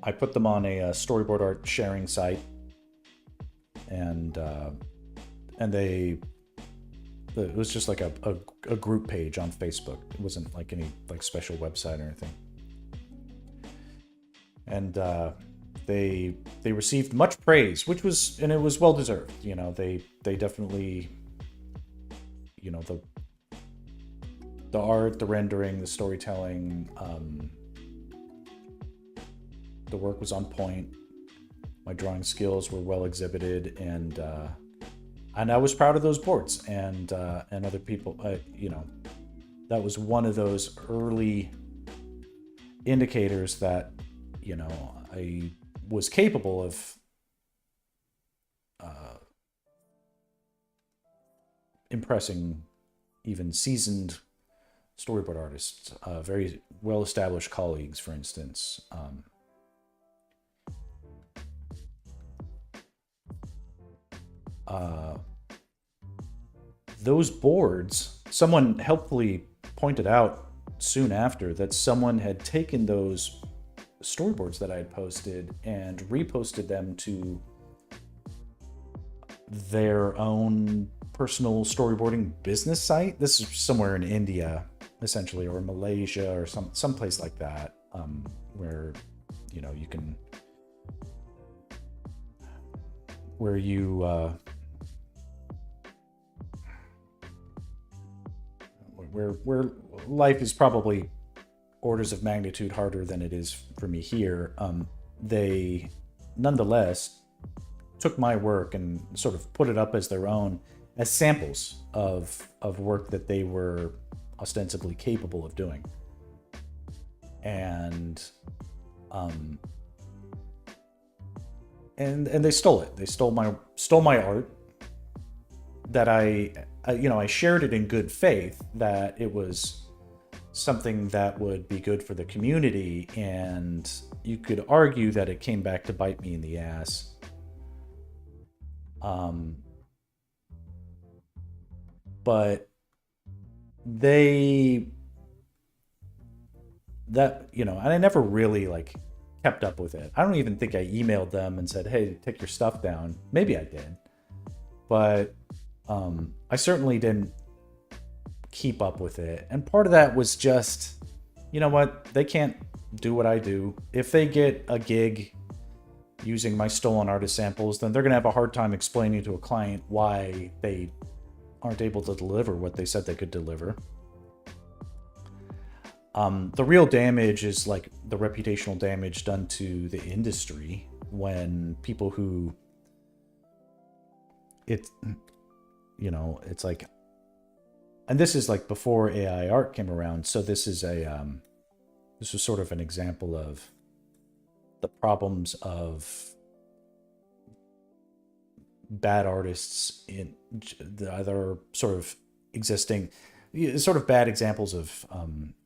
I put them on a storyboard art sharing site, and it was just like a group page on Facebook. It wasn't like any like special website or anything. And they received much praise, which was, and it was well deserved. You know, they definitely, you know, the art, the rendering, the storytelling, the work was on point. My drawing skills were well exhibited, and I was proud of those boards. And other people, you know, that was one of those early indicators that, you know, I was capable of impressing even seasoned storyboard artists, very well-established colleagues, for instance. Those boards, someone helpfully pointed out soon after that someone had taken those storyboards that I had posted and reposted them to their own personal storyboarding business site. This is somewhere in India, essentially, or Malaysia, or some place like that, where, you know, you can, where you where life is probably orders of magnitude harder than it is for me here. They nonetheless took my work and sort of put it up as their own, as samples of work that they were ostensibly capable of doing. And they stole it. They stole my art that I you know, I shared it in good faith that it was something that would be good for the community, and you could argue that it came back to bite me in the ass. But you know, and I never really like kept up with it. I don't even think I emailed them and said, hey, take your stuff down. Maybe I did, but I certainly didn't keep up with it. And part of that was just, you know what, they can't do what I do. If they get a gig using my stolen artist samples, then they're going to have a hard time explaining to a client why they aren't able to deliver what they said they could deliver. The real damage is like the reputational damage done to the industry when people who you know, it's like, and this is like before AI art came around. So this is this was sort of an example of the problems of bad artists in the other sort of existing, sort of bad examples of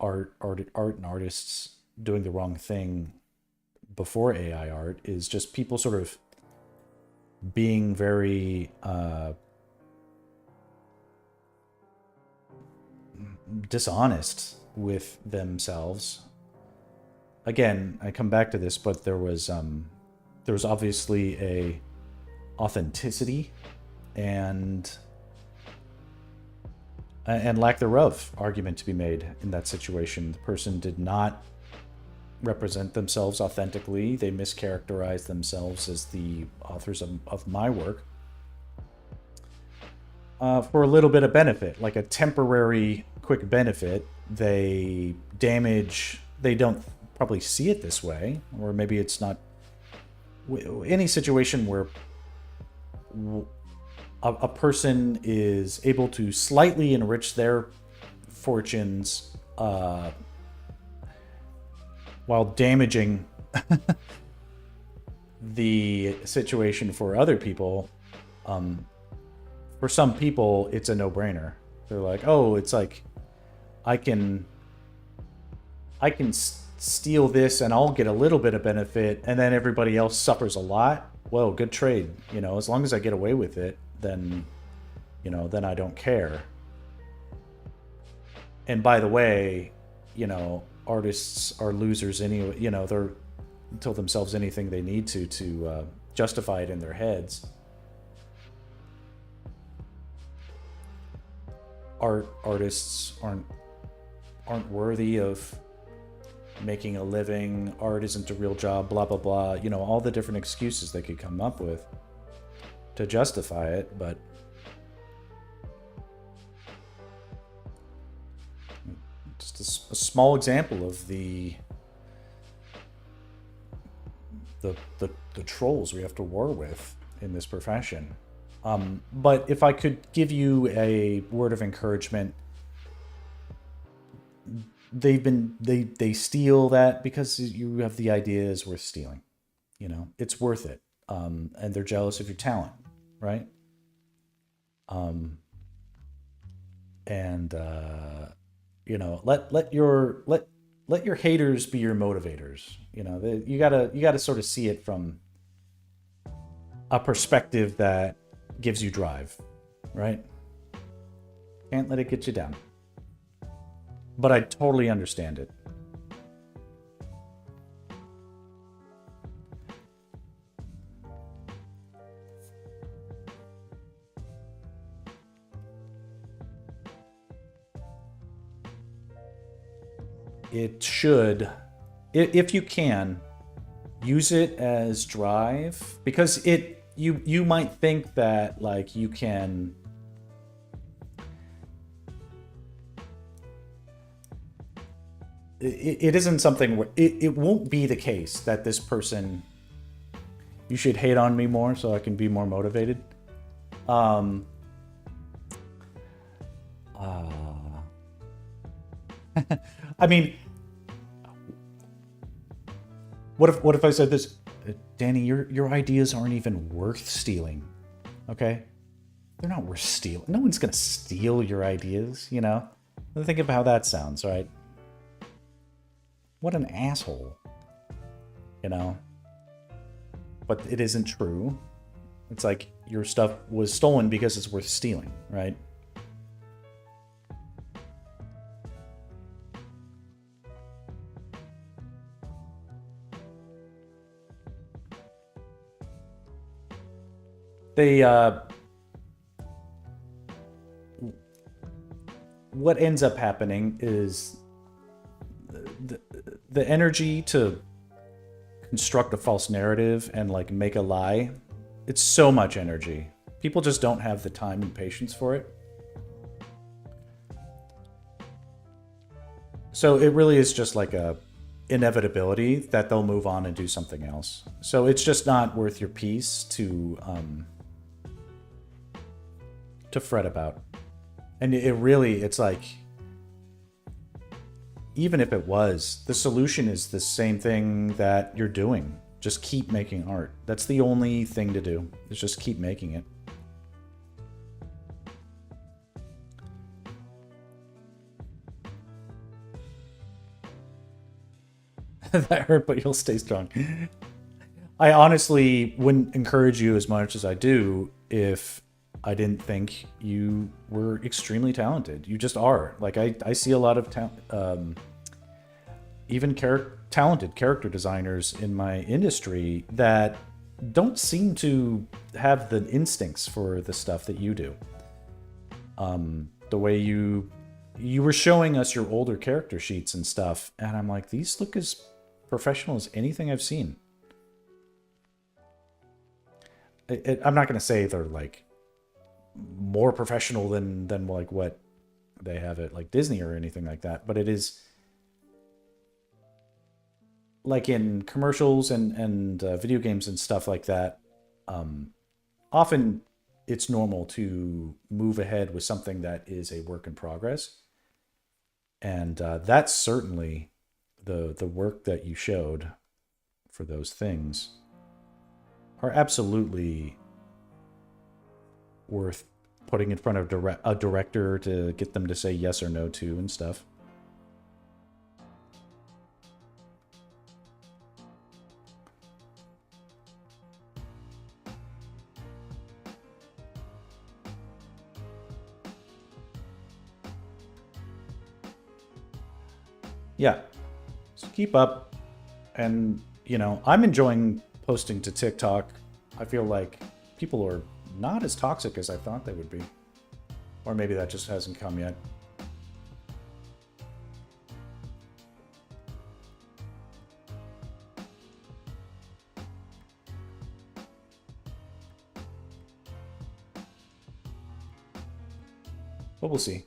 art and artists doing the wrong thing before AI art is just people sort of being very dishonest with themselves. Again, I come back to this, but there was obviously a authenticity and lack thereof argument to be made in that situation. The person did not represent themselves authentically. They mischaracterized themselves as the authors of my work for a little bit of benefit, like a temporary quick benefit. They don't probably see it this way, or maybe it's not any situation where a person is able to slightly enrich their fortunes while damaging the situation for other people. For some people, it's a no-brainer. They're like, oh, it's like I can steal this and I'll get a little bit of benefit, and then everybody else suffers a lot. Well, good trade. As long as I get away with it, then then I don't care. And by the way, artists are losers anyway. They're tell themselves anything they need to justify it in their heads. Artists aren't worthy of making a living. Art isn't a real job. Blah blah blah. All the different excuses they could come up with to justify it, but just a small example of the trolls we have to war with in this profession. But if I could give you a word of encouragement, they steal that because you have the idea is worth stealing. It's worth it. And they're jealous of your talent, right? Let your haters be your motivators. You gotta sort of see it from a perspective that gives you drive, right? Can't let it get you down. But I totally understand it. It should, if you can, use it as drive, because you might think that like you can it isn't something where it won't be the case that this person, you should hate on me more so I can be more motivated. I mean, what if I said this, Danny? Your ideas aren't even worth stealing. Okay, they're not worth stealing. No one's gonna steal your ideas. Think of how that sounds, right? What an asshole. But it isn't true. It's like your stuff was stolen because it's worth stealing, right? What ends up happening is the energy to construct a false narrative and like make a lie. It's so much energy. People just don't have the time and patience for it. So it really is just like a inevitability that they'll move on and do something else. So it's just not worth your peace to fret about. And it's like, even if it was, the solution is the same thing that you're doing. Just keep making art. That's the only thing to do, is just keep making it. That hurt, but you'll stay strong. I honestly wouldn't encourage you as much as I do if I didn't think you were extremely talented. You just are. Like, I see a lot of even talented character designers in my industry that don't seem to have the instincts for the stuff that you do. The way you were showing us your older character sheets and stuff, and I'm like, these look as professional as anything I've seen. I'm not going to say they're like more professional than like what they have at like Disney or anything like that, but it is like in commercials and video games and stuff like that. Often it's normal to move ahead with something that is a work in progress, and that's certainly the work that you showed for those things are absolutely worth putting in front of a director to get them to say yes or no to and stuff. Yeah, so keep up. And, you know, I'm enjoying posting to TikTok. I feel like people are not as toxic as I thought they would be. Or maybe that just hasn't come yet. But we'll see.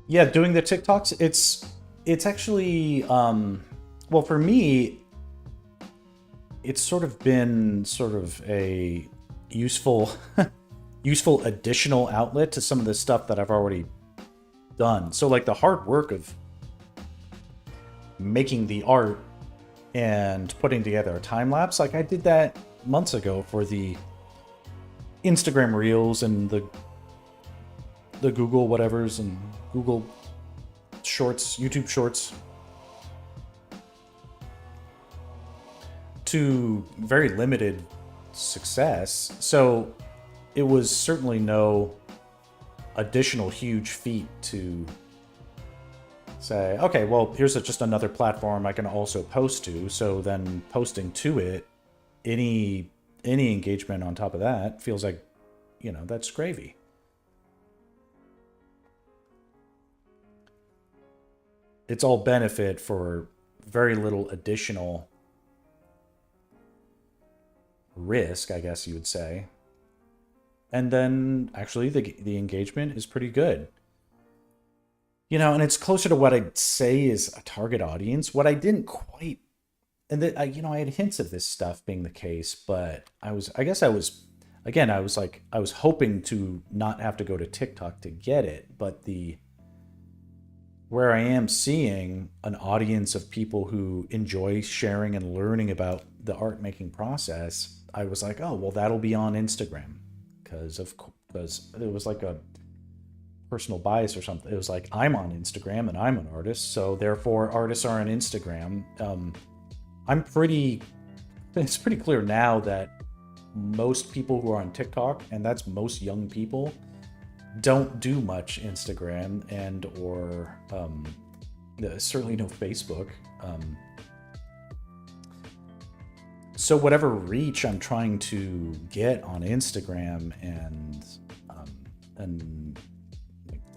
Yeah, doing the TikToks, it's actually well, for me, it's sort of been sort of a useful useful additional outlet to some of the stuff that I've already done. So like the hard work of making the art and putting together a time lapse, like I did that months ago for the Instagram Reels and the Google whatevers and Google Shorts, YouTube Shorts, to very limited success. So it was certainly no additional huge feat to say, okay, well, here's just another platform I can also post to. So then posting to it, any engagement on top of that feels like, you know, that's gravy. It's all benefit for very little additional risk, I guess you would say. And then actually the engagement is pretty good. You know, and it's closer to what I'd say is a target audience. What I didn't quite, and you know, I had hints of this stuff being the case, but I was hoping to not have to go to TikTok to get it, but where I am seeing an audience of people who enjoy sharing and learning about the art making process, I was like, oh, well, that'll be on Instagram, because it was like a personal bias or something. It was like, I'm on Instagram and I'm an artist, so therefore artists are on Instagram. It's pretty clear now that most people who are on TikTok, and that's most young people, don't do much Instagram and or certainly no Facebook. So whatever reach I'm trying to get on Instagram and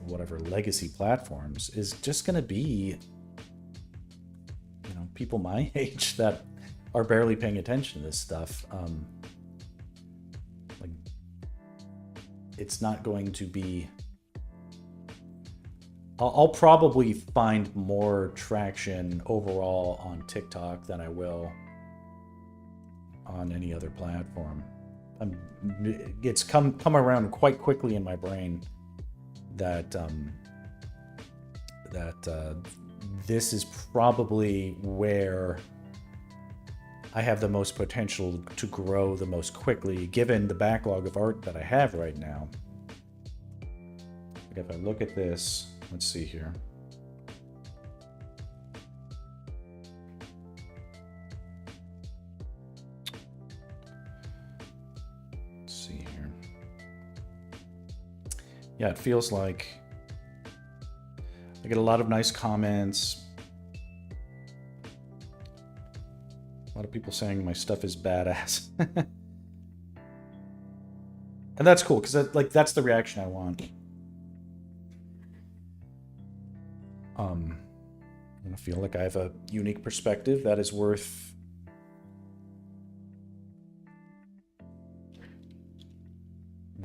whatever legacy platforms is just going to be, you know, people my age that are barely paying attention to this stuff. Like, it's not going to be. I'll probably find more traction overall on TikTok than I will on any other platform. It's come around quite quickly in my brain that this is probably where I have the most potential to grow the most quickly, given the backlog of art that I have right now. Like if I look at this, let's see here. Let's see here. Yeah, it feels like I get a lot of nice comments. A lot of people saying my stuff is badass. And that's cool, because like that's the reaction I want. I feel like I have a unique perspective that is worth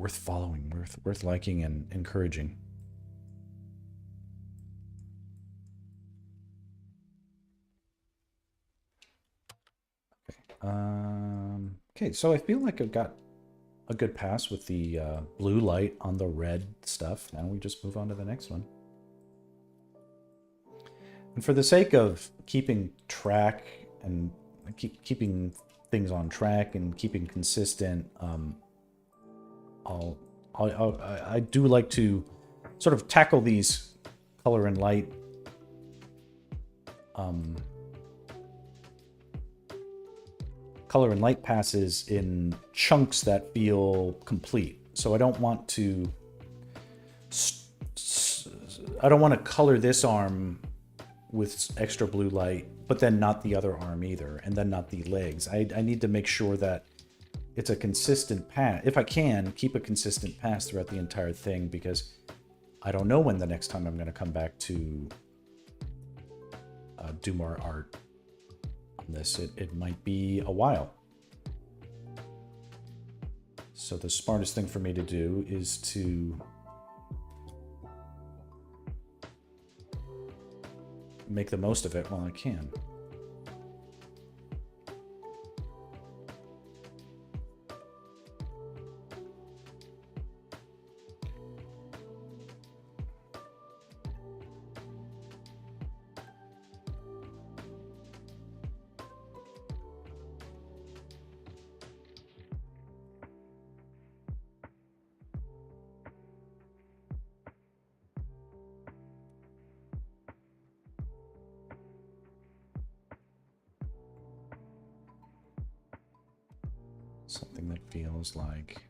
following, worth liking and encouraging. Okay, so I feel like I've got a good pass with the blue light on the red stuff. Now we just move on to the next one. And for the sake of keeping track and keeping things on track and keeping consistent, I do like to sort of tackle these color and light passes in chunks that feel complete. So I don't want to color this arm with extra blue light, but then not the other arm either, and then not the legs. I need to make sure that it's a consistent pass. If I can, keep a consistent pass throughout the entire thing, because I don't know when the next time I'm going to come back to do more art on this. It might be a while. So the smartest thing for me to do is to make the most of it while I can. Something that feels like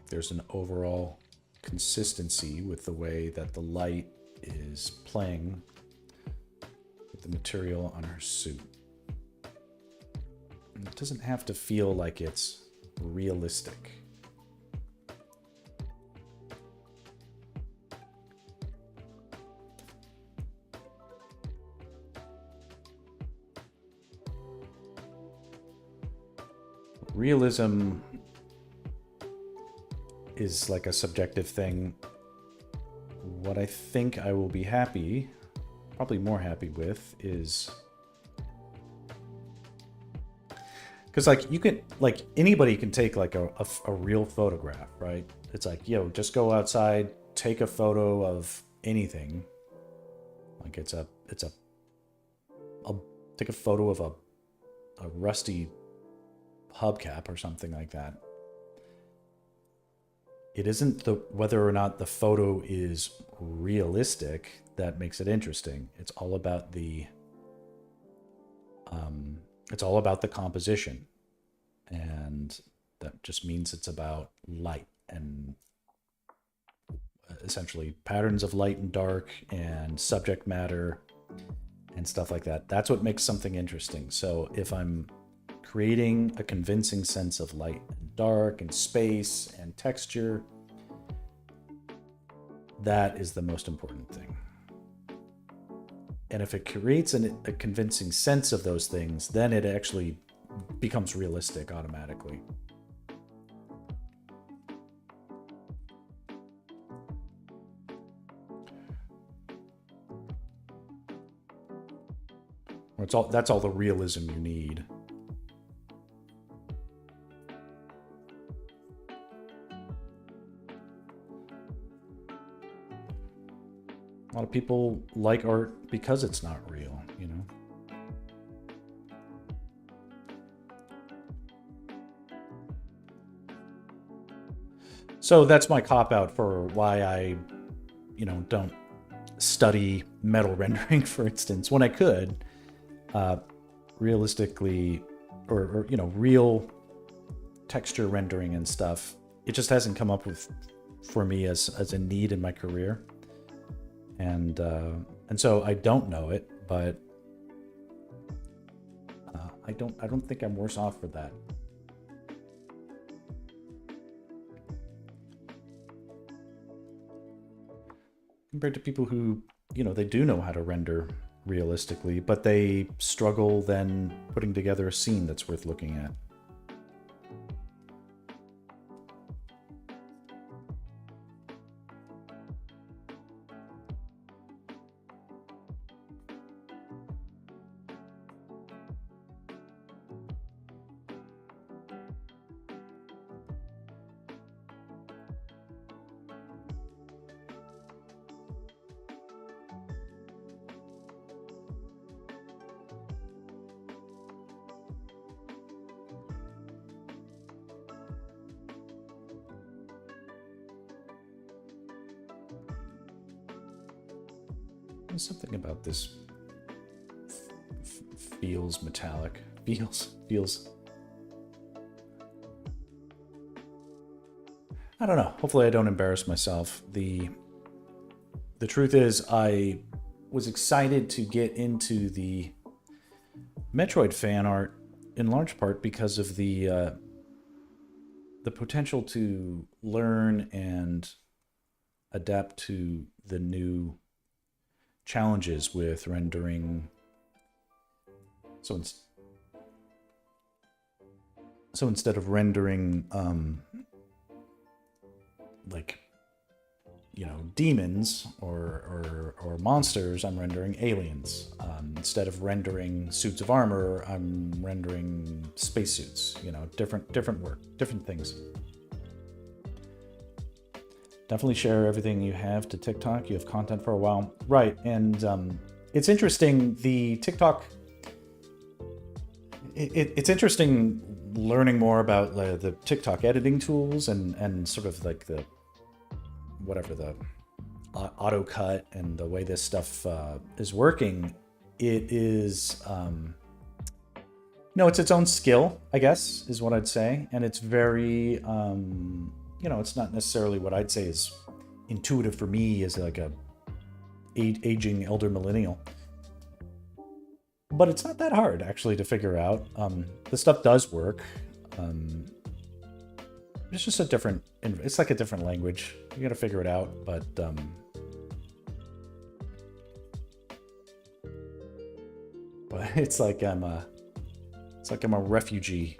there's an overall consistency with the way that the light is playing with the material on her suit. And it doesn't have to feel like it's realistic. Realism is like a subjective thing. What I think I will be happy, probably more happy with, is because like you can, like anybody can take like a real photograph, right? It's like, yo, just go outside, take a photo of anything. Like I'll take a photo of a rusty hubcap or something like that. It isn't whether or not the photo is realistic that makes it interesting. It's all about the composition, and that just means it's about light and essentially patterns of light and dark and subject matter and stuff like that. That's what makes something interesting. So if I'm creating a convincing sense of light and dark and space and texture, that is the most important thing. And if it creates a convincing sense of those things, then it actually becomes realistic automatically. That's all the realism you need. A lot of people like art because it's not real, you know? So that's my cop-out for why I, don't study metal rendering, for instance, when I could. Realistically, or real texture rendering and stuff, it just hasn't come up with for me as a need in my career. And so I don't know it, but I don't think I'm worse off for that. Compared to people who, you know, they do know how to render realistically, but they struggle then putting together a scene that's worth looking at. There's something about this feels metallic. Feels. I don't know. Hopefully I don't embarrass myself. The truth is I was excited to get into the Metroid fan art in large part because of the potential to learn and adapt to the new challenges with rendering. So instead of rendering like, you know, demons or monsters, I'm rendering aliens. Instead of rendering suits of armor, I'm rendering spacesuits. You know, different work, different things. Definitely share everything you have to TikTok. You have content for a while. Right, and it's interesting, the TikTok... It's interesting learning more about the TikTok editing tools and sort of like the... whatever, the auto cut and the way this stuff is working. It is... no, it's its own skill, I guess, is what I'd say. And it's very... you know, it's not necessarily what I'd say is intuitive for me as like a aging elder millennial. But it's not that hard, actually, to figure out. The stuff does work. It's just a different... It's like a different language. You gotta figure it out, but... but it's like I'm a... It's like I'm a refugee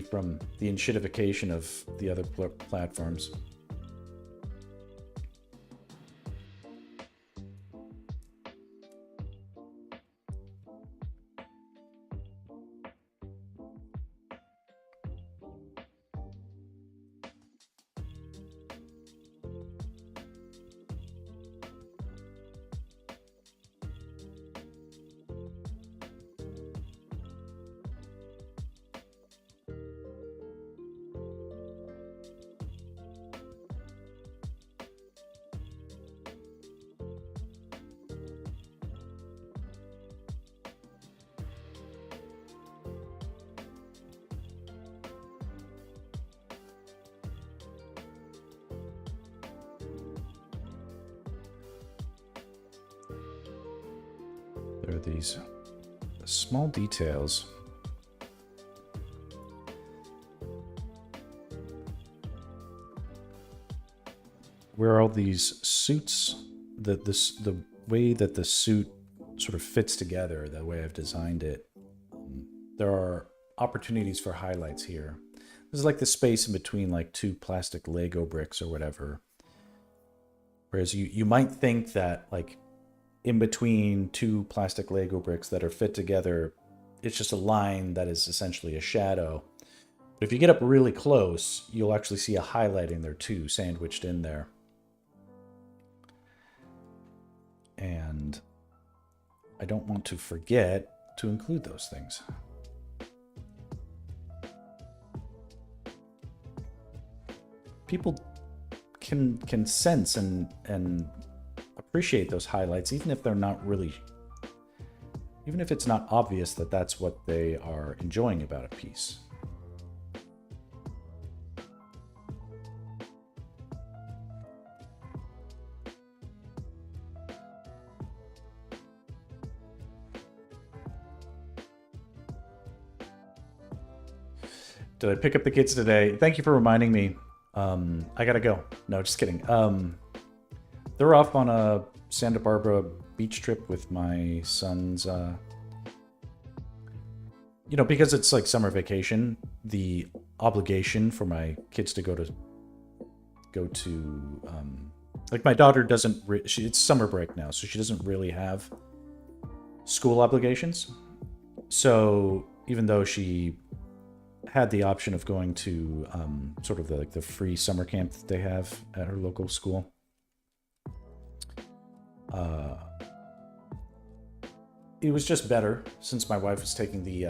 from the enshittification of the other platforms. There are these small details. Where all these suits, the way that the suit sort of fits together, the way I've designed it, there are opportunities for highlights here. This is like the space in between like two plastic Lego bricks or whatever. Whereas you might think that like in between two plastic Lego bricks that are fit together, it's just a line that is essentially a shadow. But if you get up really close, you'll actually see a highlight in there too, sandwiched in there. And I don't want to forget to include those things. People can sense and appreciate those highlights, even if they're not really, even if it's not obvious that that's what they are enjoying about a piece. Did I pick up the kids today? Thank you for reminding me. I gotta go. No, just kidding. They're off on a Santa Barbara beach trip with my son's, you know, because it's like summer vacation, the obligation for my kids to go to, like my daughter doesn't, it's summer break now, so she doesn't really have school obligations. So even though she had the option of going to sort of the free summer camp that they have at her local school, it was just better since my wife was taking the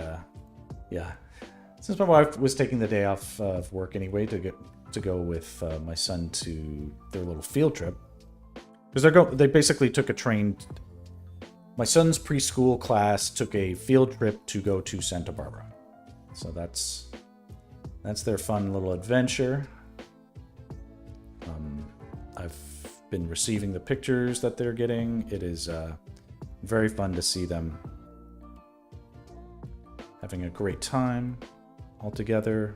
since my wife was taking the day off of work anyway to go with my son to their little field trip, because they basically took a train. My son's preschool class took a field trip to go to Santa Barbara, so that's their fun little adventure. I've been receiving the pictures that they're getting. It is very fun to see them having a great time all together.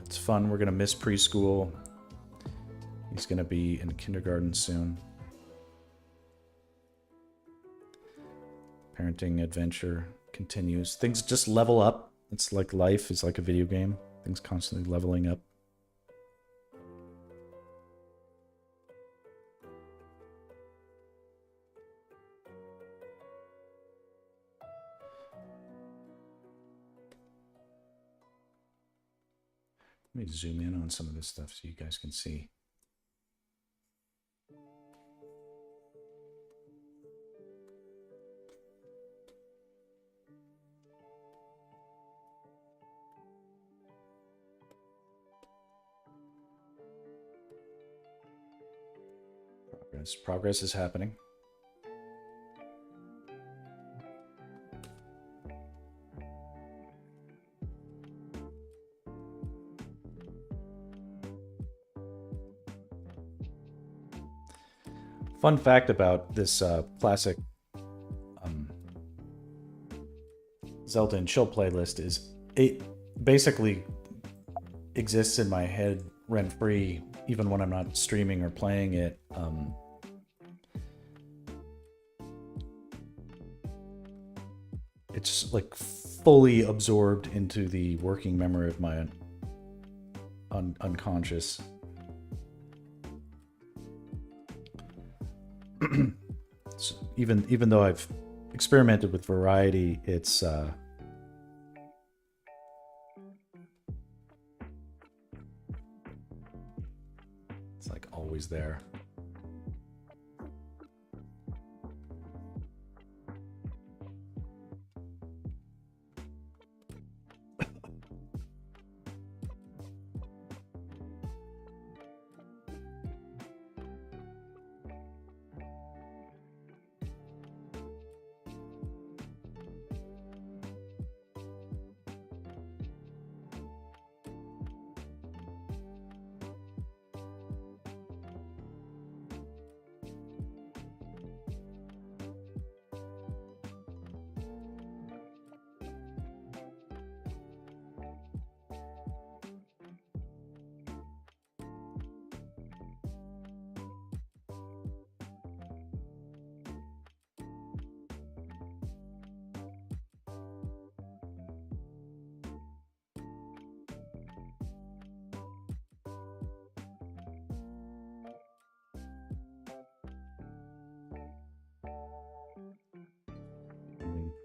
It's fun. We're going to miss preschool. He's going to be in kindergarten soon. Parenting adventure continues. Things just level up. It's like life is like a video game. Things constantly leveling up. Let me zoom in on some of this stuff so you guys can see. Progress is happening. Fun fact about this classic Zelda and Chill playlist is it basically exists in my head rent-free even when I'm not streaming or playing it. It's like fully absorbed into the working memory of my unconscious. So even though I've experimented with variety, it's like always there.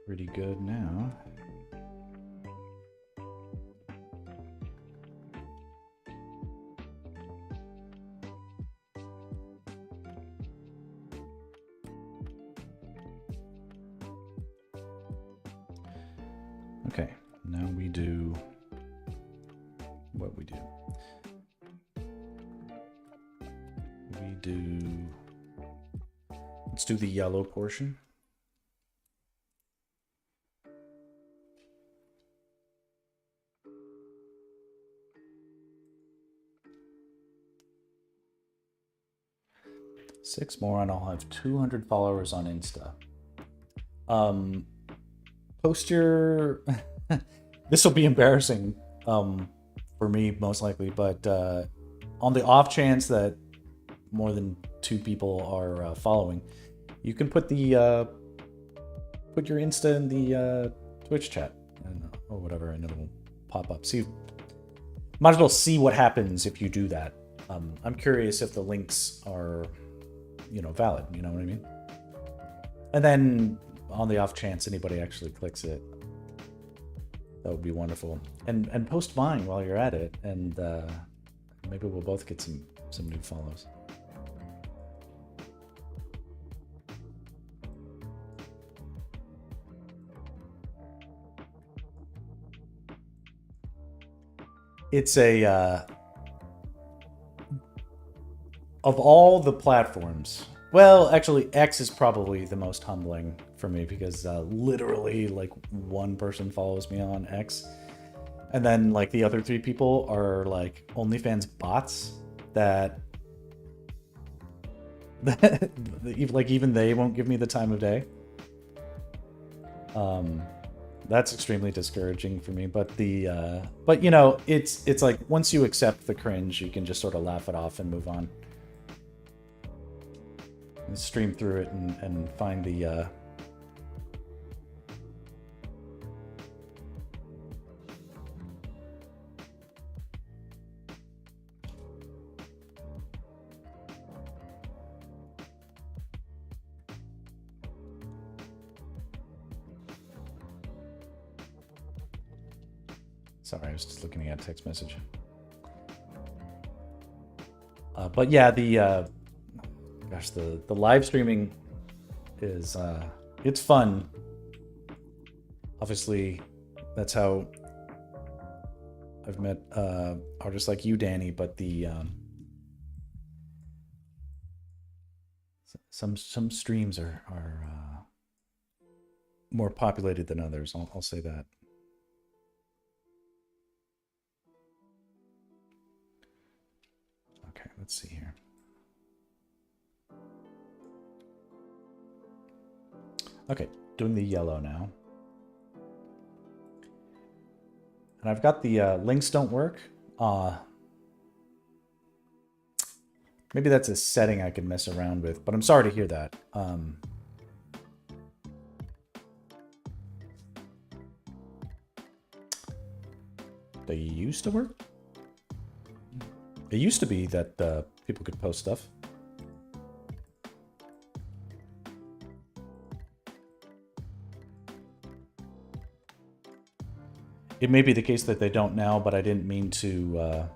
Pretty good now. Okay, now we do what we do. Let's do the yellow portion. Six more and I'll have 200 followers on Insta. Post your... This will be embarrassing for me, most likely. But on the off chance that more than 2 people are following, you can put the put your Insta in the Twitch chat or whatever, and it'll pop up. See, might as well see what happens if you do that. I'm curious if the links are, valid. You know what I mean? And then on the off chance anybody actually clicks it, that would be wonderful. And post mine while you're at it, and maybe we'll both get some new follows. It's a of all the platforms, well, actually X is probably the most humbling for me, because literally like 1 person follows me on X, and then like the other 3 people are like OnlyFans bots that like even they won't give me the time of day. That's extremely discouraging for me, but it's like once you accept the cringe, you can just sort of laugh it off and move on. And stream through it and find the Sorry, I was just looking at a text message. But yeah, the live streaming is it's fun. Obviously, that's how I've met artists like you, Danny. But the some streams are more populated than others. I'll say that. Okay, let's see here. Okay, doing the yellow now. And I've got the links don't work. Maybe that's a setting I could mess around with, but I'm sorry to hear that. They used to work? It used to be that people could post stuff. It may be the case that they don't now, but I didn't mean to...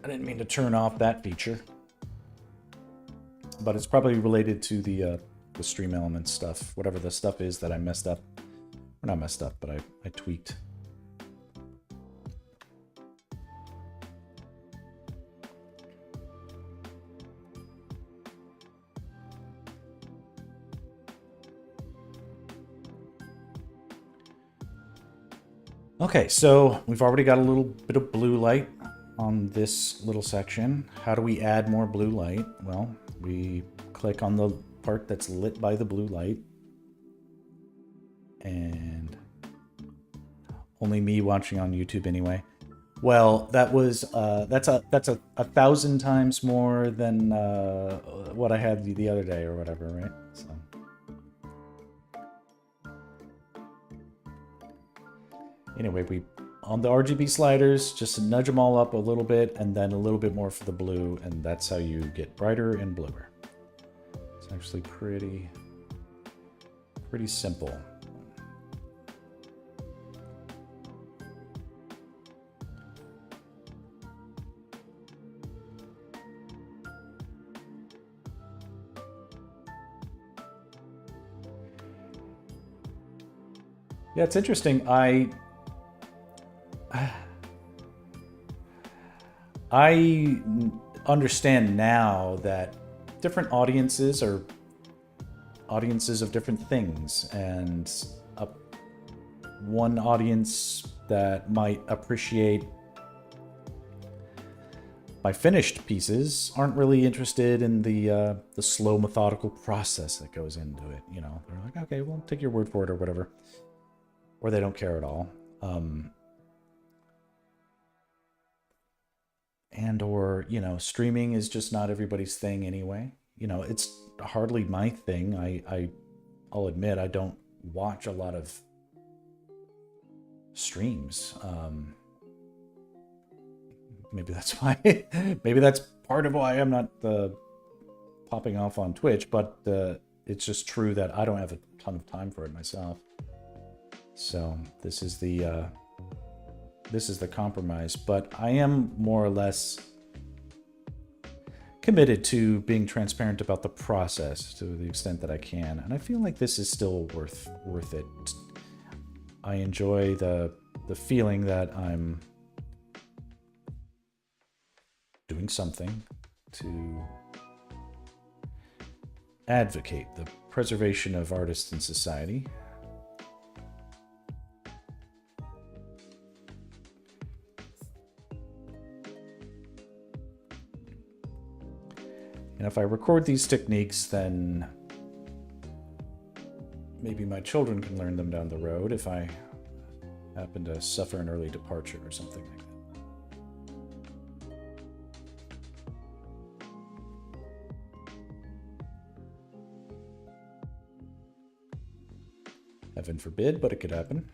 I didn't mean to turn off that feature. But it's probably related to the Stream Elements stuff. Whatever the stuff is that I messed up. Or not messed up, but I tweaked. Okay, so we've already got a little bit of blue light on this little section. How do we add more blue light? Well, we click on the part that's lit by the blue light. And only me watching on YouTube anyway. Well, that was that's a 1,000 times more than what I had the other day or whatever, right? So. Anyway, we on the RGB sliders, just nudge them all up a little bit and then a little bit more for the blue, and that's how you get brighter and bluer. It's actually pretty simple. Yeah, it's interesting. I understand now that different audiences are audiences of different things, and one audience that might appreciate my finished pieces aren't really interested in the slow methodical process that goes into it. You know, they're like, okay, well, take your word for it or whatever, or they don't care at all. And or, you know, streaming is just not everybody's thing anyway. You know, it's hardly my thing. I'll admit I don't watch a lot of streams. Maybe that's why. Maybe that's part of why I'm not popping off on Twitch. But it's just true that I don't have a ton of time for it myself. So this is the compromise. But I am more or less committed to being transparent about the process to the extent that I can, and I feel like this is still worth it. I enjoy the feeling that I'm doing something to advocate the preservation of artists in society. And if I record these techniques, then maybe my children can learn them down the road if I happen to suffer an early departure or something like that. Heaven forbid, but it could happen.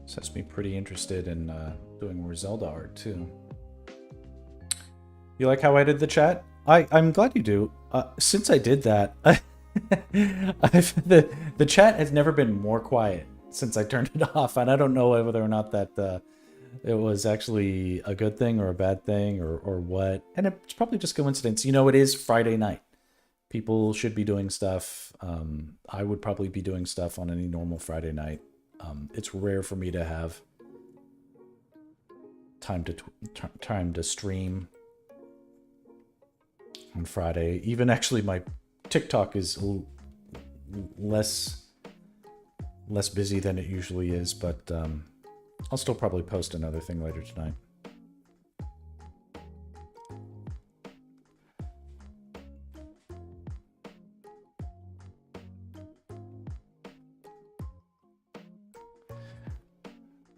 This has me pretty interested in doing more Zelda art too. You like how I did the chat? I'm glad you do. Since I did that, the chat has never been more quiet since I turned it off, and I don't know whether or not that it was actually a good thing or a bad thing or what. And it's probably just coincidence. You know, it is Friday night. People should be doing stuff. I would probably be doing stuff on any normal Friday night. It's rare for me to have time to stream on Friday. Even actually, my TikTok is less busy than it usually is, but I'll still probably post another thing later tonight.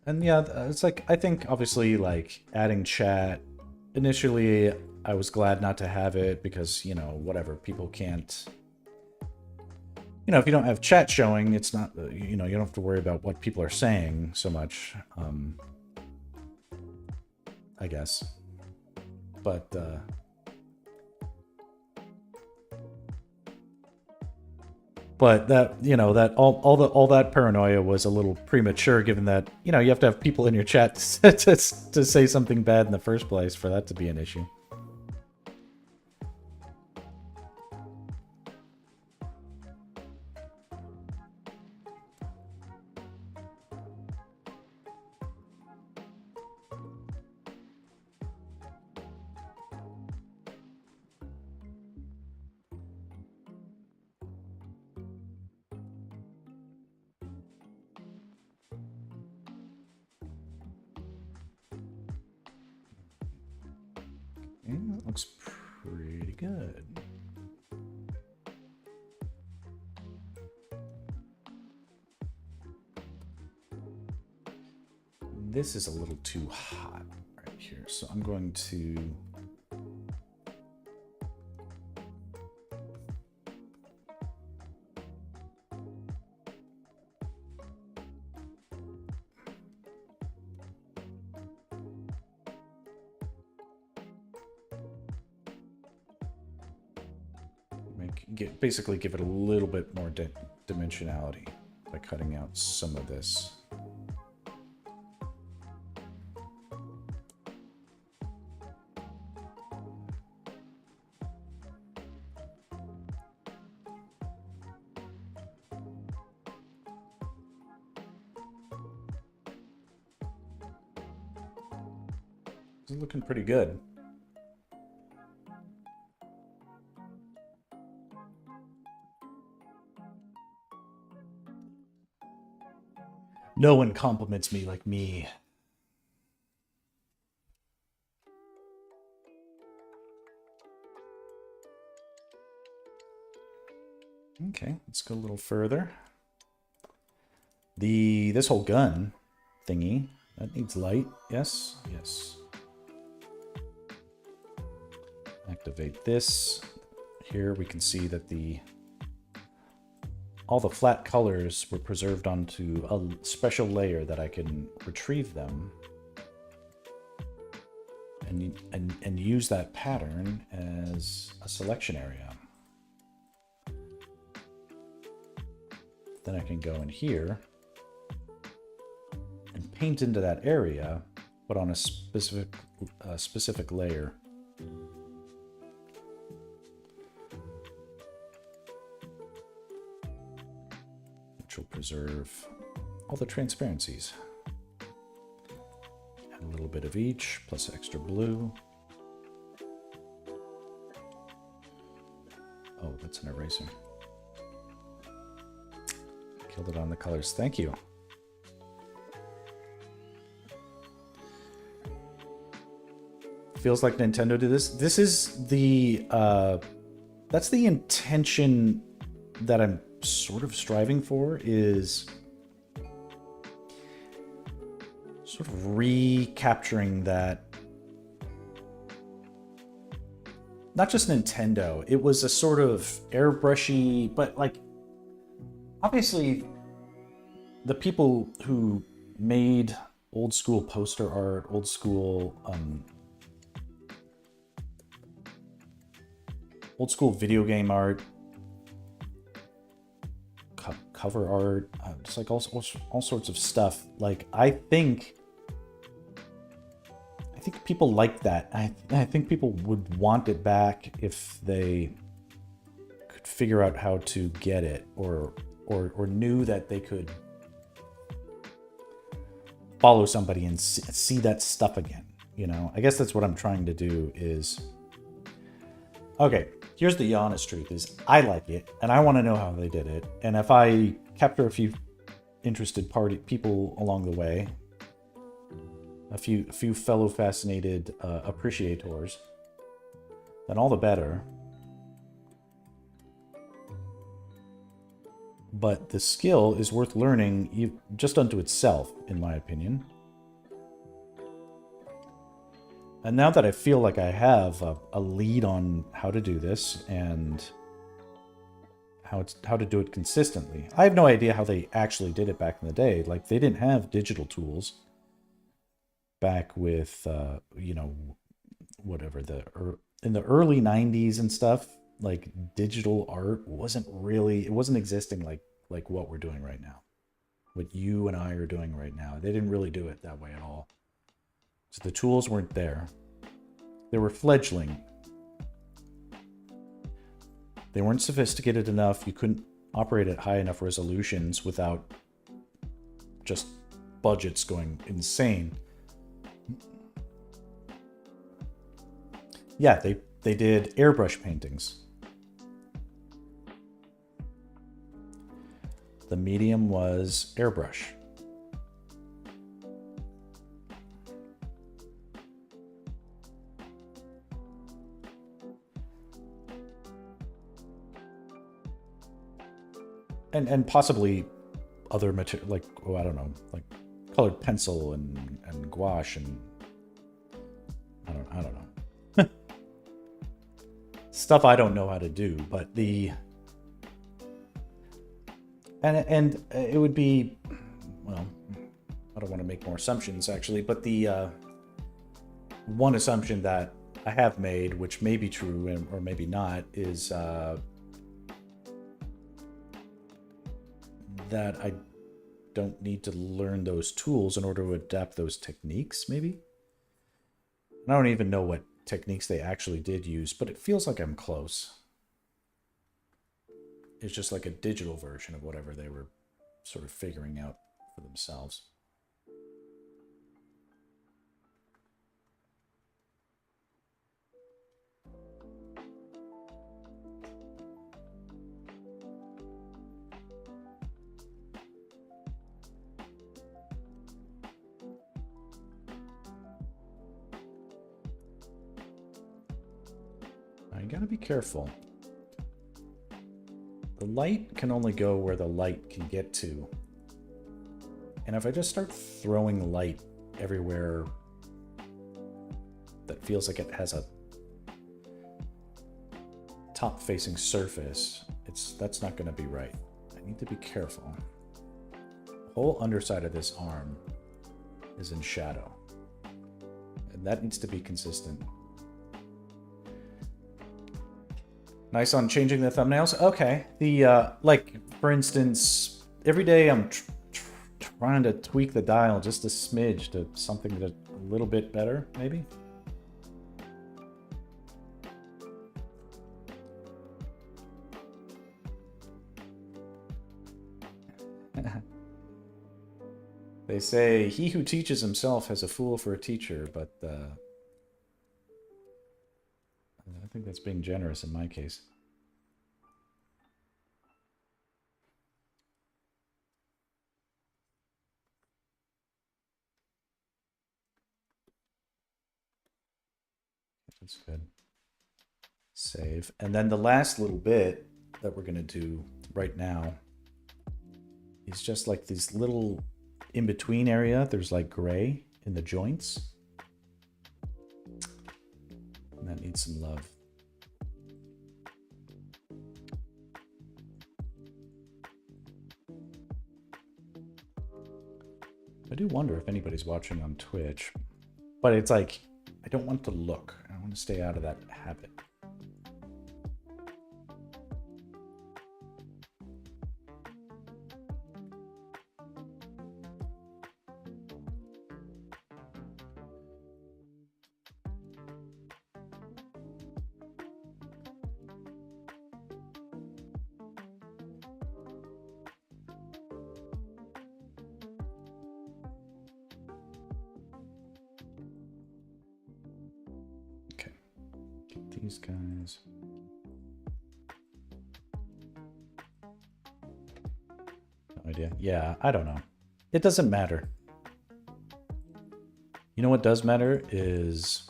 And yeah, it's like, I think obviously like adding chat, initially I was glad not to have it because, you know, whatever, people can't, you know, if you don't have chat showing, it's not, you know, you don't have to worry about what people are saying so much, I guess. But that, you know, that all that paranoia was a little premature, given that, you know, you have to have people in your chat to say something bad in the first place for that to be an issue. Yeah, that looks pretty good. This is a little too hot right here, so I'm going to basically give it a little bit more dimensionality by cutting out some of this. It's looking pretty good. No one compliments me like me. Okay, let's go a little further. This whole gun thingy, that needs light. Yes, yes. Activate this. Here we can see that all the flat colors were preserved onto a special layer that I can retrieve them and use that pattern as a selection area. Then I can go in here and paint into that area, but on a specific layer. Which will preserve all the transparencies. Add a little bit of each, plus extra blue. Oh, that's an eraser. Killed it on the colors. Thank you. Feels like Nintendo did this. This is the that's the intention that I'm sort of striving for, is sort of recapturing that. Not just Nintendo. It was a sort of airbrushy, but like, obviously, the people who made old school poster art, old school video game art, cover art, just like all sorts of stuff. Like, I think people like that. I think people would want it back if they could figure out how to get it, or knew that they could follow somebody and see that stuff again. You know, I guess that's what I'm trying to do. Is okay. Here's the honest truth: is I like it, and I want to know how they did it. And if I capture a few interested people along the way, a few fellow fascinated appreciators, then all the better. But the skill is worth learning just unto itself, in my opinion. And now that I feel like I have a lead on how to do this and how to do it consistently, I have no idea how they actually did it back in the day. Like, they didn't have digital tools back with, you know, whatever, in the early 90s and stuff. Like, digital art wasn't existing like what we're doing right now. What you and I are doing right now. They didn't really do it that way at all. So the tools weren't there. They were fledgling. They weren't sophisticated enough. You couldn't operate at high enough resolutions without just budgets going insane. Yeah, they did airbrush paintings. The medium was airbrush. And possibly other material, like, oh, I don't know, like colored pencil and gouache and I don't know. Stuff I don't know how to do, but and it would be, well, I don't want to make more assumptions actually, but the one assumption that I have made, which may be true or maybe not, is that I don't need to learn those tools in order to adapt those techniques, maybe? I don't even know what techniques they actually did use, but it feels like I'm close. It's just like a digital version of whatever they were sort of figuring out for themselves. I gotta be careful. The light can only go where the light can get to. And if I just start throwing light everywhere that feels like it has a top-facing surface, that's not going to be right. I need to be careful. The whole underside of this arm is in shadow. And that needs to be consistent. Nice on changing the thumbnails. Okay. The, like, for instance, every day I'm trying to tweak the dial just a smidge to something that's a little bit better, maybe? They say, he who teaches himself has a fool for a teacher, but I think that's being generous in my case. That's good. Save. And then the last little bit that we're going to do right now is just like these little in-between area. There's like gray in the joints. And that needs some love. I do wonder if anybody's watching on Twitch, but it's like, I don't want to look. I want to stay out of that habit. These guys. No idea. Yeah, I don't know. It doesn't matter. You know what does matter is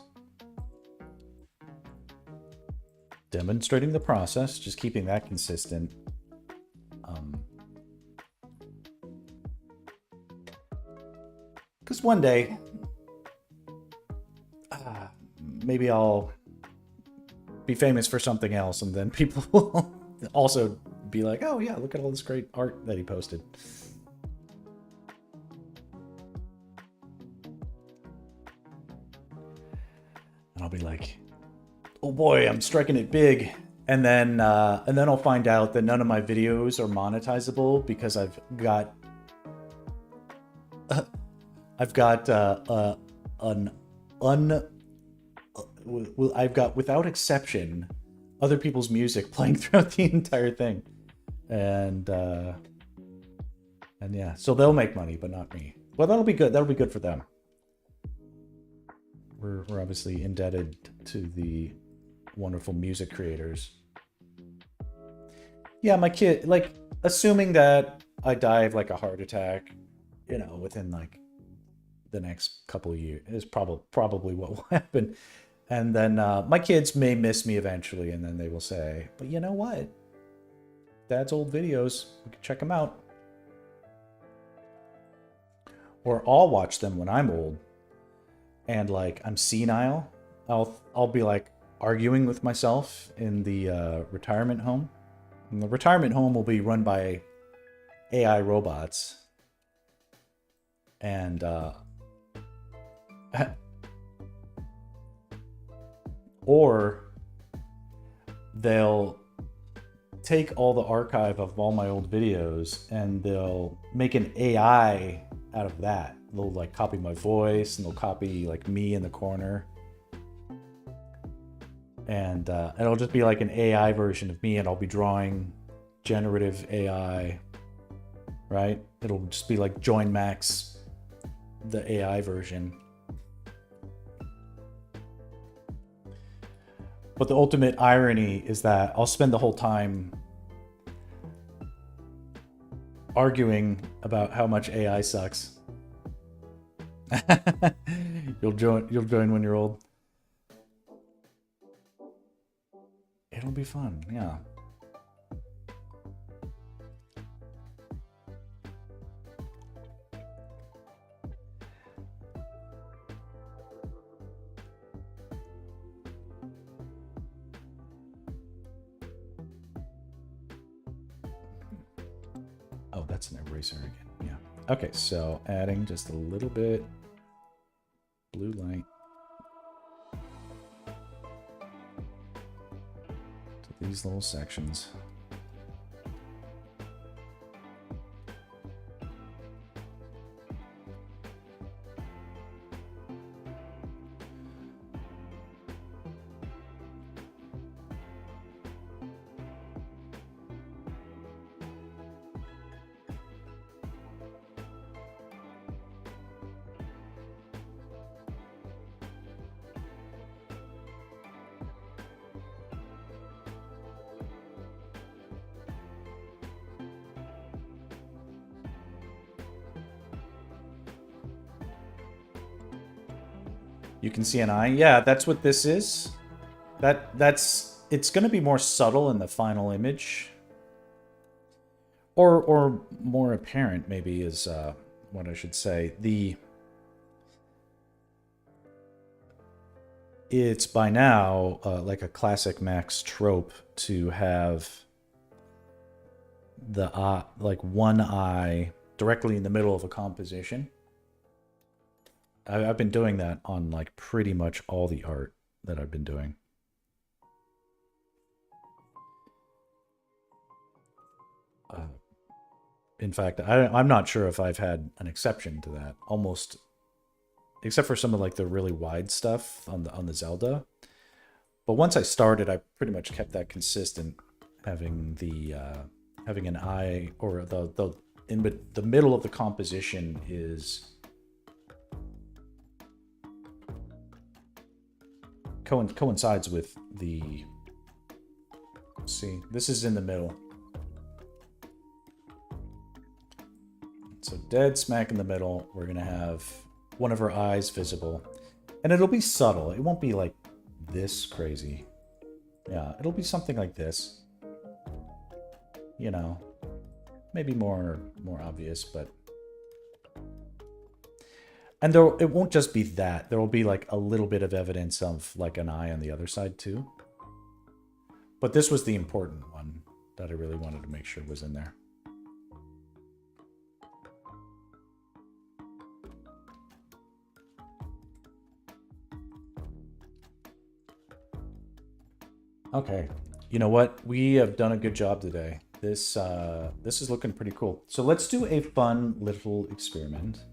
demonstrating the process, just keeping that consistent. Because one day, maybe I'll be famous for something else, and then people will also be like, oh yeah, look at all this great art that he posted. And I'll be like, oh boy, I'm striking it big. And then I'll find out that none of my videos are monetizable because I've got without exception other people's music playing throughout the entire thing, and yeah, so they'll make money, but not me. Well, that'll be good. That'll be good for them. We're obviously indebted to the wonderful music creators. Yeah, my kid, like, assuming that I die of like a heart attack, you know, within like the next couple of years, is probably what will happen. And then my kids may miss me eventually, and then they will say, but you know what? Dad's old videos, we can check them out. Or I'll watch them when I'm old and like I'm senile. I'll be like arguing with myself in the retirement home. And the retirement home will be run by AI robots. And or they'll take all the archive of all my old videos and they'll make an AI out of that. They'll like copy my voice and they'll copy like me in the corner. And it'll just be like an AI version of me, and I'll be drawing generative AI, right? It'll just be like Join Max, the AI version. But the ultimate irony is that I'll spend the whole time arguing about how much AI sucks. You'll join when you're old. It'll be fun, yeah. Oh, that's an eraser again. Yeah. Okay, so adding just a little bit blue light to these little sections. You can see an eye. Yeah, that's what this is. It's going to be more subtle in the final image. Or more apparent, maybe, is what I should say. It's by now like a classic Max trope to have the like one eye directly in the middle of a composition. I've been doing that on like pretty much all the art that I've been doing. In fact, I'm not sure if I've had an exception to that. Almost, except for some of like the really wide stuff on the Zelda. But once I started, I pretty much kept that consistent, having the having an eye, or the middle of the composition is coincides with the, see, this is in the middle. So dead smack in the middle, we're gonna have one of her eyes visible. And it'll be subtle. It won't be like this crazy. Yeah, it'll be something like this. You know, maybe more obvious, but... And it won't just be that. There will be like a little bit of evidence of like an eye on the other side too. But this was the important one that I really wanted to make sure was in there. Okay, you know what? We have done a good job today. This is looking pretty cool. So let's do a fun little experiment.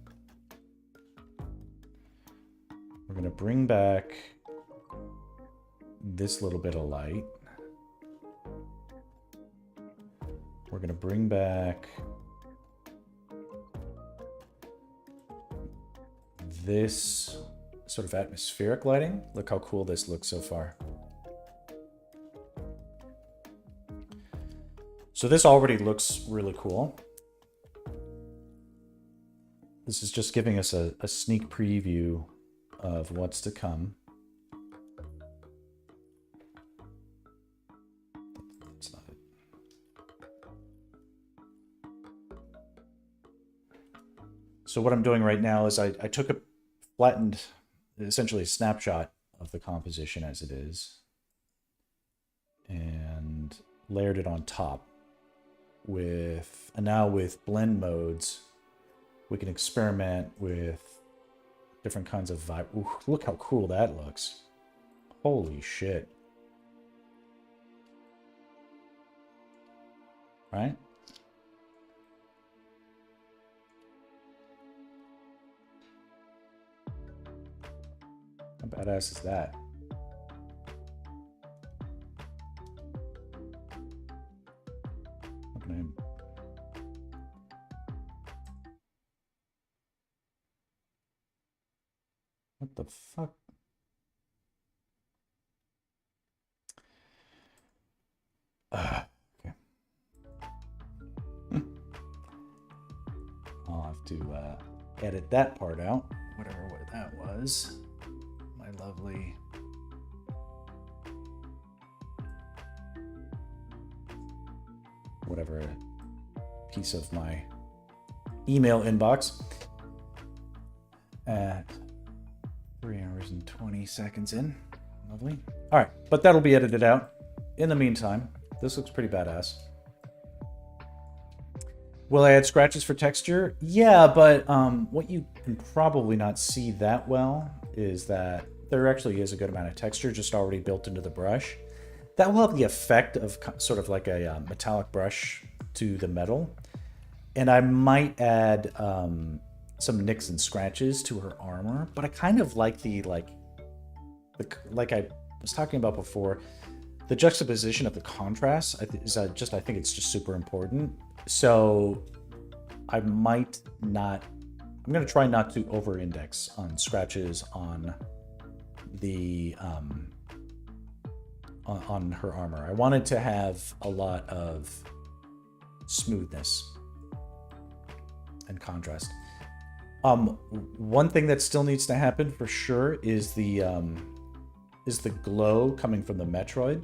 We're gonna bring back this little bit of light. We're gonna bring back this sort of atmospheric lighting. Look how cool this looks so far. So this already looks really cool. This is just giving us a sneak preview of what's to come. That's not it. So what I'm doing right now is I took a flattened, essentially a snapshot of the composition as it is, and layered it on top. And now with blend modes, we can experiment with different kinds of vibe. Ooh, look how cool that looks. Holy shit. right? How badass is that? Look at him. What the fuck? Okay. I'll have to edit that part out, whatever what that was. My lovely. Whatever piece of my email inbox at 3 hours and 20 seconds in. Lovely. All right, but that'll be edited out. In the meantime, this looks pretty badass. Will I add scratches for texture? Yeah, but what you can probably not see that well is that there actually is a good amount of texture just already built into the brush. That will have the effect of sort of like a metallic brush to the metal. And I might add some nicks and scratches to her armor, but I kind of like like I was talking about before, the juxtaposition of the contrast I think it's just super important. So I might not, I'm going to try not to over index on scratches on the on her armor. I wanted to have a lot of smoothness and contrast. One thing that still needs to happen for sure is the glow coming from the Metroid.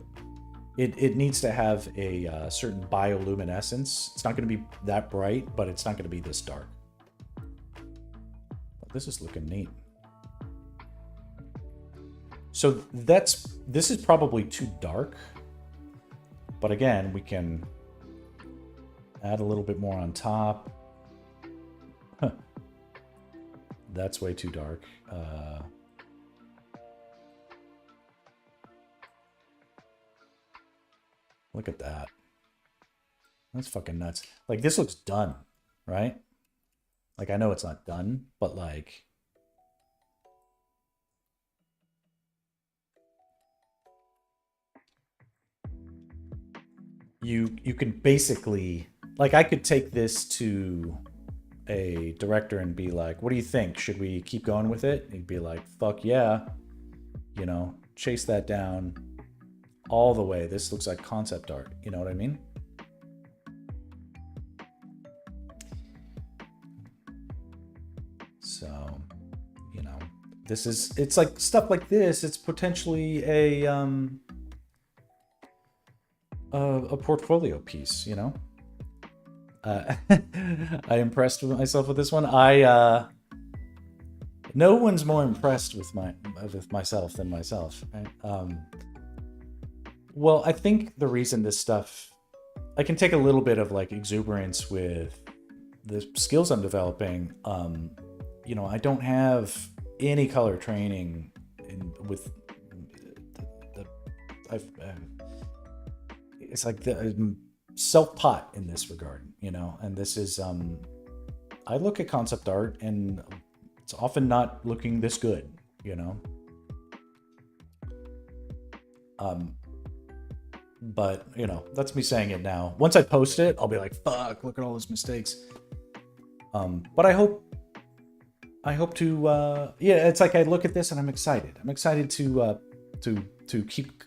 It needs to have a certain bioluminescence. It's not going to be that bright, but it's not going to be this dark. But this is looking neat. So this is probably too dark. But again, we can add a little bit more on top. Huh. That's way too dark. Look at that. That's fucking nuts. Like, this looks done, right? Like, I know it's not done, but like... You can basically... Like, I could take this to a director and be like, what do you think? Should we keep going with it? And he'd be like, fuck yeah. You know, chase that down all the way. This looks like concept art. You know what I mean? So, you know, this is, it's like stuff like this. It's potentially a portfolio piece, you know? I impressed with myself with this one. No one's more impressed with myself than myself. Right? Well, I think the reason this stuff, I can take a little bit of like exuberance with the skills I'm developing. You know, I don't have any color training with it's like the self-taught in this regard, you know, and this is, I look at concept art and it's often not looking this good, you know? But, you know, that's me saying it now. Once I post it, I'll be like, fuck, look at all those mistakes. But I hope to, yeah, it's like I look at this and I'm excited. I'm excited to keep,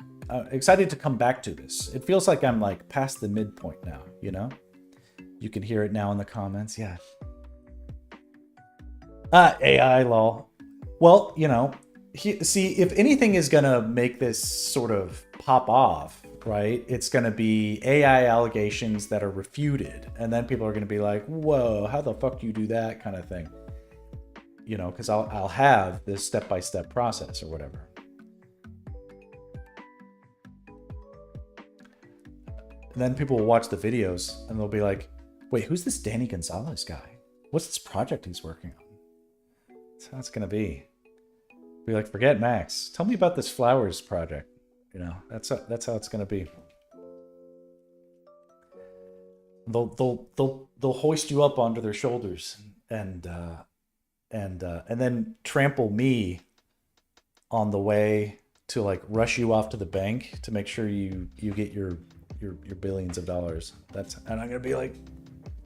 excited to come back to this. It feels like I'm like past the midpoint now, you know? You can hear it now in the comments, yeah. AI lol. Well, you know, see, if anything is gonna make this sort of pop off, right? It's gonna be AI allegations that are refuted. And then people are gonna be like, whoa, how the fuck do you do that kind of thing? You know, because I'll have this step-by-step process or whatever. And then people will watch the videos and they'll be like, wait, who's this Danny Gonzalez guy? What's this project he's working on? That's how it's going to be. Be like, forget Max. Tell me about this flowers project. You know, that's how it's going to be. they'll hoist you up onto their shoulders and then trample me on the way to like rush you off to the bank to make sure you get your billions of dollars. And I'm gonna be like,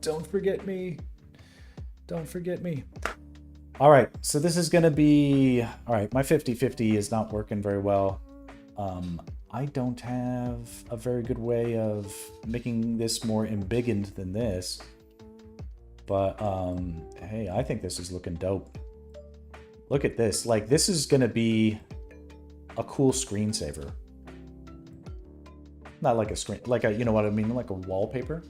don't forget me. Don't forget me. All right, so this is gonna be, all right, my 50-50 is not working very well. I don't have a very good way of making this more embiggened than this. But, hey, I think this is looking dope. Look at this. Like, this is gonna be a cool screensaver. Not like a screen, like a, you know what I mean? Like a wallpaper.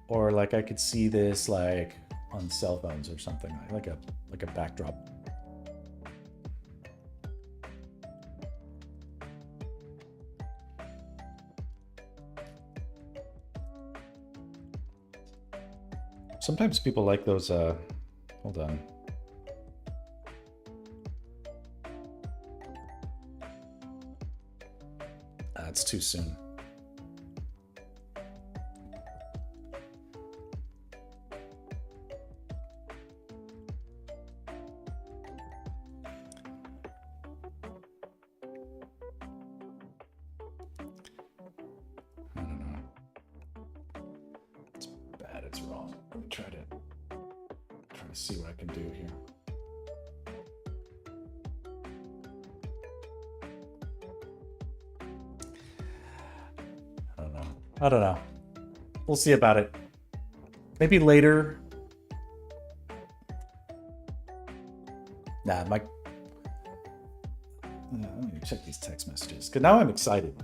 Or like I could see this like on cell phones or something, like a backdrop. Sometimes people like those, hold on. It's too soon. I don't know. It's bad, it's wrong. Let me try to see what I can do here. I don't know. We'll see about it. Maybe later. Nah, let me check these text messages. Because now I'm excited.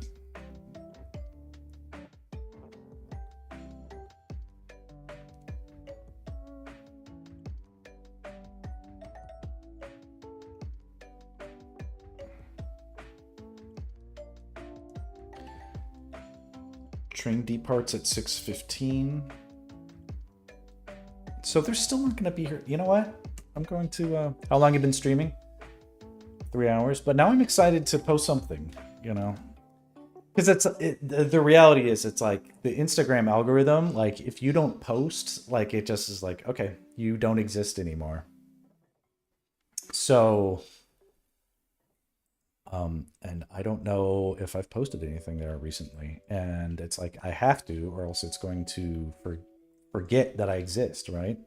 Train departs at 6:15. So they're still not going to be here. You know what? I'm going to... how long have you been streaming? 3 hours. But now I'm excited to post something, you know? Because the reality is, it's like the Instagram algorithm, like if you don't post, like it just is like, okay, you don't exist anymore. So... and I don't know if I've posted anything there recently, and it's like I have to, or else it's going to forget that I exist, right?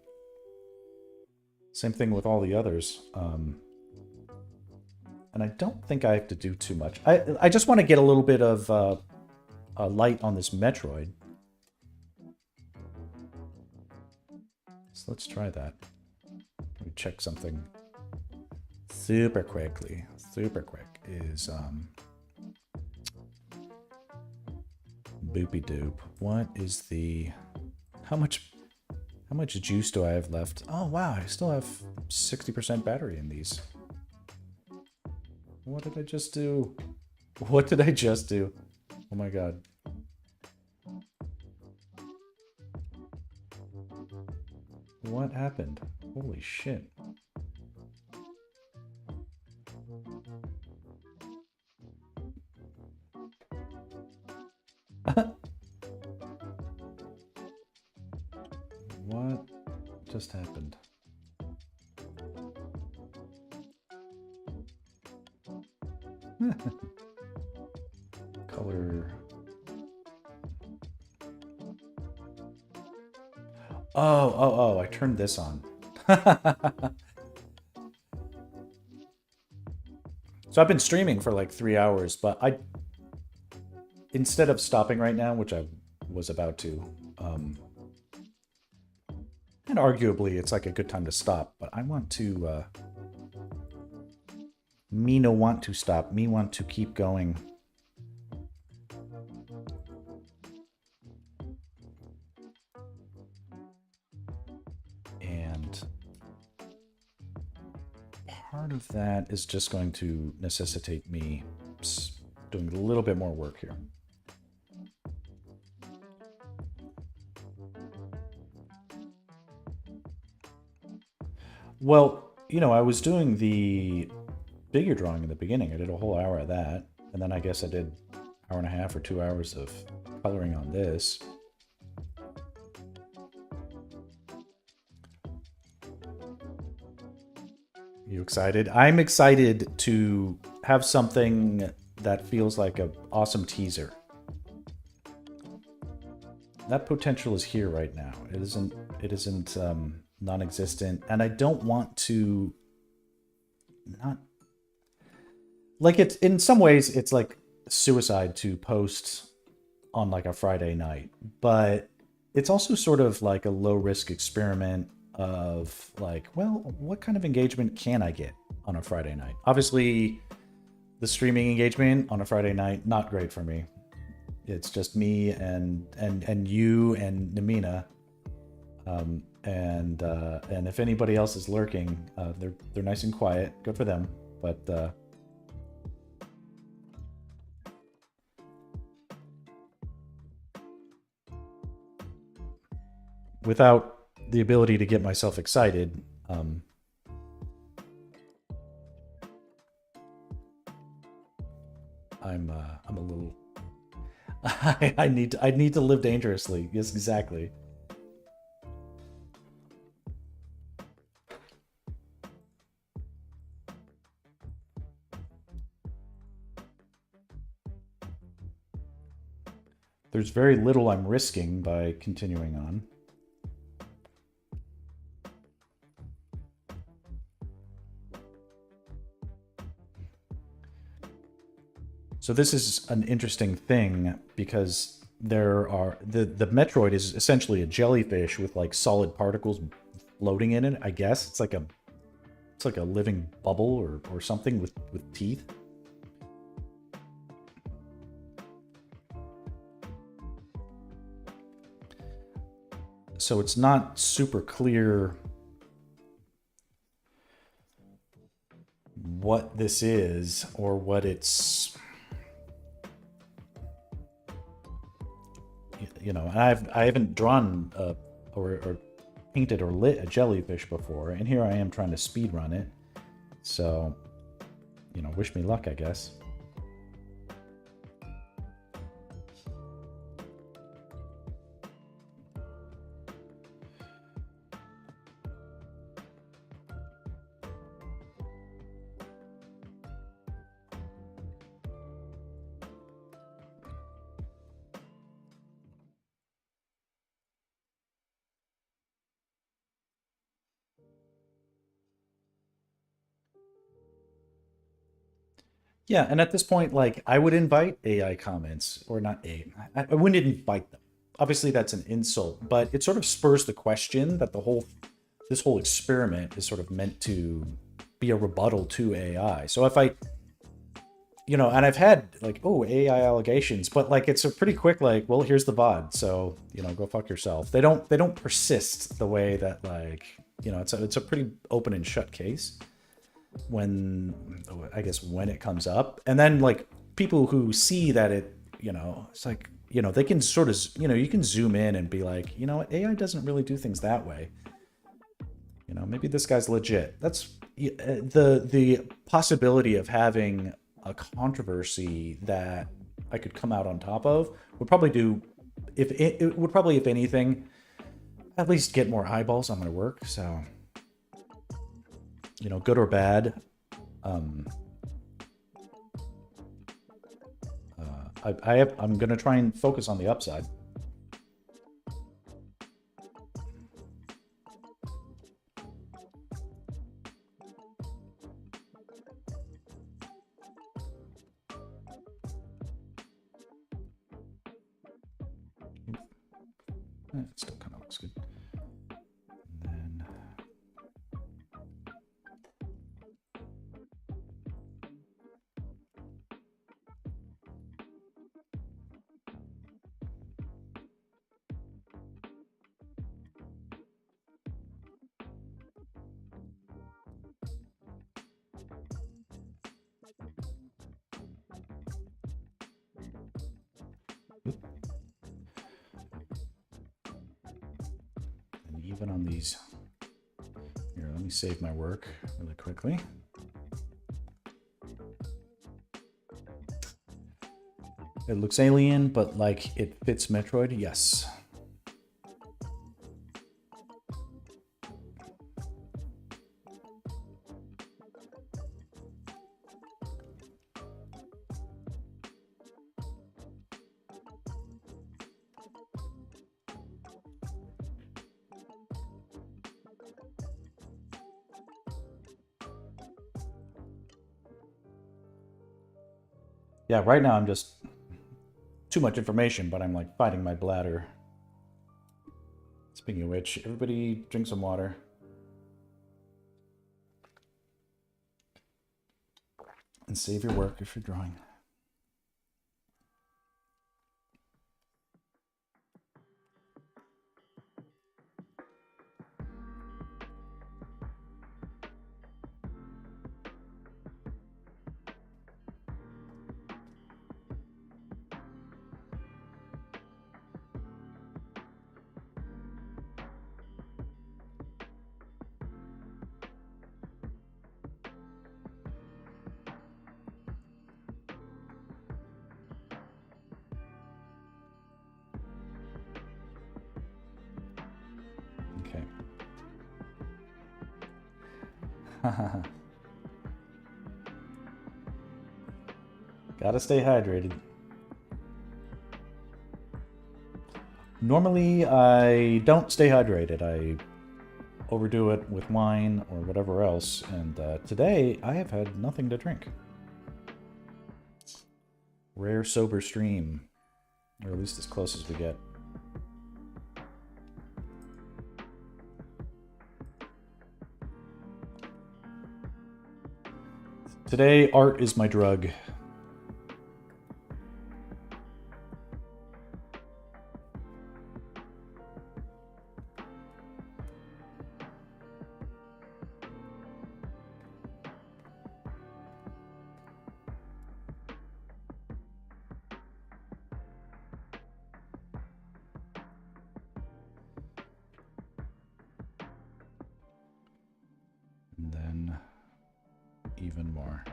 Same thing with all the others. And I don't think I have to do too much. I just want to get a little bit of a light on this Metroid. So let's try that. Let me check something super quickly. Super quick is boopy doop. What is the how much juice do I have left? Oh wow, I still have 60% battery in these. What did I just do? What did I just do? Oh my god. What happened? Holy shit. What just happened? Color. Oh, I turned this on. So I've been streaming for like 3 hours, but instead of stopping right now, which I was about to, and arguably it's like a good time to stop, but I want to, me no want to stop, me want to keep going. And part of that is just going to necessitate me doing a little bit more work here. Well, you know, I was doing the figure drawing in the beginning. I did a whole hour of that. And then I guess I did hour and a half or 2 hours of coloring on this. You excited? I'm excited to have something that feels like an awesome teaser. That potential is here right now. It isn't non-existent, and I don't want to not like it. In some ways it's like suicide to post on like a Friday night, but it's also sort of like a low risk experiment of like, well, what kind of engagement can I get on a Friday night? Obviously the streaming engagement on a Friday night, not great for me. It's just me and you and Namina, and if anybody else is lurking, they're nice and quiet. Good for them. But without the ability to get myself excited, I'm a little. I need to live dangerously. Yes, exactly. There's very little I'm risking by continuing on. So this is an interesting thing because there are the Metroid is essentially a jellyfish with like solid particles floating in it. I guess it's like a living bubble or something with teeth. So it's not super clear what this is or what it's, you know, I haven't drawn or painted or lit a jellyfish before, and here I am trying to speed run it. So, you know, wish me luck, I guess. Yeah, and at this point, like, I would invite AI comments, or not I wouldn't invite them. Obviously, that's an insult, but it sort of spurs the question that this whole experiment is sort of meant to be a rebuttal to AI. So if I, you know, and I've had like, oh, AI allegations, but like it's a pretty quick like, well, here's the VOD, so you know, go fuck yourself. They don't persist the way that like, you know, it's a pretty open and shut case when, I guess, when it comes up. And then like people who see that it, you know, it's like, you know, they can sort of, you know, you can zoom in and be like, you know what, AI doesn't really do things that way. You know, maybe this guy's legit. That's the possibility of having a controversy that I could come out on top of would probably do, if it would probably, if anything, at least get more eyeballs on my work. So, you know, good or bad, I'm gonna try and focus on the upside. It still kind of looks good. And then and even on these, here, let me save my work really quickly. It looks alien, but like it fits Metroid, yes. Yeah, right now I'm just too much information, but I'm like fighting my bladder. Speaking of which, everybody drink some water. And save your work if you're drawing. Okay. Gotta stay hydrated. Normally, I don't stay hydrated. I overdo it with wine or whatever else, and today I have had nothing to drink. Rare sober stream, or at least as close as we get. Today, art is my drug. And then even more.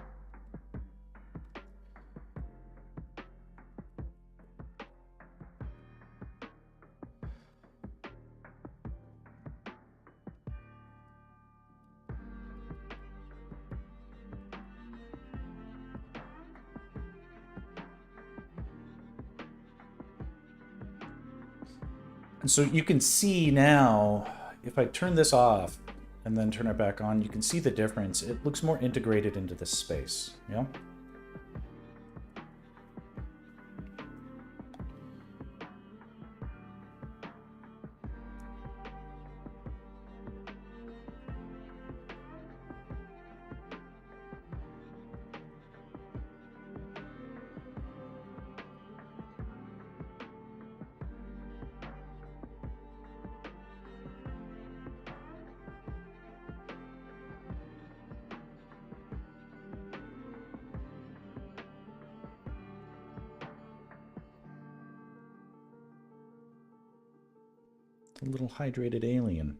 And so you can see now, if I turn this off and then turn it back on, you can see the difference. It looks more integrated into this space, yeah? A little hydrated alien.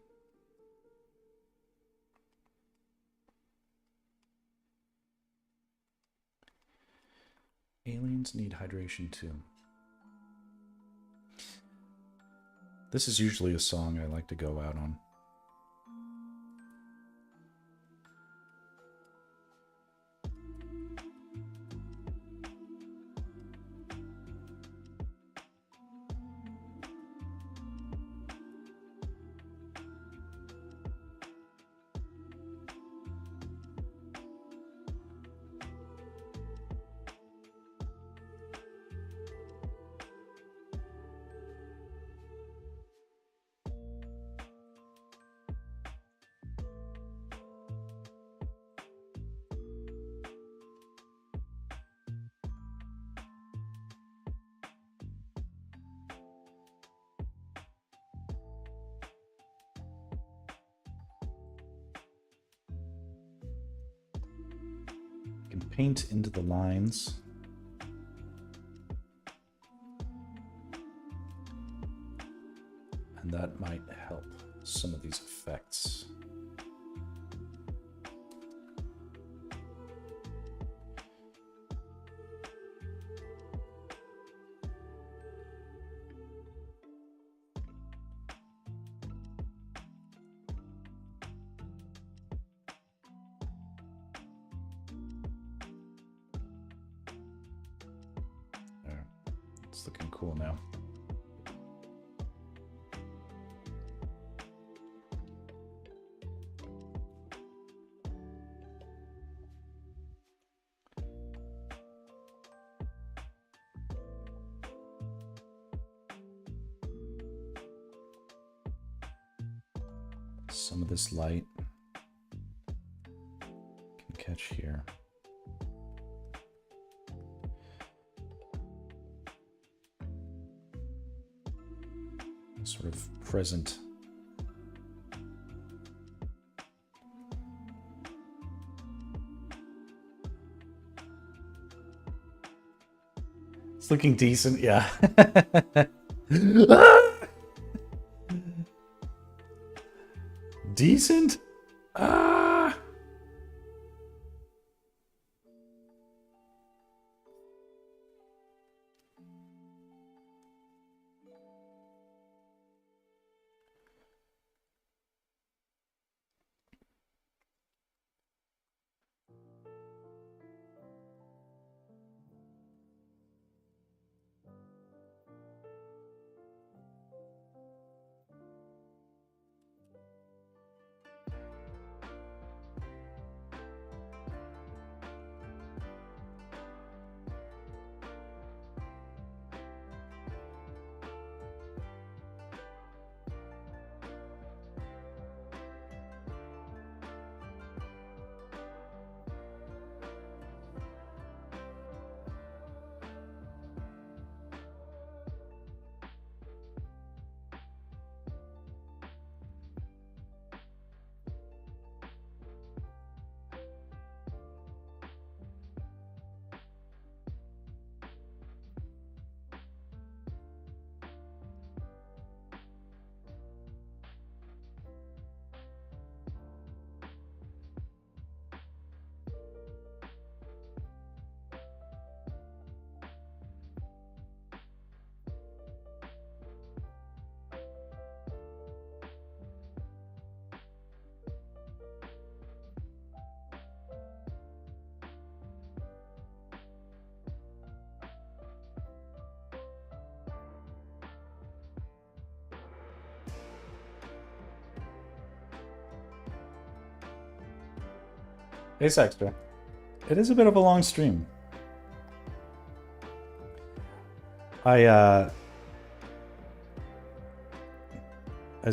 Aliens need hydration too. This is usually a song I like to go out on. You can paint into the lines. And that might help some of these effects. cool now. Some of this light can catch here. Sort of present. It's looking decent, yeah. Decent? Ah! Ace Extra. It is a bit of a long stream. As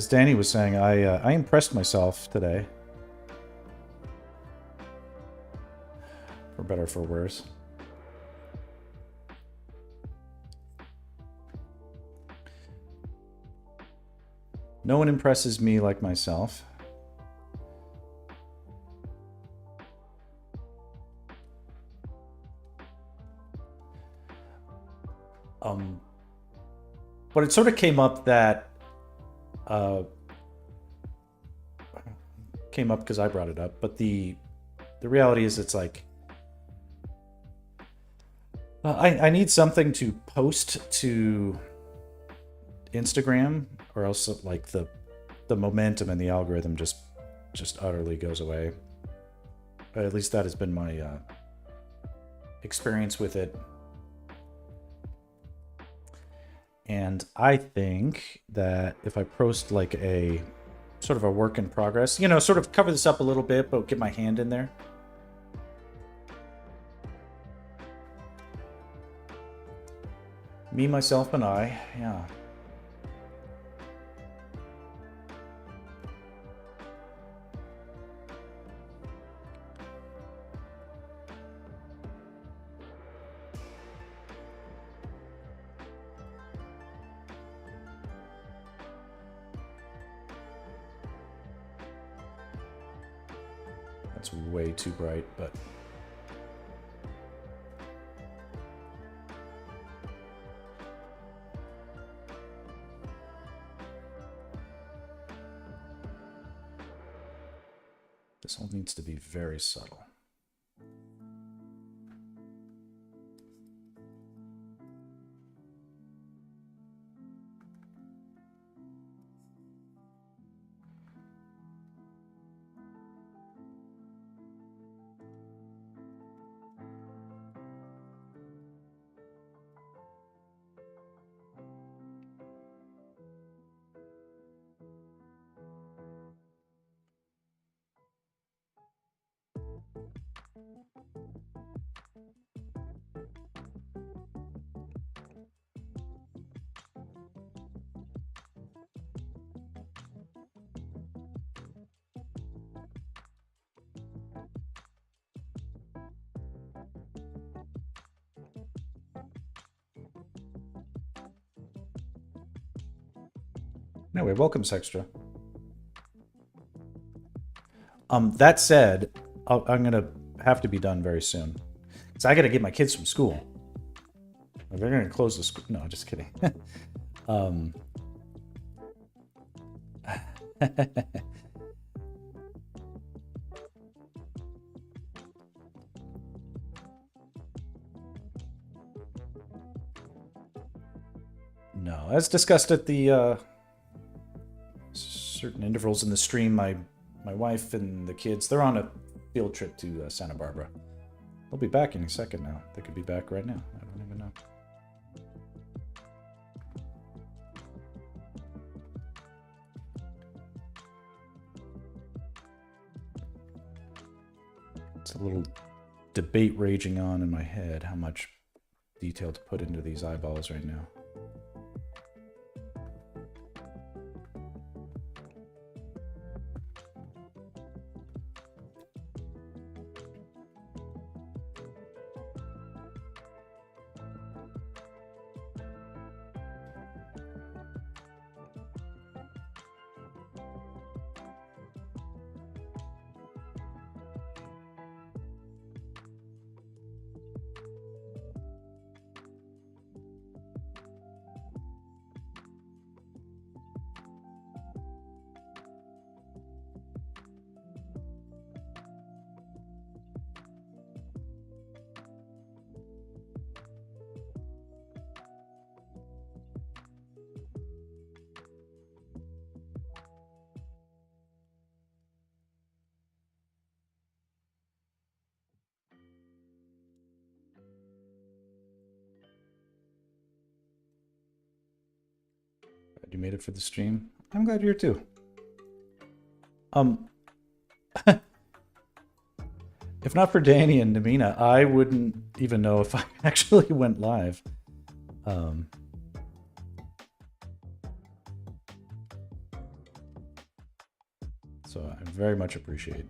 Danny was saying, I impressed myself today. For better or for worse. No one impresses me like myself. But it sort of came up that came up because I brought it up. But the reality is, it's like I need something to post to Instagram, or else like the momentum and the algorithm just utterly goes away. At least that has been my experience with it. And I think that if I post like a sort of a work in progress, you know, sort of cover this up a little bit, but get my hand in there. Me, myself, and I, yeah. That's way too bright, but... this all needs to be very subtle. Anyway, welcome, Sextra. That said, I'm gonna have to be done very soon, because I gotta get my kids from school. They're gonna close the school. No, just kidding. No, as discussed at the certain intervals in the stream, my wife and the kids, they're on a field trip to Santa Barbara. They'll be back in a second now. They could be back right now. I don't even know. It's a little debate raging on in my head how much detail to put into these eyeballs right now. You made it for the stream. I'm glad you're here too. If not for Danny and Namina, I wouldn't even know if I actually went live. So I very much appreciate.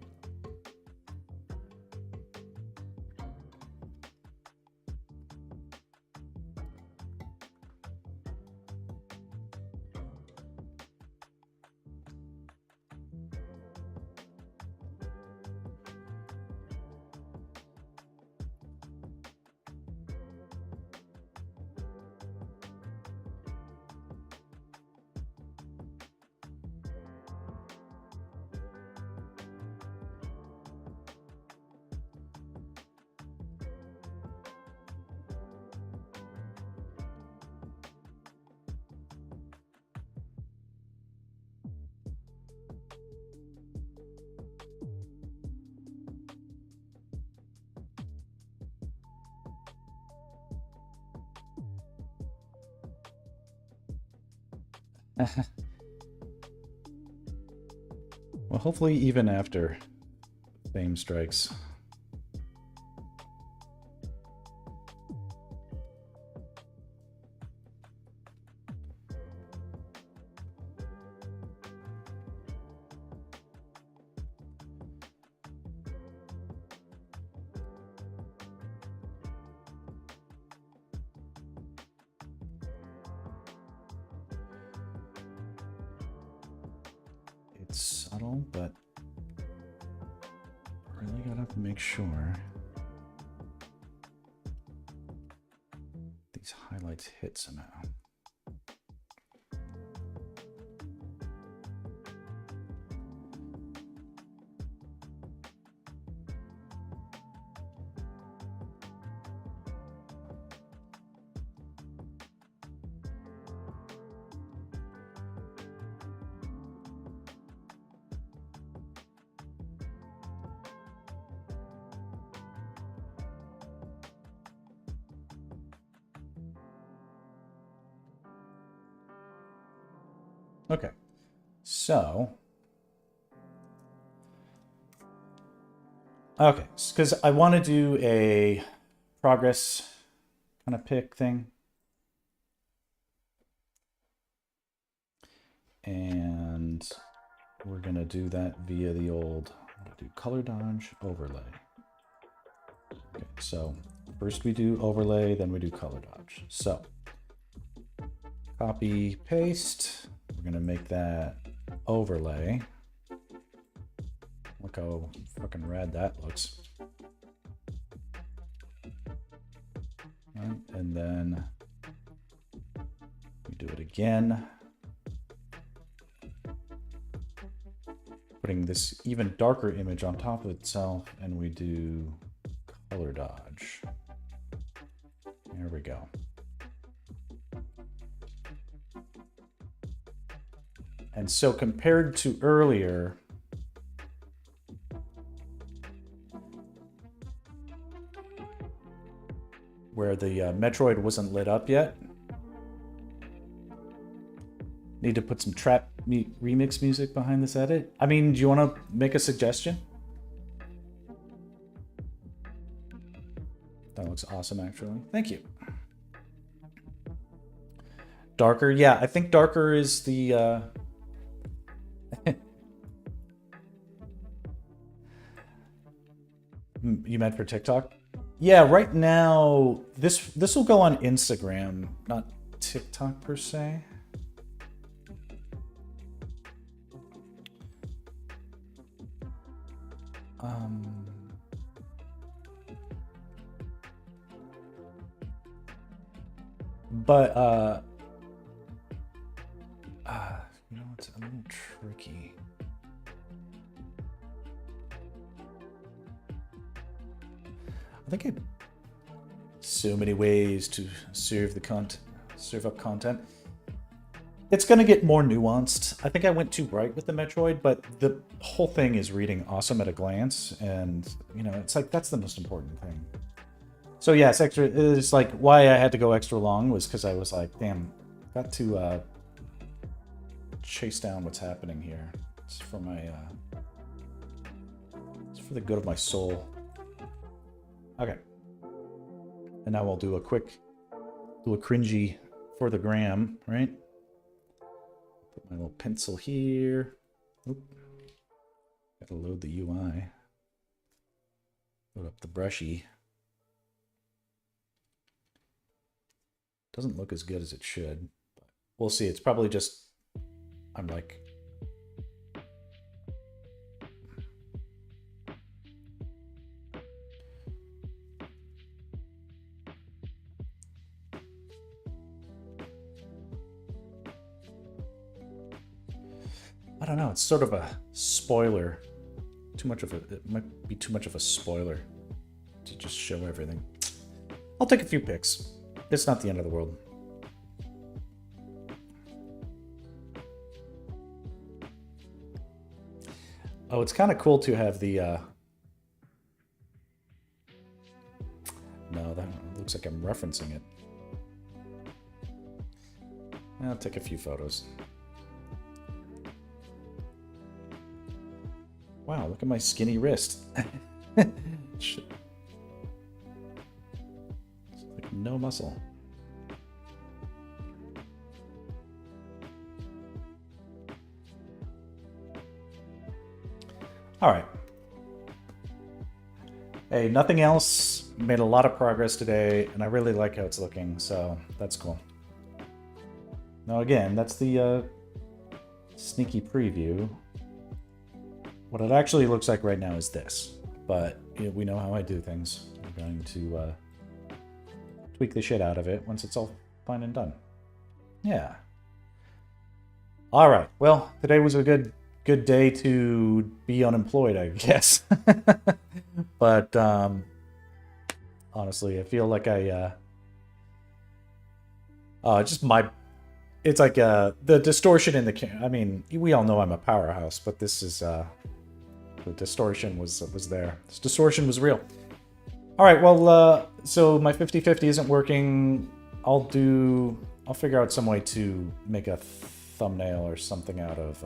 Well, hopefully even after fame strikes. It's subtle, but really gotta make sure these highlights hit somehow. Okay, so Okay, because I want to do a progress kind of pick thing. And we're going to do that via the old, I'm going to do color dodge, overlay. Okay, so first we do overlay, then we do color dodge. So copy, paste. We're going to make that overlay. Look how fucking rad that looks. Right, and then we do it again. Putting this even darker image on top of itself, and we do color dodge. There we go. And so compared to earlier, where the Metroid wasn't lit up yet, need to put some trap remix music behind this edit. I mean, do you want to make a suggestion? That looks awesome, actually. Thank you. Darker, yeah, I think darker is the you meant for TikTok? Yeah, right now this will go on Instagram, not TikTok per se. But you know, it's a little tricky. I think I so many ways to serve up content. It's gonna get more nuanced. I think I went too bright with the Metroid, but the whole thing is reading awesome at a glance, and you know, it's like that's the most important thing. So yes, extra. It's like why I had to go extra long was because I was like, damn, got to chase down what's happening here. It's for my it's for the good of my soul. Okay. And now we'll do a cringy for the gram, right? Put my little pencil here. Oop. Gotta load the UI. Load up the brushy. Doesn't look as good as it should, but we'll see. It's probably just, I'm like, I don't know. It's sort of a spoiler. It might be too much of a spoiler to just show everything. I'll take a few pics. It's not the end of the world. Oh, it's kind of cool to have the... No, that looks like I'm referencing it. I'll take a few photos. Wow, look at my skinny wrist. Shit. Like no muscle. All right. Hey, nothing else. Made a lot of progress today, and I really like how it's looking, so that's cool. Now again, that's the sneaky preview. What it actually looks like right now is this, but you know, we know how I do things. I'm going to tweak the shit out of it once it's all fine and done. Yeah. All right. Well, today was a good day to be unemployed, I guess. But honestly, I feel like it's like the distortion in the camera. I mean, we all know I'm a powerhouse, but this is the distortion was there. This distortion was real. All right, well, so my 50-50 isn't working. I'll figure out some way to make a thumbnail or something out of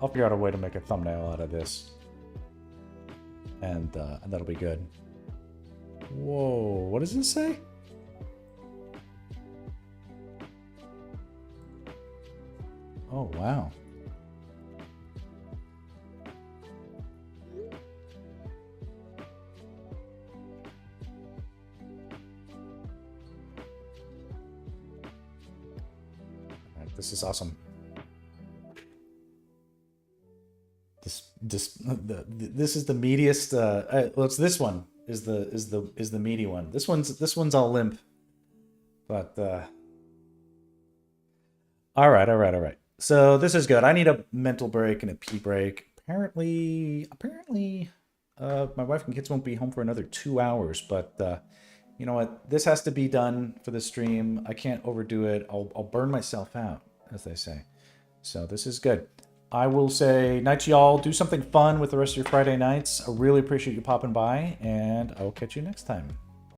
I'll figure out a way to make a thumbnail out of this, and that'll be good. Whoa, what does this say? Oh, wow. This is awesome. This is the meatiest. Well, it's this one is the meaty one. This one's all limp, but all right. So this is good. I need a mental break and a pee break. Apparently, my wife and kids won't be home for another 2 hours, but you know what? This has to be done for the stream. I can't overdo it. I'll burn myself out, as they say. So this is good. I will say night to y'all. Do something fun with the rest of your Friday nights. I really appreciate you popping by, and I will catch you next time.